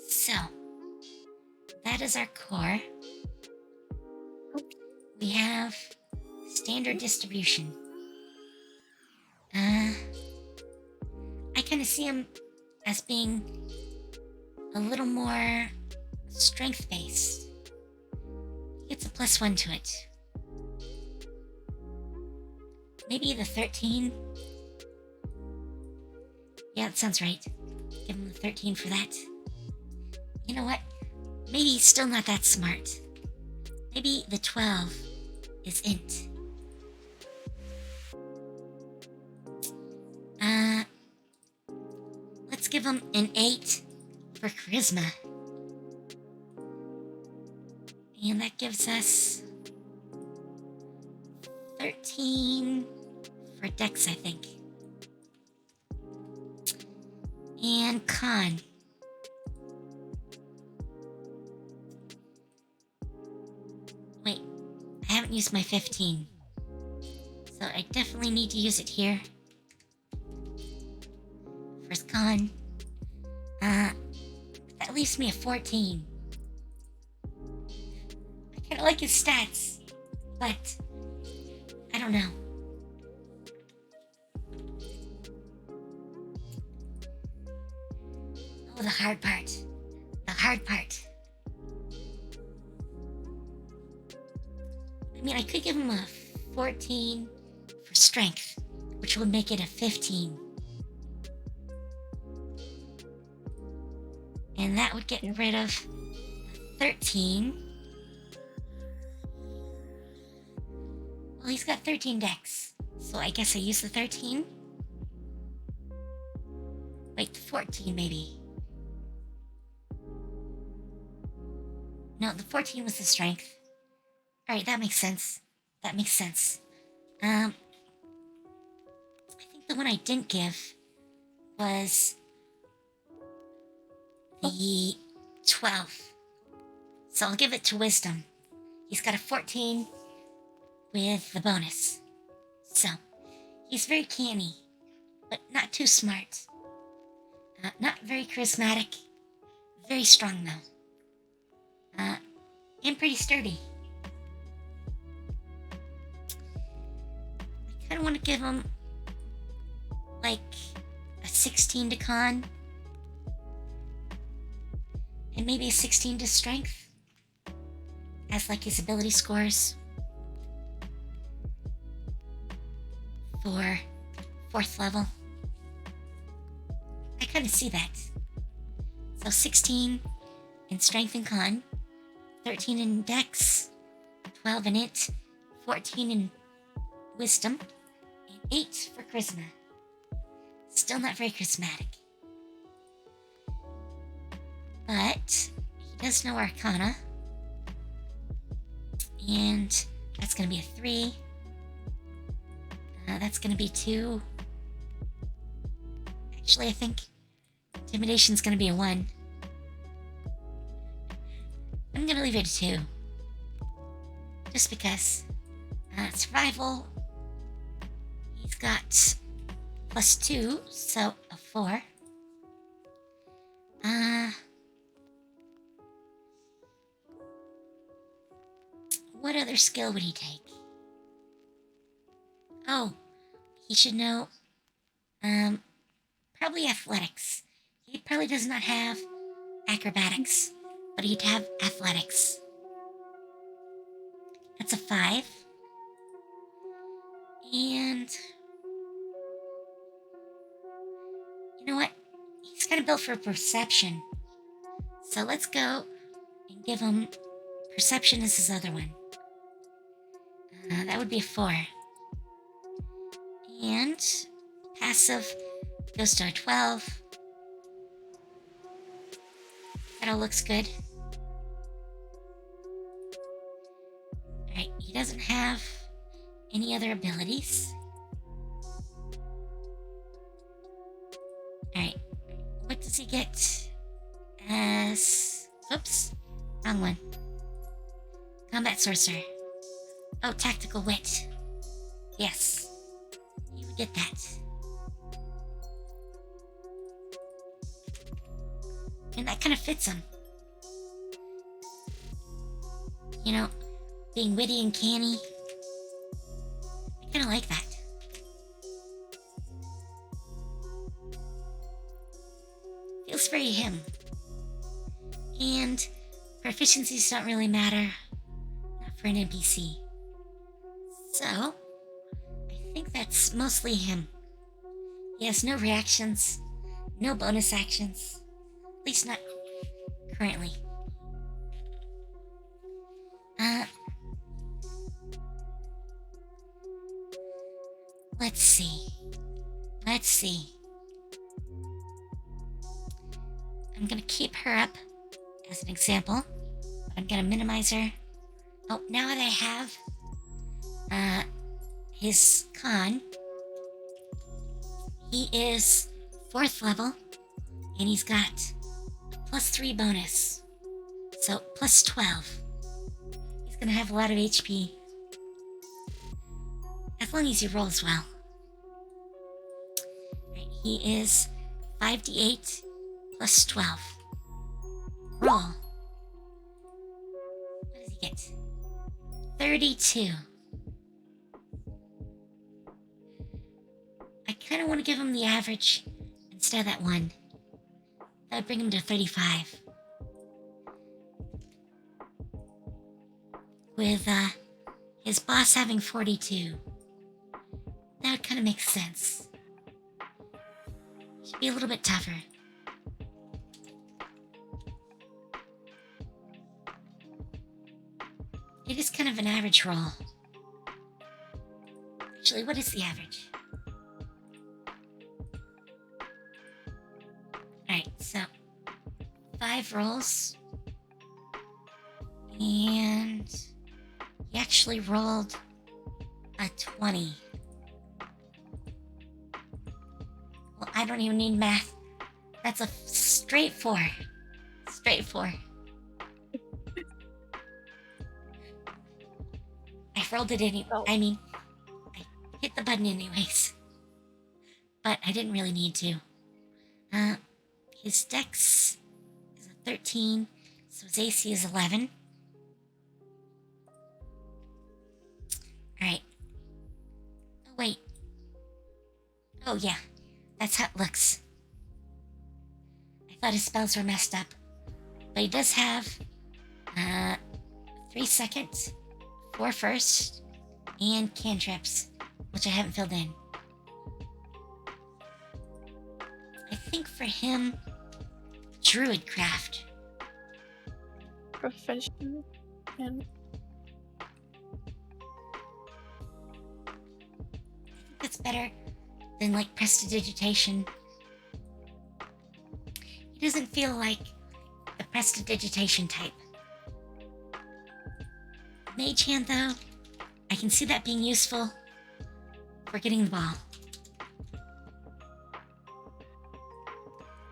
So, that is our core. We have standard distribution. I kind of see him as being a little more strength-based. He gets a +1 to it. Maybe the 13? Yeah, that sounds right. Give him the 13 for that. You know what? Maybe he's still not that smart. Maybe the 12 is int. Let's give him an 8 for charisma. And that gives us 13 for dex, I think. And con. haven't used my 15. So I definitely need to use it here. First con. That leaves me a 14. I kinda like his stats, but I don't know. Oh, the hard part. The hard part. I mean, I could give him a 14 for strength, which would make it a 15. And that would get rid of 13. Well, he's got 13 dex, so I guess I use the 13. Wait, 14 maybe. No, the 14 was the strength. Alright, that makes sense. That makes sense. I think the one I didn't give was the 12. So I'll give it to Wisdom. He's got a 14 with the bonus. So, he's very canny, but not too smart. Not very charismatic. Very strong, though. And pretty sturdy. I kind of want to give him, like, a 16 to con. And maybe a 16 to strength. As, like, his ability scores. For 4th level. I kind of see that. So 16 in strength and con, 13 in dex, 12 in it, 14 in wisdom, and 8 for charisma. Still not very charismatic. But he does know Arcana. And that's going to be a 3. That's going to be 2. Actually, I think Intimidation's going to be a 1. I'm going to leave it a 2. Just because. Survival. He's got +2, so a 4. What other skill would he take? Oh, he should know, probably athletics. He probably does not have acrobatics, but he'd have athletics. That's a 5. And you know what? He's kind of built for perception. So let's go and give him perception as his other one. That would be a 4. And passive goes to a 12. That all looks good. Alright, he doesn't have any other abilities. Alright, what does he get as... Oops, wrong one. Combat Sorcerer. Oh, Tactical Wit. Yes. You would get that. And that kind of fits him. You know, being witty and canny. I kind of like that. Feels very him. And proficiencies don't really matter. Not for an NPC. So, I think that's mostly him. He has no reactions, no bonus actions. At least not currently. Let's see. I'm gonna keep her up as an example, but I'm gonna minimize her. Oh, now that I have his con, he is 4th level, and he's got a +3 bonus, so +12. He's gonna have a lot of HP. as long as he rolls well. Right, he is 5d8 plus 12. Roll. What does he get? 32. I kind of want to give him the average instead of that one. That would bring him to 35. With his boss having 42. That would kind of make sense. Should be a little bit tougher. It is kind of an average roll. Actually, what is the average? Alright, so 5 rolls. And he actually rolled a 20. Well, I don't even need math. That's a straight 4. Straight 4. I rolled it anyway. Oh. I mean, I hit the button anyways. But I didn't really need to. His dex is a 13, so his AC is 11. Alright. Oh, wait. Oh, yeah. That's how it looks. I thought his spells were messed up. But he does have 3 seconds, 4 first, and cantrips, which I haven't filled in. I think for him, Druidcraft. Profession and That's better than like prestidigitation. He doesn't feel like the prestidigitation type. Mage Hand, though, I can see that being useful for getting the ball.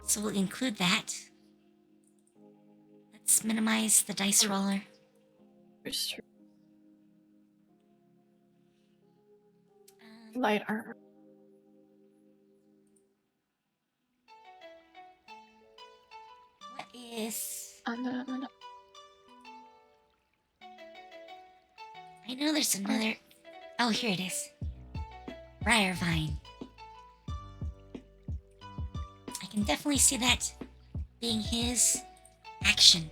So we'll include that. Let's minimize the dice roller. light armor. What is... No. I know there's another... Oh, here it is. Briar Vine. I can definitely see that being his action.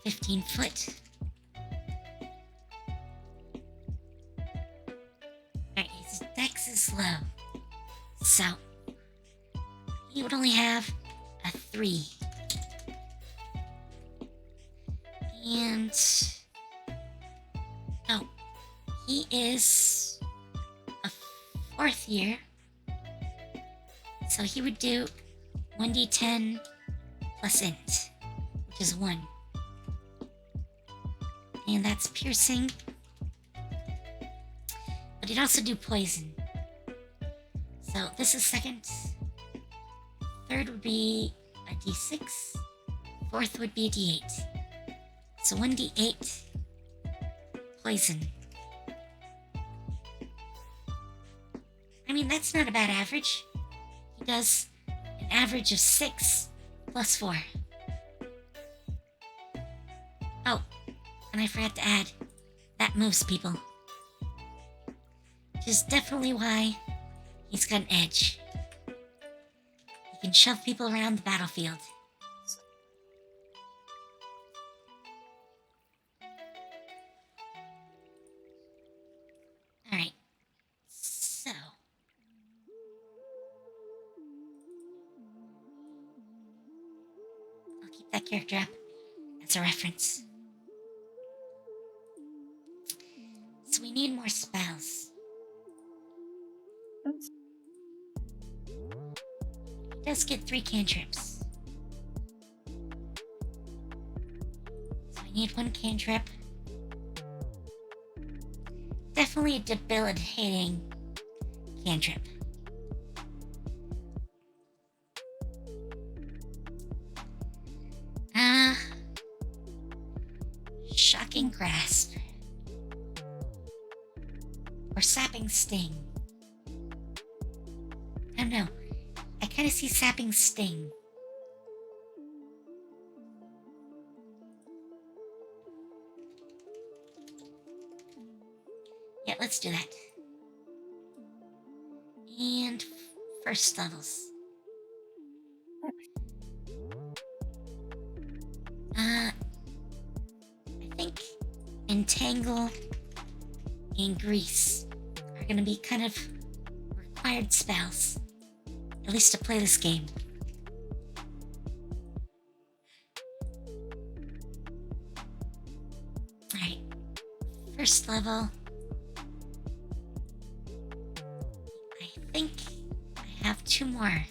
$15 Alright, his dex is low. So, he would only have a 3. And... Oh, he is a 4th year. So he would do 1d10 plus int, which is 1. And that's piercing. But he'd also do poison. So this is 2nd. 3rd would be a d6. 4th would be a d8. So 1d8 poison. I mean, that's not a bad average. He does an average of 6 plus 4. Oh, and I forgot to add, that moves people. Which is definitely why he's got an edge. He can shove people around the battlefield. Alright, so... I'll keep that character up as a reference. So we need more spells. He does get 3 cantrips. So I need 1 cantrip. Definitely a debilitating cantrip. Shocking Grasp. Or Sapping Sting. I don't know. I kind of see Sapping Sting. Yeah, let's do that. And first levels. I think Entangle and Grease are gonna be kind of required spells. At least to play this game. Alright. First level. I think I have 2 more.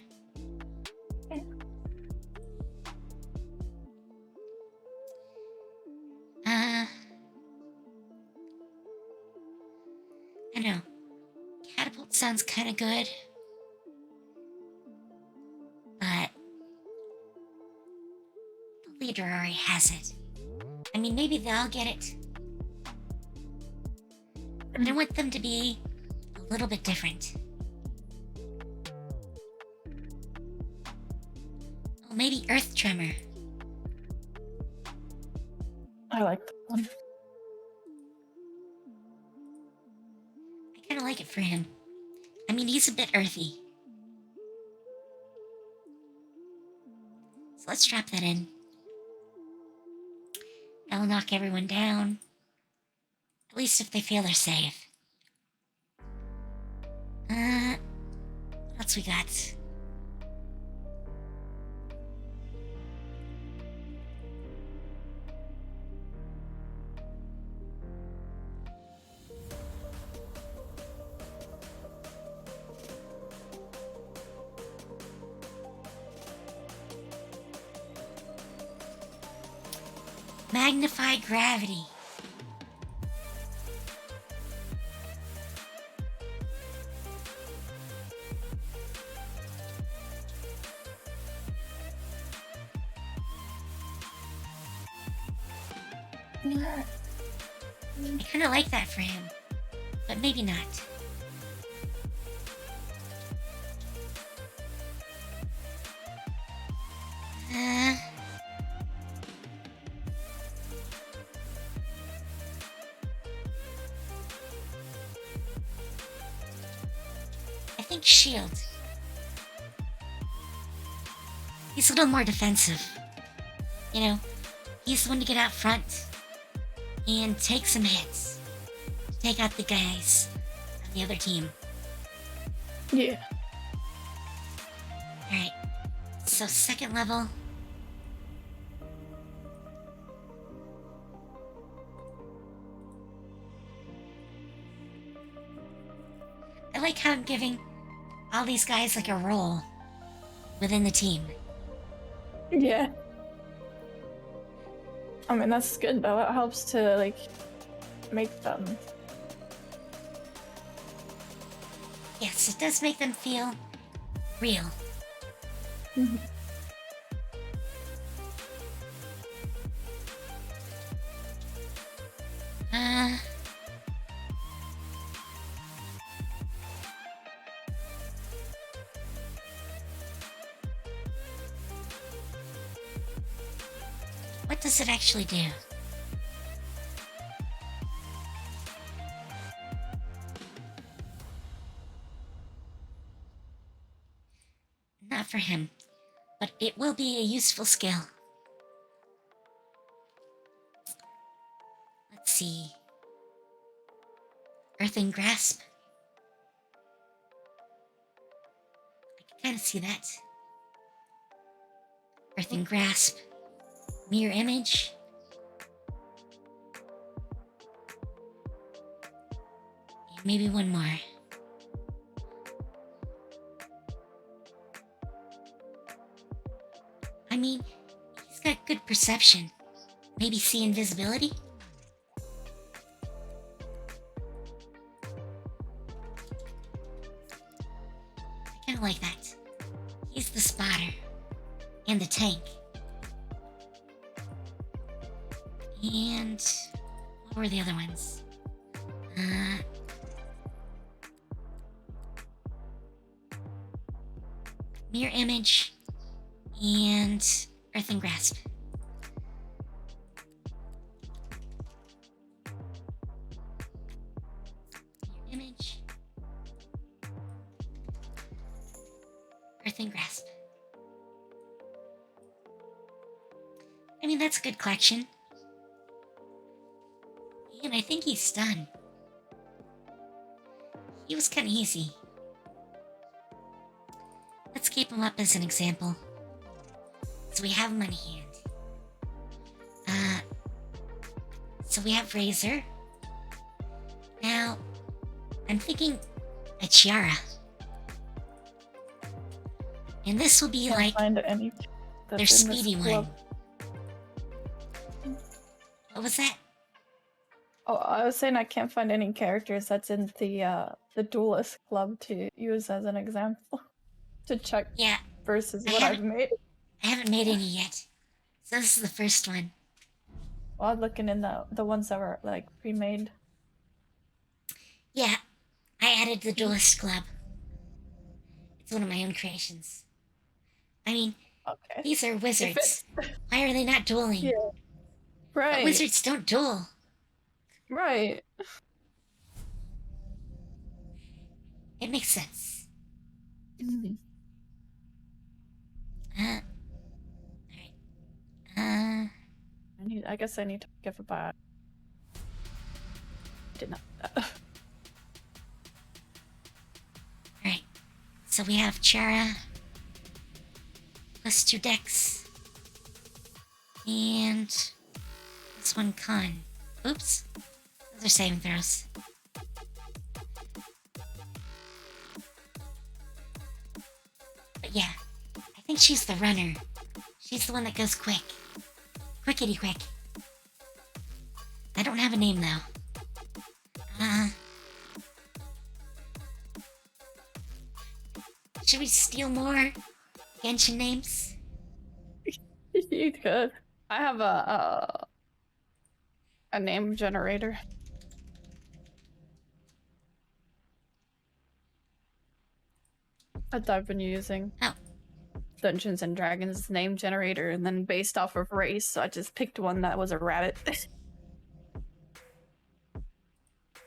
I know. Catapult sounds kind of good. But the leader already has it. I mean, maybe they'll get it. But I want them to be a little bit different. Oh, maybe Earth Tremor. I like that one. I kind of like it for him. I mean, he's a bit earthy. So let's drop that in. That'll knock everyone down. At least if they fail their save. What else we got? Magnify Gravity. I kind of like that for him, but maybe not. I think Shield. He's a little more defensive. You know, he's the one to get out front and take some hits. Take out the guys on the other team. Yeah. Alright, so second level. I like how I'm giving all these guys like a role within the team. Yeah. I mean, that's good though. It helps to, like, make them. Yes, it does make them feel real. Mhm. What does it actually do? Not for him, but it will be a useful skill. Let's see. Earthen Grasp. I can kind of see that. Earthen Grasp. Mirror Image. And maybe one more. I mean, he's got good perception. Maybe see invisibility? I kinda like that. He's the spotter. And the tank. And what were the other ones? Mirror Image and Earthen Grasp. Mirror Image, Earthen Grasp. I mean, that's a good collection. And I think he's stunned. He was kind of easy. Let's keep him up as an example. So we have him on hand. So we have Razor. Now, I'm thinking a Tiara. And this will be Can't like find any their that's in this speedy one. club. What was that? Oh, I was saying I can't find any characters that's in the Duelist Club to use as an example to check Yeah, versus I what I've haven't- made. I haven't made any yet. So this is the first one. While looking in the ones that were like pre-made. Yeah, I added the Duelist Club. It's one of my own creations. I mean, Okay. these are If wizards. it's Why are they not dueling? Yeah. But right, wizards don't duel. right. It makes sense. Mhm. Alright. Uh, I guess I need to give a back. Did not. Alright. So we have Chara. Plus 2 decks. And this one con. Oops. Those are saving throws. But yeah, I think she's the runner. She's the one that goes quick. Quickity quick. I don't have a name though. Should we steal more Genshin names? You could. I have a name generator. That I've been using. Oh. Dungeons and Dragons name generator, and then based off of race, I just picked one that was a rabbit.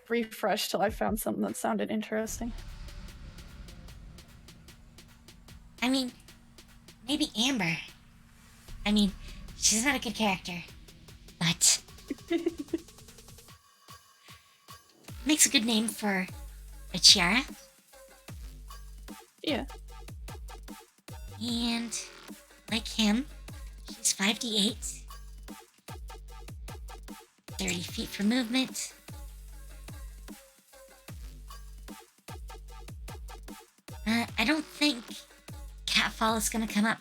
Refresh till I found something that sounded interesting. I mean, maybe Amber. I mean, she's not a good character, but makes a good name for a Tiara. Yeah. And like him, she's 5d8, 30 feet for movement. I don't think Catfall is gonna come up,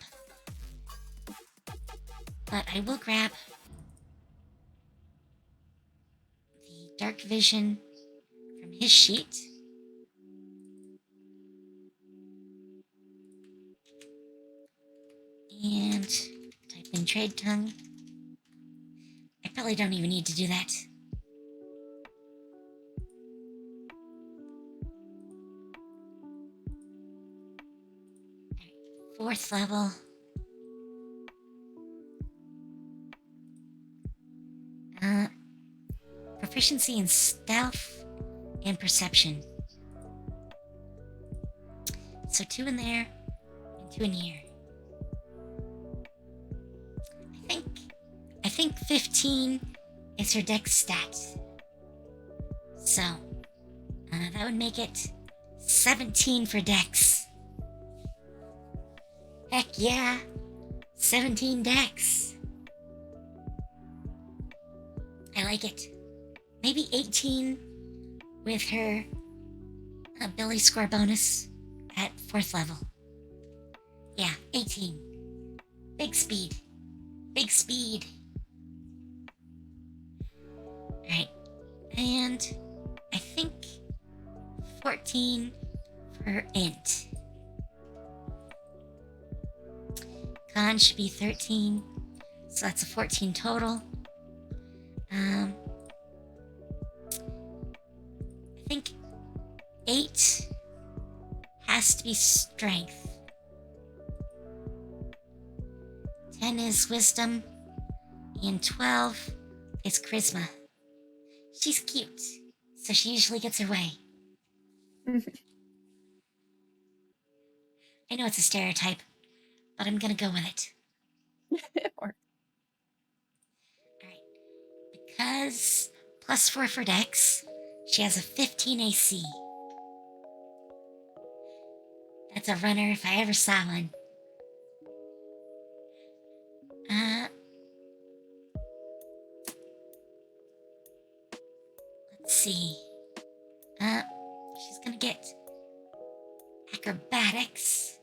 but I will grab the Dark Vision from his sheet. And type in Trade Tongue. I probably don't even need to do that. Alright, 4th level. Proficiency in Stealth and Perception. So 2 in there and 2 in here. I think 15 is her dex stat. So, that would make it 17 for dex. Heck yeah! 17 dex. I like it. Maybe 18 with her ability score bonus at 4th level. Yeah, 18. Big speed. Big speed. Alright. And I think 14 for int. Con should be 13. So that's a 14 total. I think 8 has to be strength. 10 is wisdom. And 12 is charisma. She's cute, so she usually gets her way. I know it's a stereotype, but I'm gonna go with it. Or Alright. Because +4 for Dex, she has a 15 AC. That's a runner if I ever saw one. Let's see. She's gonna get acrobatics.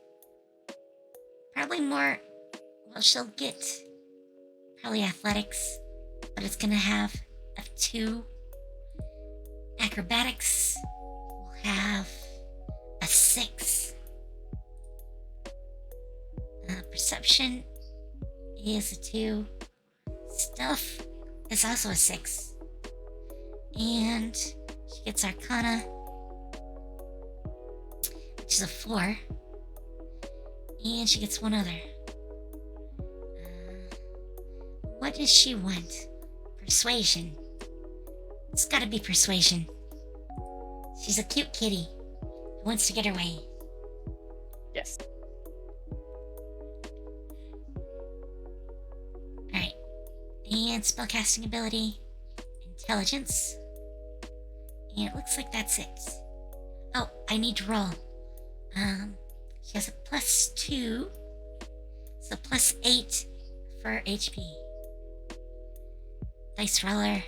Probably more. Well, she'll get probably athletics, but it's gonna have a 2. Acrobatics will have a 6. Perception is a 2. Stealth is also a 6. And she gets Arcana, which is a 4. And she gets one other. What does she want? Persuasion. It's gotta be persuasion. She's a cute kitty who wants to get her way. yes. Alright. And spellcasting ability. Intelligence. And it looks like that's it. Oh, I need to roll. She has a +2. So +8 for HP. Dice roller.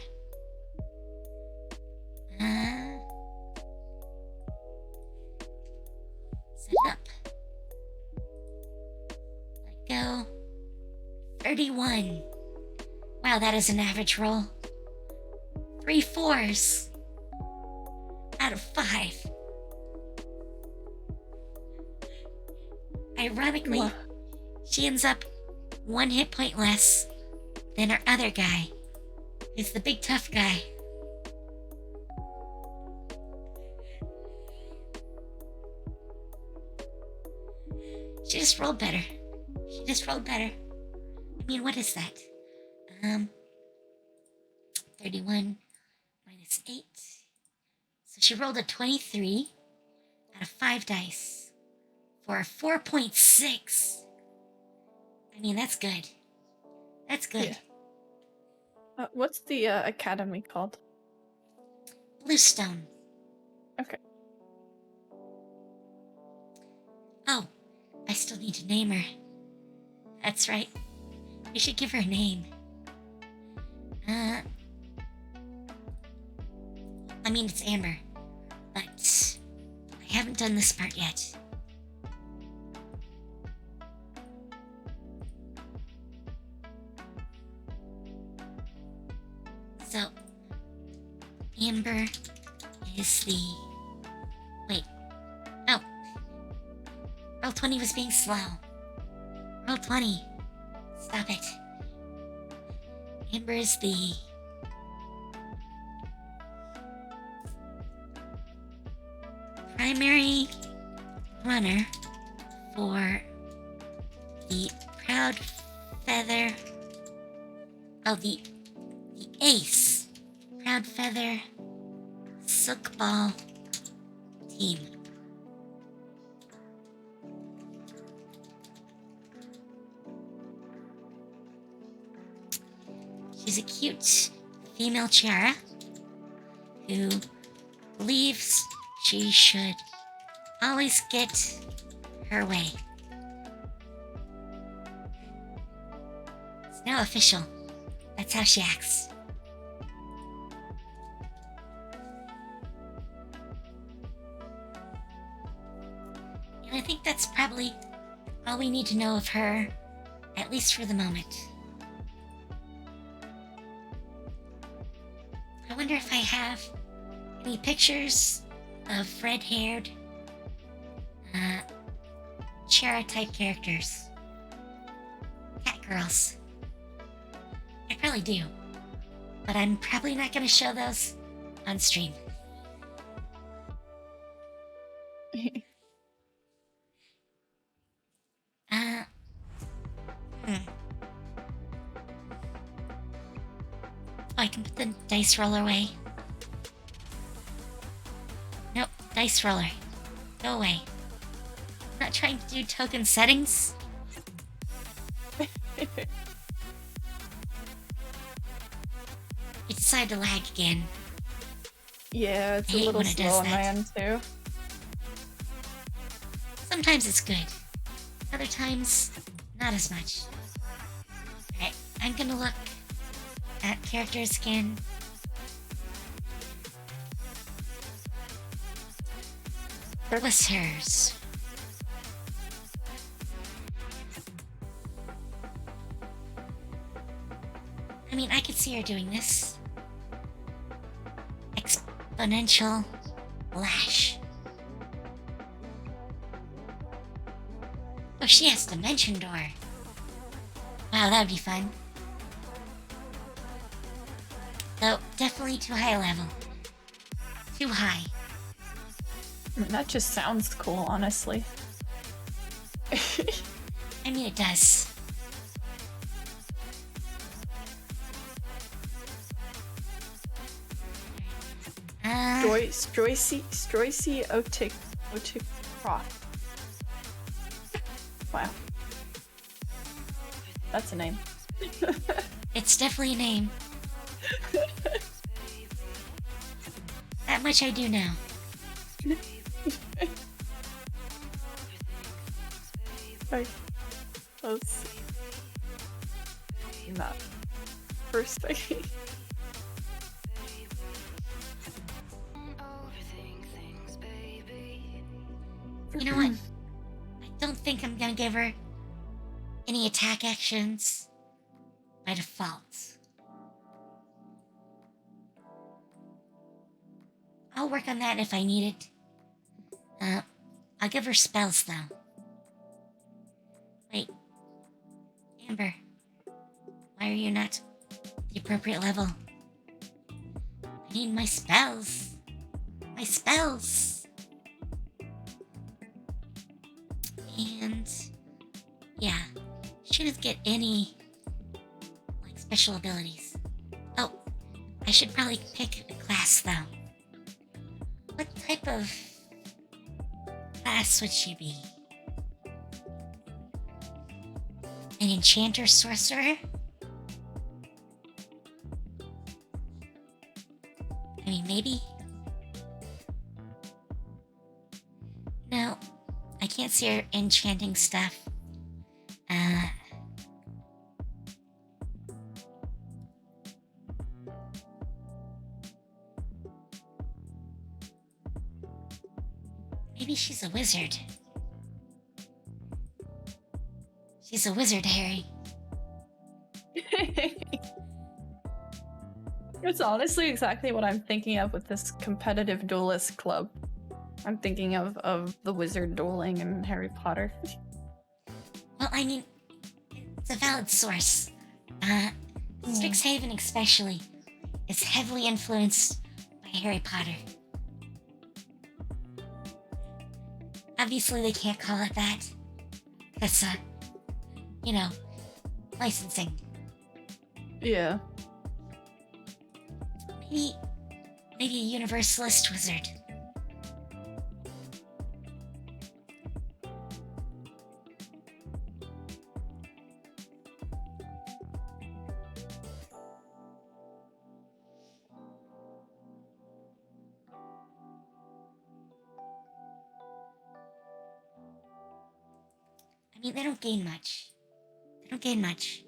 Set it up. Let go. 31. Wow, that is an average roll. 3 4s out of 5. Ironically, Wow. she ends up 1 hit point less than our other guy, who's the big tough guy. She just rolled better. I mean, what is that? 31 minus 8. So she rolled a 23 out of 5 dice for a 4.6. I mean, that's good. That's good. Yeah. What's the academy called? Bluestone. Okay. Oh, I still need to name her. That's right. We should give her a name. I mean, it's Amber, but I haven't done this part yet. So, Amber is the... Wait. No. Roll 20 was being slow. Roll 20. Stop it. Amber is the... primary runner for the Proud Feather... Oh, the Ace Proud Feather Silk Ball team. She's a cute female Chiara who believes she should always get her way. It's now official. That's how she acts. And I think that's probably all we need to know of her, at least for the moment. I wonder if I have any pictures of red-haired, Chiara-type characters. Cat girls. I probably do. but I'm probably not gonna show those on stream. uh, hmm. Oh, I can put the dice roller away. Nope, dice roller. Go away. I'm not trying to do token settings. It decided to lag again. Yeah, it's I a hate little when it does slow on my that. end too. Sometimes it's good. Other times, not as much. Alright, I'm gonna look at characters again. What's hers? I mean, I could see her doing this. Exponential lash. Oh, she has Dimension Door. Wow, that would be fun. Though, definitely too high a level. Too high. I mean, that just sounds cool, honestly. I mean, it does. Stroicy Otic Croft. Wow. That's a name. It's definitely a name. That much I do know. Right. Let's see. Not first thing. You know what? I don't think I'm gonna give her any attack actions by default. I'll work on that if I need it. I'll give her spells though. Wait. Amber. Why are you not the appropriate level? I need my spells. My spells. And yeah, she doesn't get any like special abilities. Oh, I should probably pick a class though. What type of class would she be? An enchanter sorcerer? I mean, maybe. No, I can't see her enchanting stuff. Maybe she's a wizard. She's a wizard, Harry. It's honestly exactly what I'm thinking of with this competitive duelist club. I'm thinking of the wizard dueling and Harry Potter. Well, I mean, it's a valid source. Strixhaven especially is heavily influenced by Harry Potter. Obviously they can't call it that. Because, you know, licensing. Yeah. Maybe a universalist wizard. I mean, they don't gain much. They don't gain much.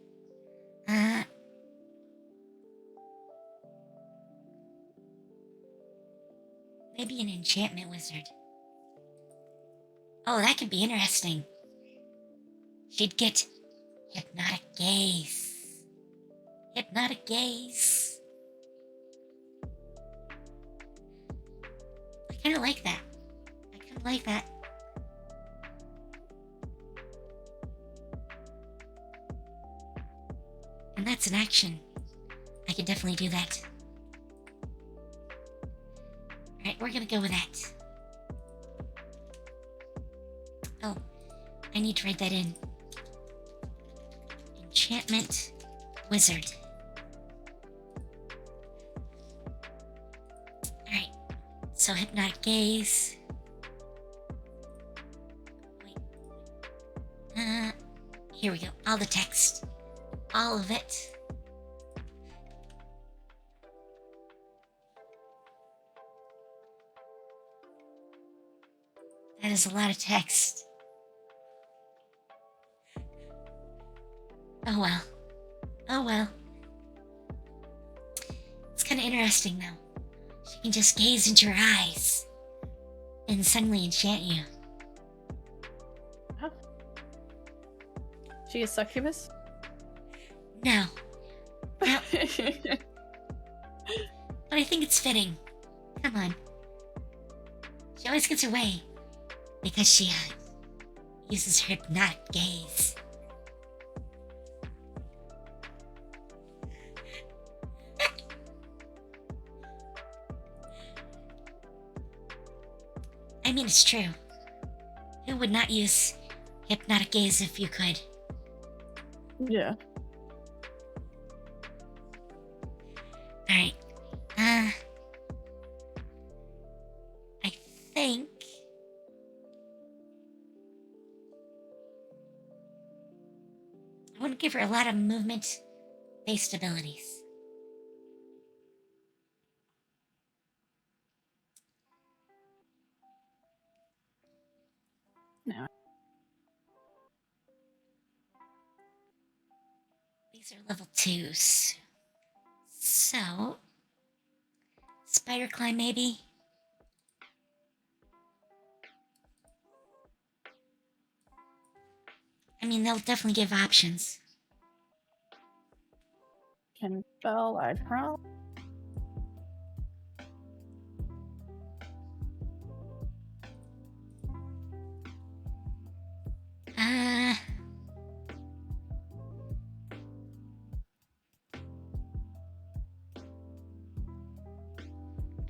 Maybe an enchantment wizard. Oh, that could be interesting. She'd get Hypnotic Gaze. Hypnotic Gaze. I kind of like that. I kind of like that. And that's an action. I could definitely do that. Alright, we're gonna go with that. Oh, I need to write that in. Enchantment Wizard. Alright, so Hypnotic Gaze. Wait. Here we go. All the text. All of it. That is a lot of text. Oh well. Oh well. It's kind of interesting though. She can just gaze into your eyes and suddenly enchant you. Huh? She is succubus? No. No. But I think it's fitting. Come on. She always gets her way because she uses her hypnotic gaze. I mean, it's true. Who would not use hypnotic gaze if you could? Yeah. Alright. I think... I want to give her a lot of movement-based abilities. No. These are level 2s. So... Spider climb, maybe? I mean, they'll definitely give options. Can spell life crawl?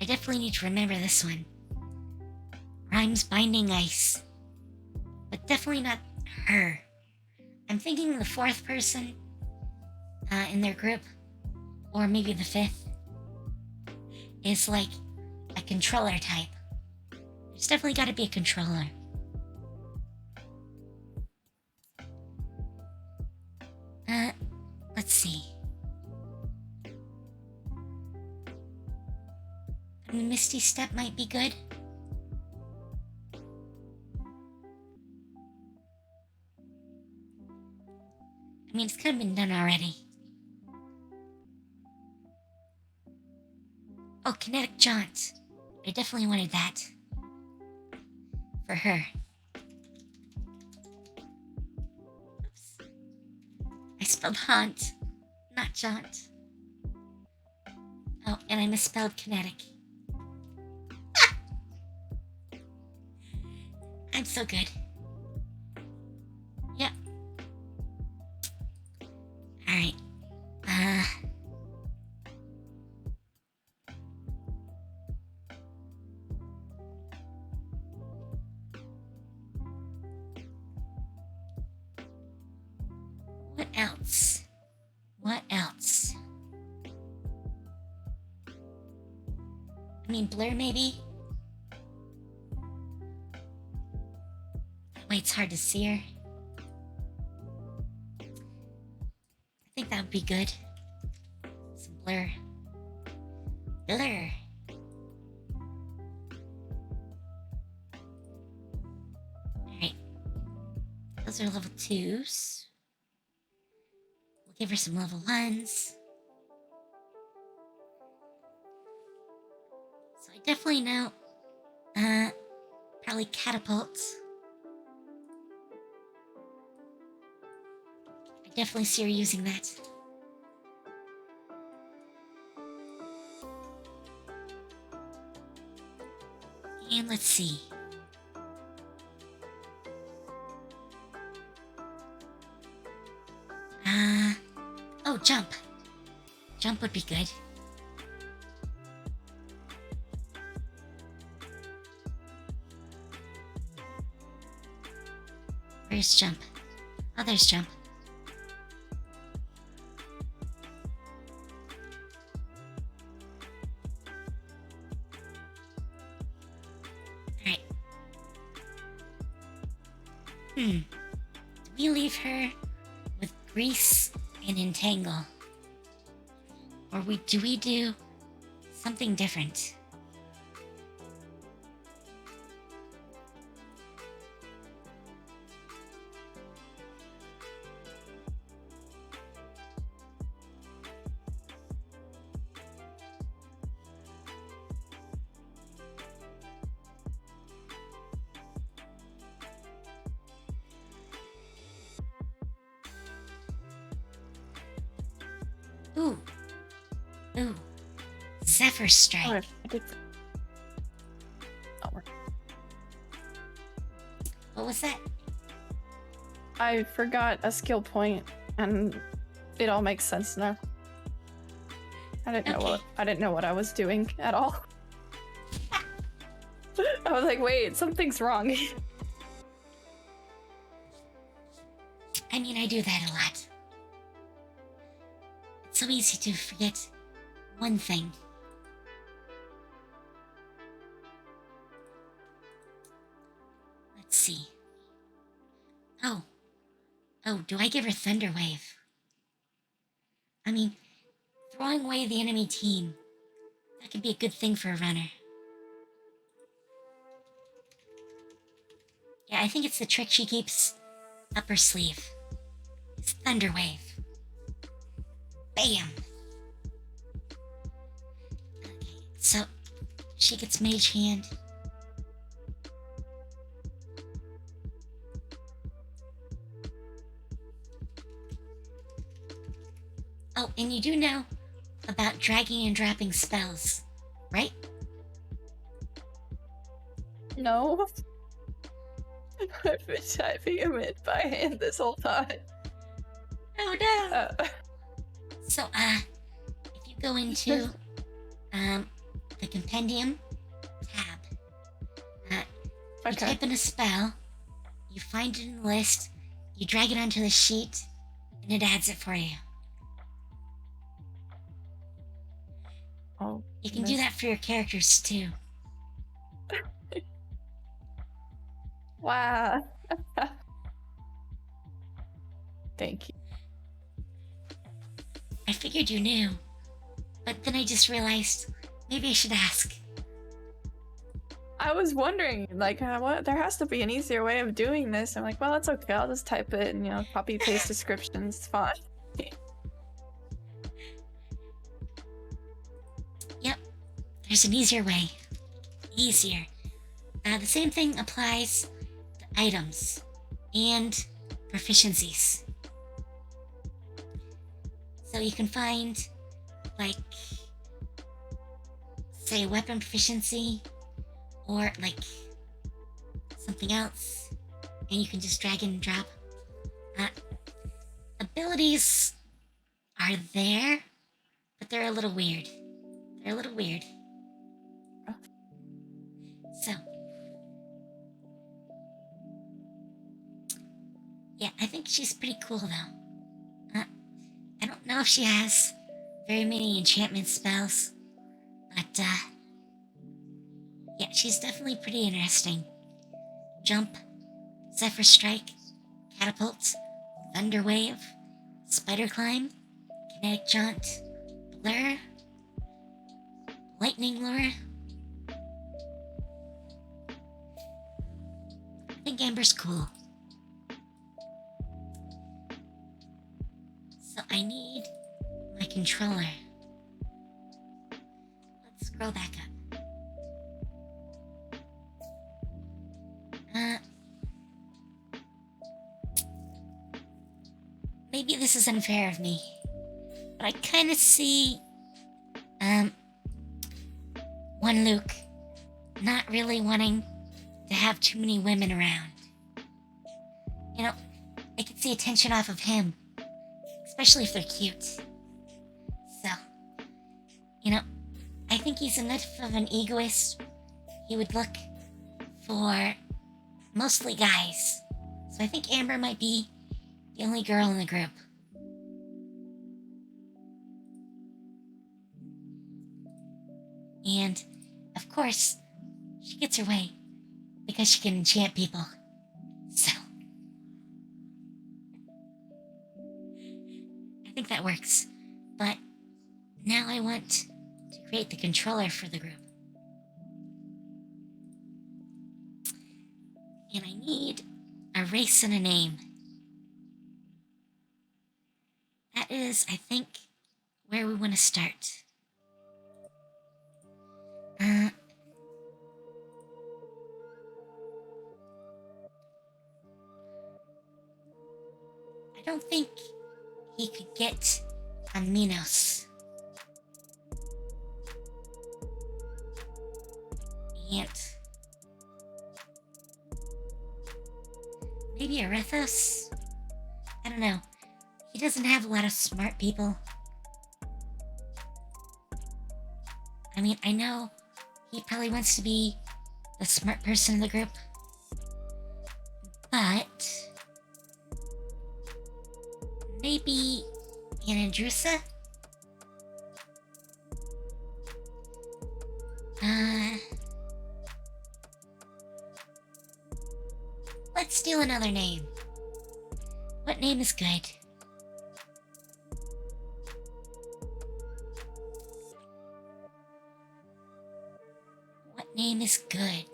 I definitely need to remember this one. Rhymes binding ice. But definitely not her. I'm thinking the fourth person in their group, or maybe the fifth, is like a controller type. There's definitely got to be a controller. Let's see. A Misty Step might be good. I mean, it's kind of been done already. Oh, Kinetic Jaunt. I definitely wanted that. For her. Oops. I spelled haunt, not jaunt. Oh, and I misspelled kinetic. I'm so good. Yep. Alright. What else? What else? I mean, blur maybe? That way it's hard to see her. I think that would be good. Some blur. Blur. Alright. Those are level 2s. We'll give her some level 1s. So I definitely know, probably catapult. I definitely see her using that. And let's see. Oh, jump. Jump would be good. Where's jump? Oh, there's jump. Alright. Do we leave her with Grease and Entangle? Or do we do something different? Ooh. Ooh. Zephyr Strike. Oh, I did. Oh, What was that? I forgot a skill point, and it all makes sense now. I didn't know what I was doing at all. I was like, wait, something's wrong. I mean, I do that a lot. It's so easy to forget one thing. Let's see. Oh, do I give her Thunder Wave? I mean, throwing away the enemy team, that could be a good thing for a runner. Yeah, I think it's the trick she keeps up her sleeve. It's Thunder Wave. Bam! Okay, so she gets Mage Hand. Oh, and you do know about dragging and dropping spells, right? No. I've been typing him in by hand this whole time. Oh no! So, if you go into, the Compendium tab, you type in a spell, you find it in the list, you drag it onto the sheet, and it adds it for you. Oh, You can do that for your characters too. Wow. Thank you. I figured you knew, but then I just realized maybe I should ask. I was wondering, like, what? There has to be an easier way of doing this. I'm like, well, that's okay. I'll just type it and, copy paste descriptions. It's fine. Yep, there's an easier way. Easier. The same thing applies to items and proficiencies. So you can find, like, say, weapon proficiency, or, like, something else, and you can just drag and drop. Abilities are there, but they're a little weird. So, yeah, I think she's pretty cool, though. I don't know if she has very many enchantment spells, but, yeah, she's definitely pretty interesting. Jump, Zephyr Strike, Catapult, Thunder Wave, Spider Climb, Kinetic Jaunt, Blur, Lightning Lure. I think Amber's cool. So I need my controller. Let's scroll back up. Maybe this is unfair of me, but I kind of see, one Luke not really wanting to have too many women around. It gets the attention off of him, especially if they're cute. So, I think he's enough of an egoist. He would look for mostly guys. So I think Amber might be the only girl in the group. And, of course, she gets her way because she can enchant people. So, I think that works. But now I want to create the controller for the group. And I need a race and a name. That is, I think, where we want to start. I don't think he could get on Minos. And maybe Arethos? I don't know. He doesn't have a lot of smart people. I mean, I know he probably wants to be the smart person in the group. But maybe Anandrusa? Let's steal another name. What name is good? What name is good?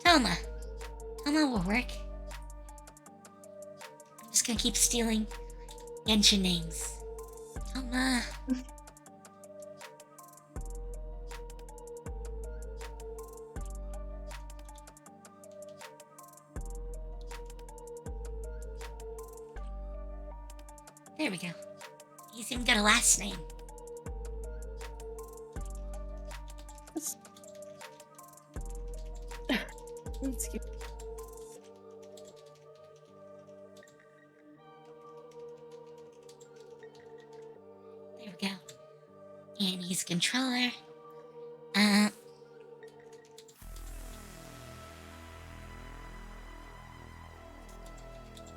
Toma. Toma will work. I'm just gonna keep stealing Genshin names. Toma. There we go. He's even got a last name. Excuse- There we go. And he's controller. And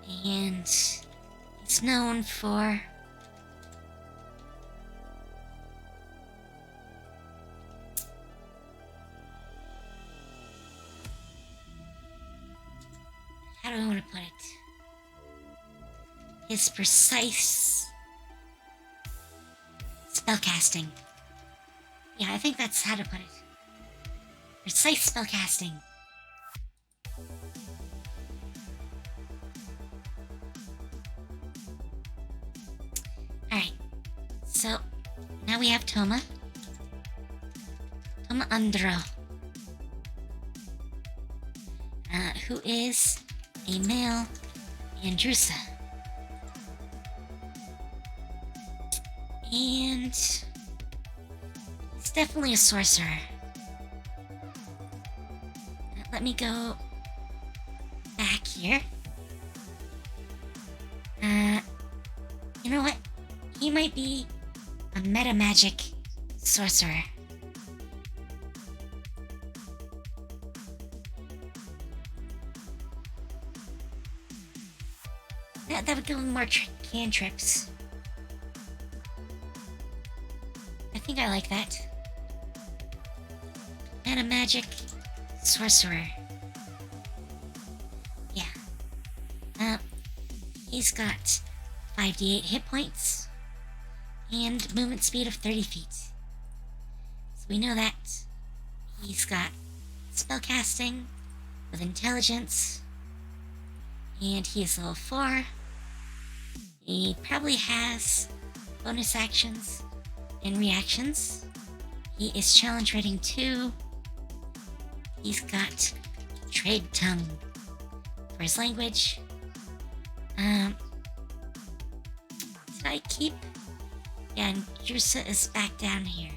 he's known for how do I want to put it? His precise spellcasting. Yeah, I think that's how to put it. Precise spellcasting. Alright. So, now we have Toma. Toma Andro. Who is a male Andrusa. And he's definitely a sorcerer. Let me go back here. You know what? He might be a meta magic sorcerer. That would go with more cantrips. I think I like that. Meta magic sorcerer. Yeah. He's got 5d8 hit points and movement speed of 30 feet. So we know that he's got spellcasting with intelligence, and he is level 4. He probably has bonus actions and reactions. He is challenge rating 2. He's got trade tongue for his language. Did I keep? Yeah, and Drusa is back down here.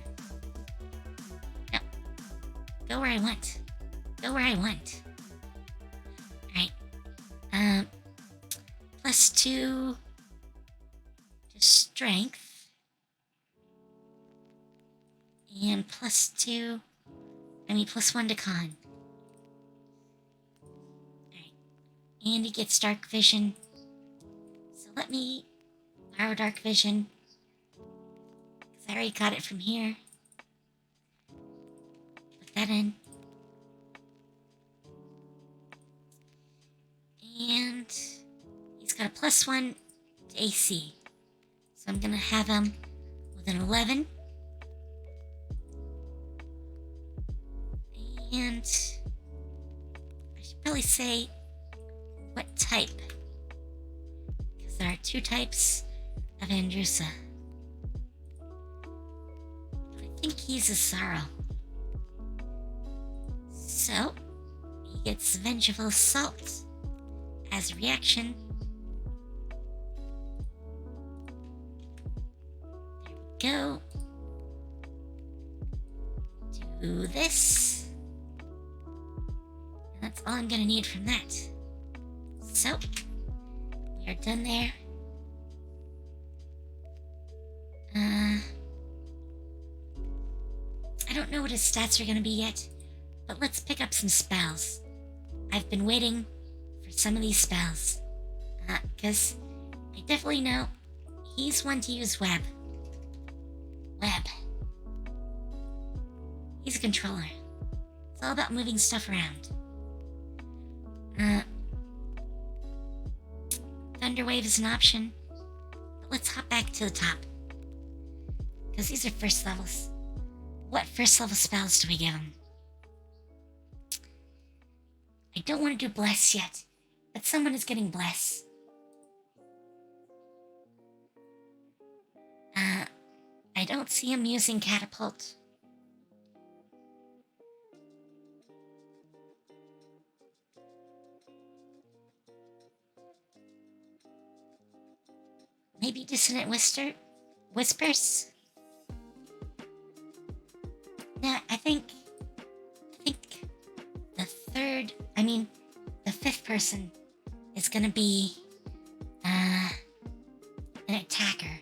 No. Go where I want. go where I want. Alright. +2 to strength. And +1 to con. Alright. And he gets dark vision. So let me borrow dark vision. Because I already got it from here. Put that in. And he's got a +1 to AC. So I'm gonna have him with an 11. And I should probably say what type. Because there are 2 types of Andrusa. I think he's a Sorrow. So, he gets Vengeful Assault as a reaction. There we go. Do this. And that's all I'm gonna need from that. So, we are done there. I don't know what his stats are gonna be yet, but let's pick up some spells. I've been waiting for some of these spells. Because I definitely know he's one to use web. Web. He's a controller. It's all about moving stuff around. Thunderwave is an option, but let's hop back to the top. Because these are first levels. What first level spells do we give him? I don't want to do Bless yet, but someone is getting Bless. I don't see him using Catapult. Maybe Dissonant Whispers? No, I think the fifth person is gonna be, an attacker.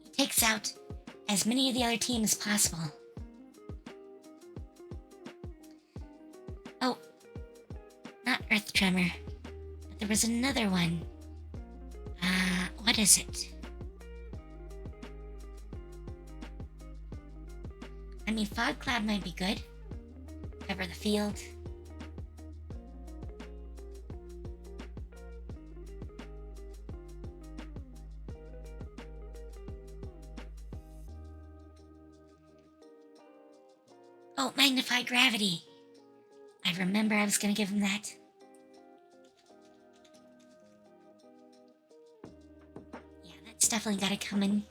He takes out as many of the other team as possible. Oh, not Earth Tremor, but there was another one. What is it? I mean, Fog Cloud might be good. Cover the field. Oh, Magnify Gravity. I remember I was gonna give him that. Yeah, that's definitely gotta come in.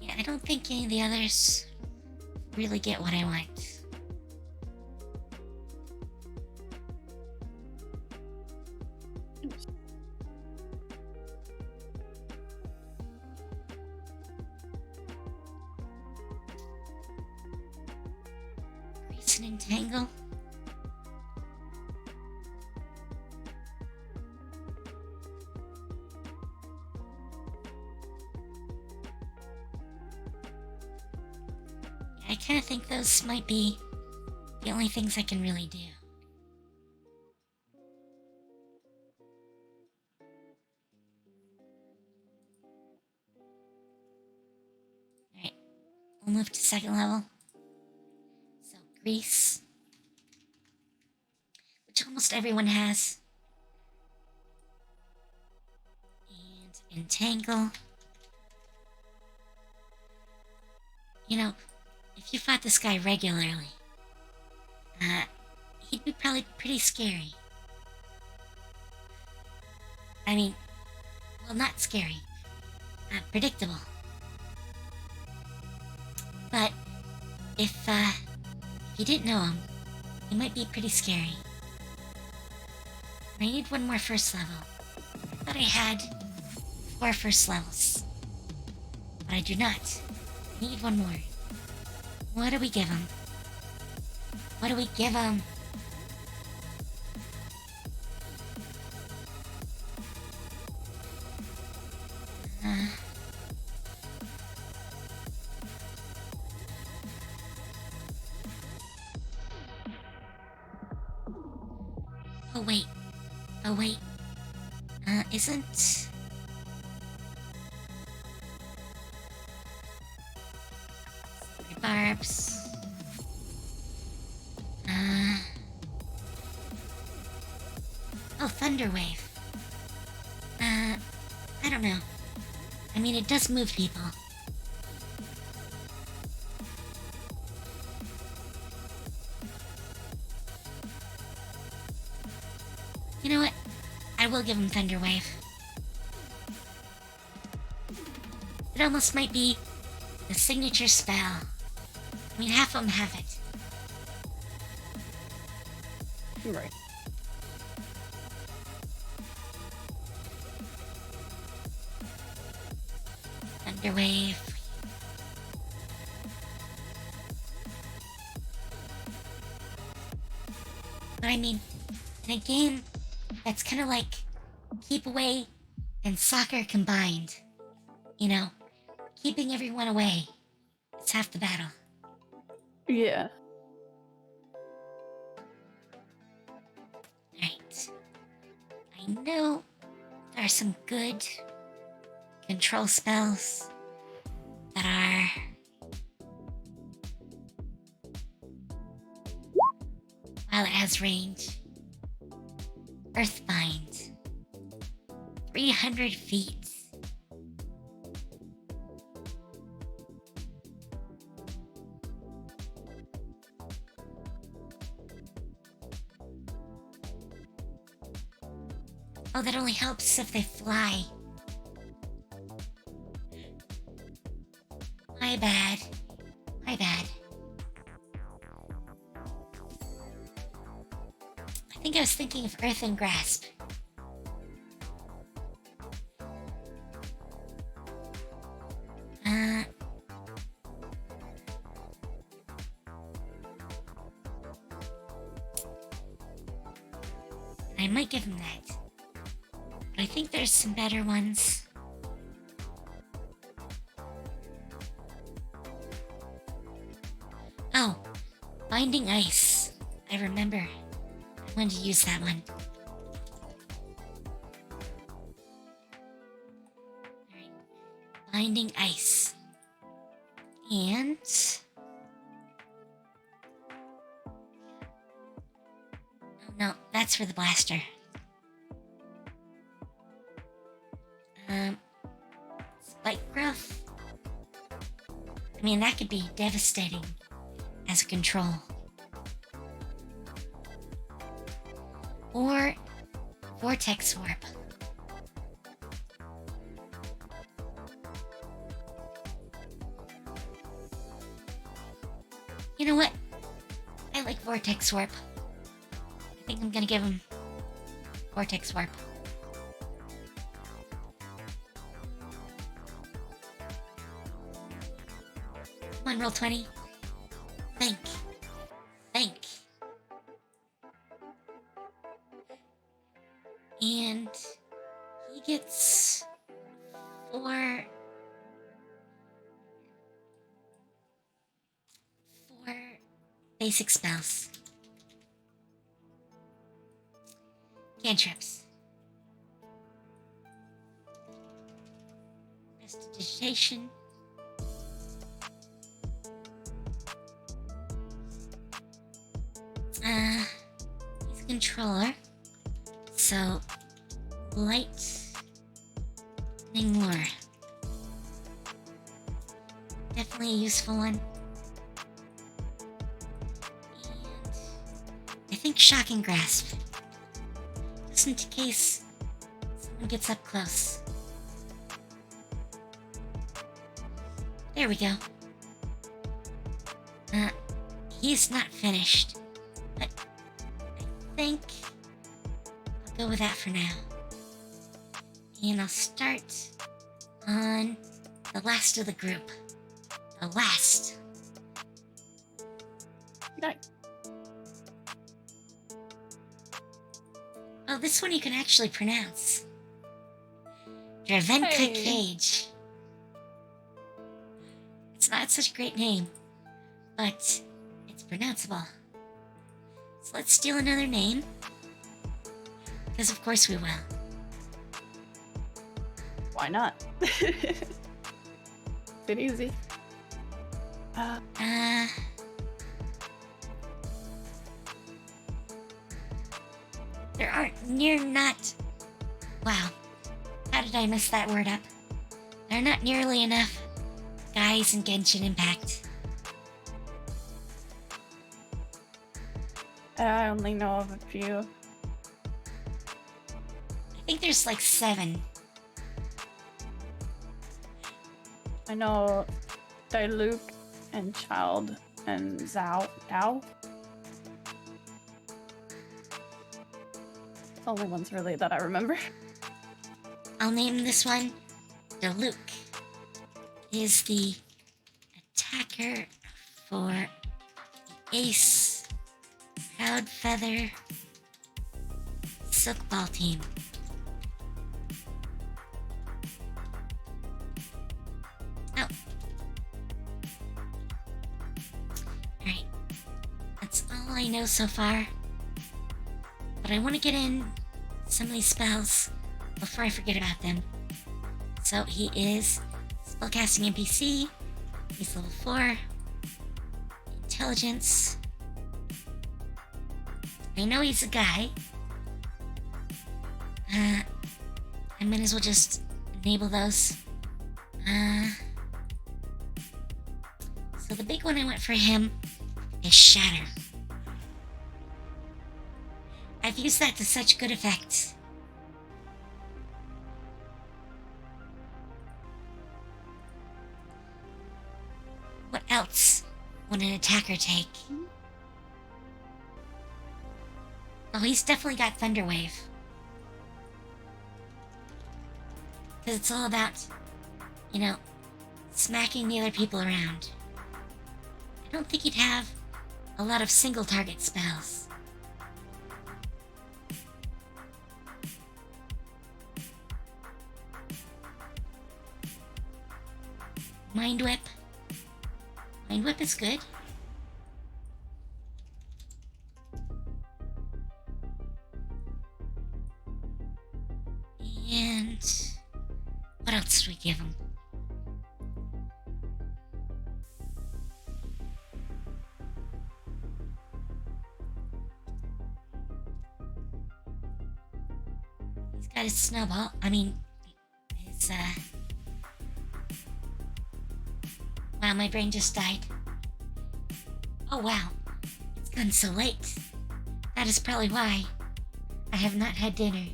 Yeah, I don't think any of the others really get what I want. Grease and Entangle. I kind of think those might be the only things I can really do. Alright, we'll move to second level. So, Grease, which almost everyone has. And Entangle. You know, if you fought this guy regularly, he'd be probably pretty scary. I mean, well, not scary. Predictable. But if If you didn't know him, he might be pretty scary. I need one more first level. I thought I had 4 first levels. But I do not. I need one more. What do we give him? What do we give him? Oh wait. Oh wait. Isn't... Barbs. Oh, Thunderwave. I don't know. I mean, it does move people. You know what? I will give him Thunderwave. It almost might be the signature spell. I mean, half of them have it. Right. Thunderwave. But I mean, in a game that's kind of like Keep Away and Soccer combined, you know, keeping everyone away, it's half the battle. Yeah. Right. I know there are some good control spells that are... While it has range. Earthbind. 300 feet. Oh, that only helps if they fly. My bad. My bad. I think I was thinking of Earth and Grasp. I might give him that. But I think there's some better ones. Oh, Binding Ice. I remember. I wanted to use that one. Alright. Binding Ice. And... Oh no, that's for the blaster. Spike Growth. I mean, that could be devastating as a control. Or Vortex Warp. You know what? I like Vortex Warp. I think I'm gonna give him Vortex Warp. Come on, roll 20. Think. Think. And he gets 4 basic spells. Cantrips. Prestidigitation. He's a controller. So, lightning lure. Definitely a useful one. And I think Shocking Grasp. Just in case someone gets up close. There we go. he's not finished. But I think I'll go with that for now. And I'll start on the last of the group. The last. Nice. Oh, this one you can actually pronounce. Dravenka Hey. Cage. It's not such a great name, but it's pronounceable. So let's steal another name. Because of course we will. Why not? Bit easy. There aren't Wow. How did I mess that word up? There are not nearly enough guys in Genshin Impact. I only know of a few. I think there's like 7. I know Diluc and Child and Dao. The only ones really that I remember. I'll name this one Diluc. Is the attacker for the Ace Proud Feather Silk Ball team. Oh. Alright. That's all I know so far. But I want to get in some of these spells before I forget about them. So he is spellcasting NPC. He's level 4. Intelligence. I know he's a guy. I might as well just enable those. So the big one I went for him is Shatter. I've used that to such good effect. What else would an attacker take? Oh, he's definitely got Thunder Wave. Because it's all about, smacking the other people around. I don't think he'd have a lot of single target spells. Mind Whip. Mind Whip is good. And what else do we give him? He's got his snowball. His Wow, my brain just died. Oh wow, it's gone so late. That is probably why I have not had dinner.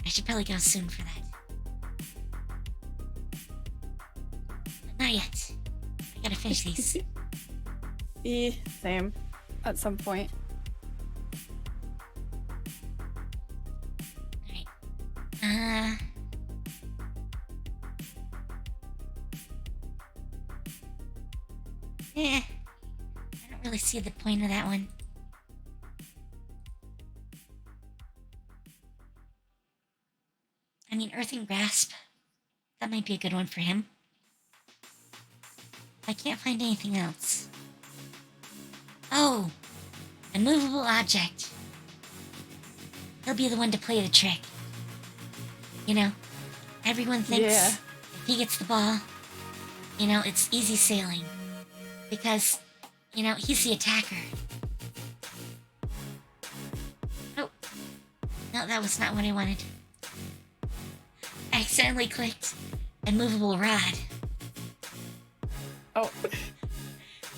I should probably go soon for that. But not yet. I gotta finish these. Same. At some point. Alright. I don't really see the point of that one. Earthen Grasp. That might be a good one for him. I can't find anything else. Oh! Immovable Object. He'll be the one to play the trick. Everyone thinks if he gets the ball, it's easy sailing. Because, he's the attacker. Oh. No, that was not what I wanted. I accidentally clicked Immovable Rod. Oh.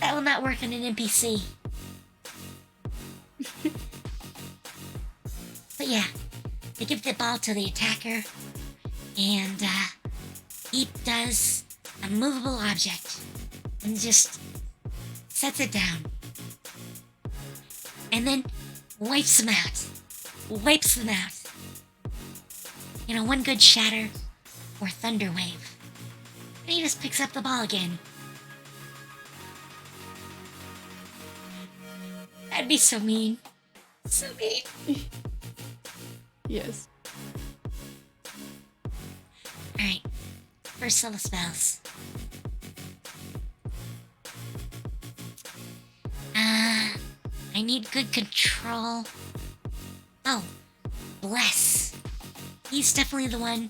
That will not work on an NPC. But yeah, they give the ball to the attacker, and he does a movable object and just sets it down. and then wipes them out. Wipes them out. You know, one good shatter or thunder wave. And he just picks up the ball again. That'd be so mean. So mean. Yes. Alright. First set of spells. I need good control. Oh, Bless. He's definitely the one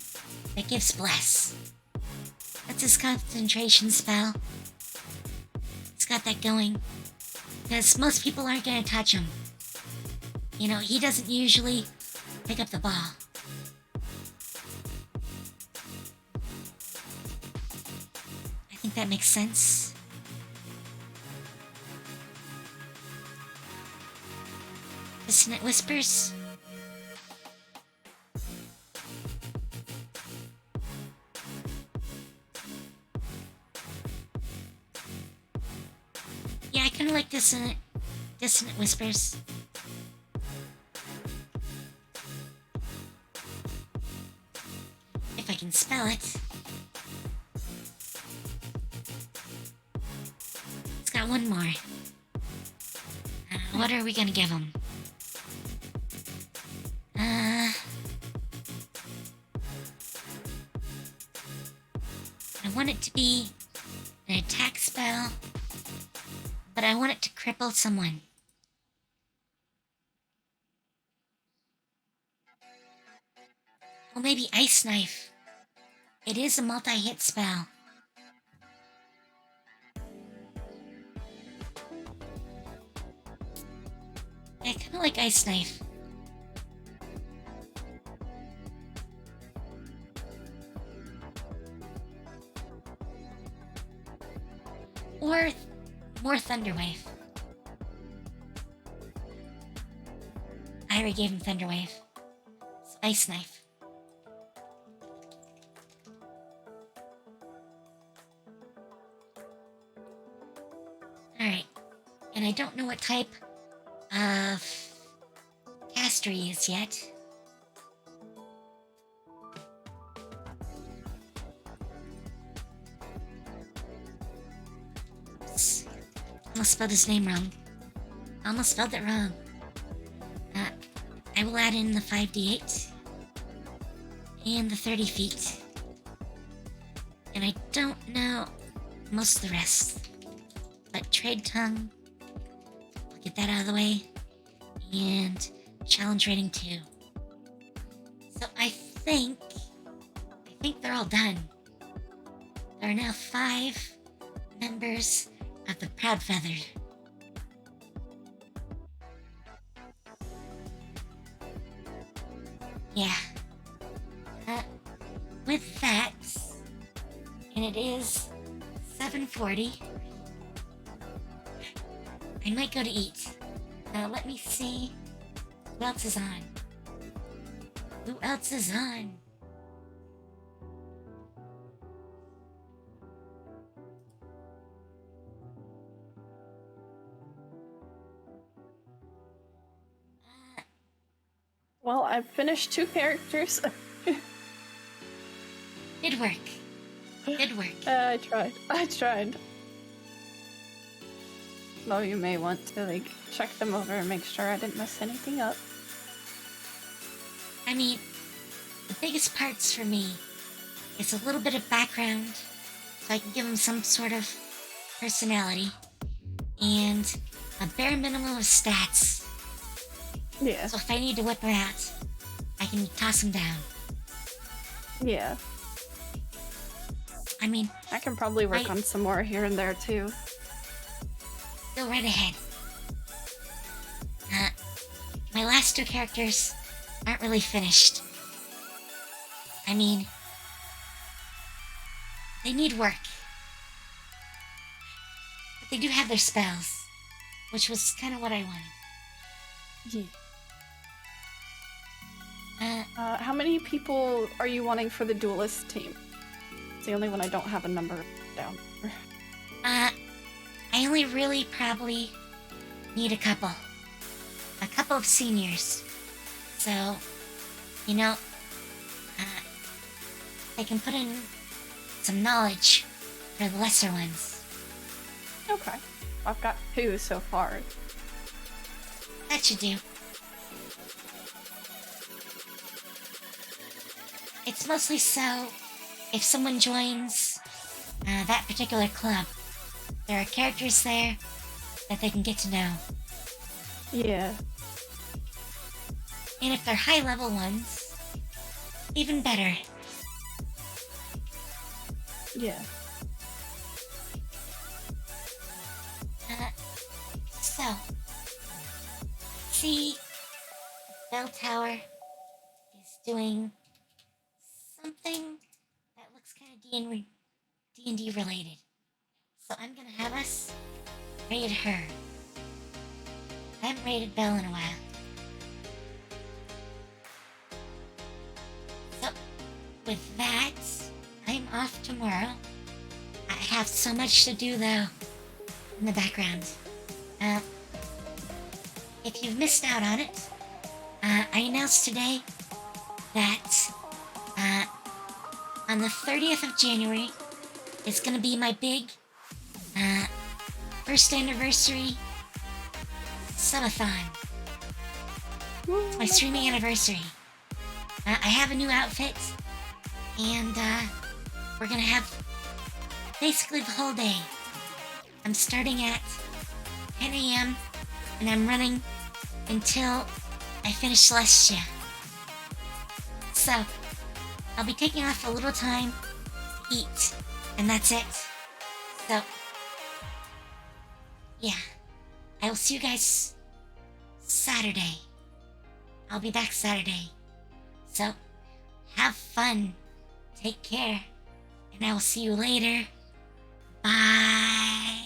that gives Bless. That's his concentration spell. He's got that going. Because most people aren't gonna touch him. You know, he doesn't usually pick up the ball. I think that makes sense. Dissonant Whispers. Yeah, I kind of like Dissonant Whispers. If I can spell it. It's got one more. What are we gonna give him? I want it to be an attack spell, but I want it to cripple someone. Well, maybe Ice Knife. It is a multi-hit spell. I kind of like Ice Knife. Or more Thunderwave. I already gave him Thunderwave. So Ice Knife. Alright. And I don't know what type of caster he is yet. Oops. Almost spelled his name wrong. Almost spelled it wrong. I will add in the 5d8 and the 30 feet. And I don't know most of the rest. But Trade Tongue, I'll get that out of the way. And Challenge Rating 2. So I think they're all done. There are now 5 members of the Proud Feathered. Yeah. With that, and it is 7:40, I might go to eat. Let me see who else is on. Who else is on? Well, I've finished 2 characters. Good work. Good work. I tried. Well, you may want to, check them over and make sure I didn't mess anything up. I mean, the biggest parts for me is a little bit of background, so I can give them some sort of personality, and a bare minimum of stats. Yeah. So if I need to whip them out, I can toss them down. Yeah. I mean, I can probably work on some more here and there, too. go right ahead. My last 2 characters aren't really finished. I mean, they need work. But they do have their spells, which was kind of what I wanted. Yeah. How many people are you wanting for the duelist team? It's the only one I don't have a number down for. I only really probably need a couple. a couple of seniors. So, you know, they can put in some knowledge for the lesser ones. Okay. I've got 2 so far. That should do. It's mostly so if someone joins that particular club, there are characters there that they can get to know. Yeah. And if they're high level ones, even better. Yeah. So, see, Bell Tower is doing something that looks kind of D&D related. So I'm gonna have us raid her. I haven't raided Bell in a while. So, with that, I'm off tomorrow. I have so much to do though in the background. If you've missed out on it, I announced today that on the 30th of January is going to be my big first anniversary subathon. It's my streaming anniversary. I have a new outfit, and we're going to have basically the whole day. I'm starting at 10 a.m. and I'm running until I finish Celestia. So, I'll be taking off a little time to eat, and that's it. So, yeah. I will see you guys Saturday. I'll be back Saturday. So, have fun. Take care. And I will see you later. Bye.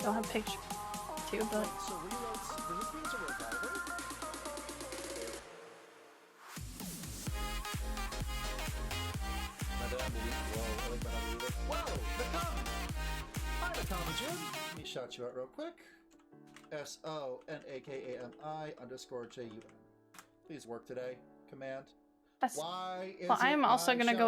Don't have pictures too, but Let me shout you out real quick. SONAKAMI_JU. Please work today. Command. that's, Why is well, I am it also my gonna show? go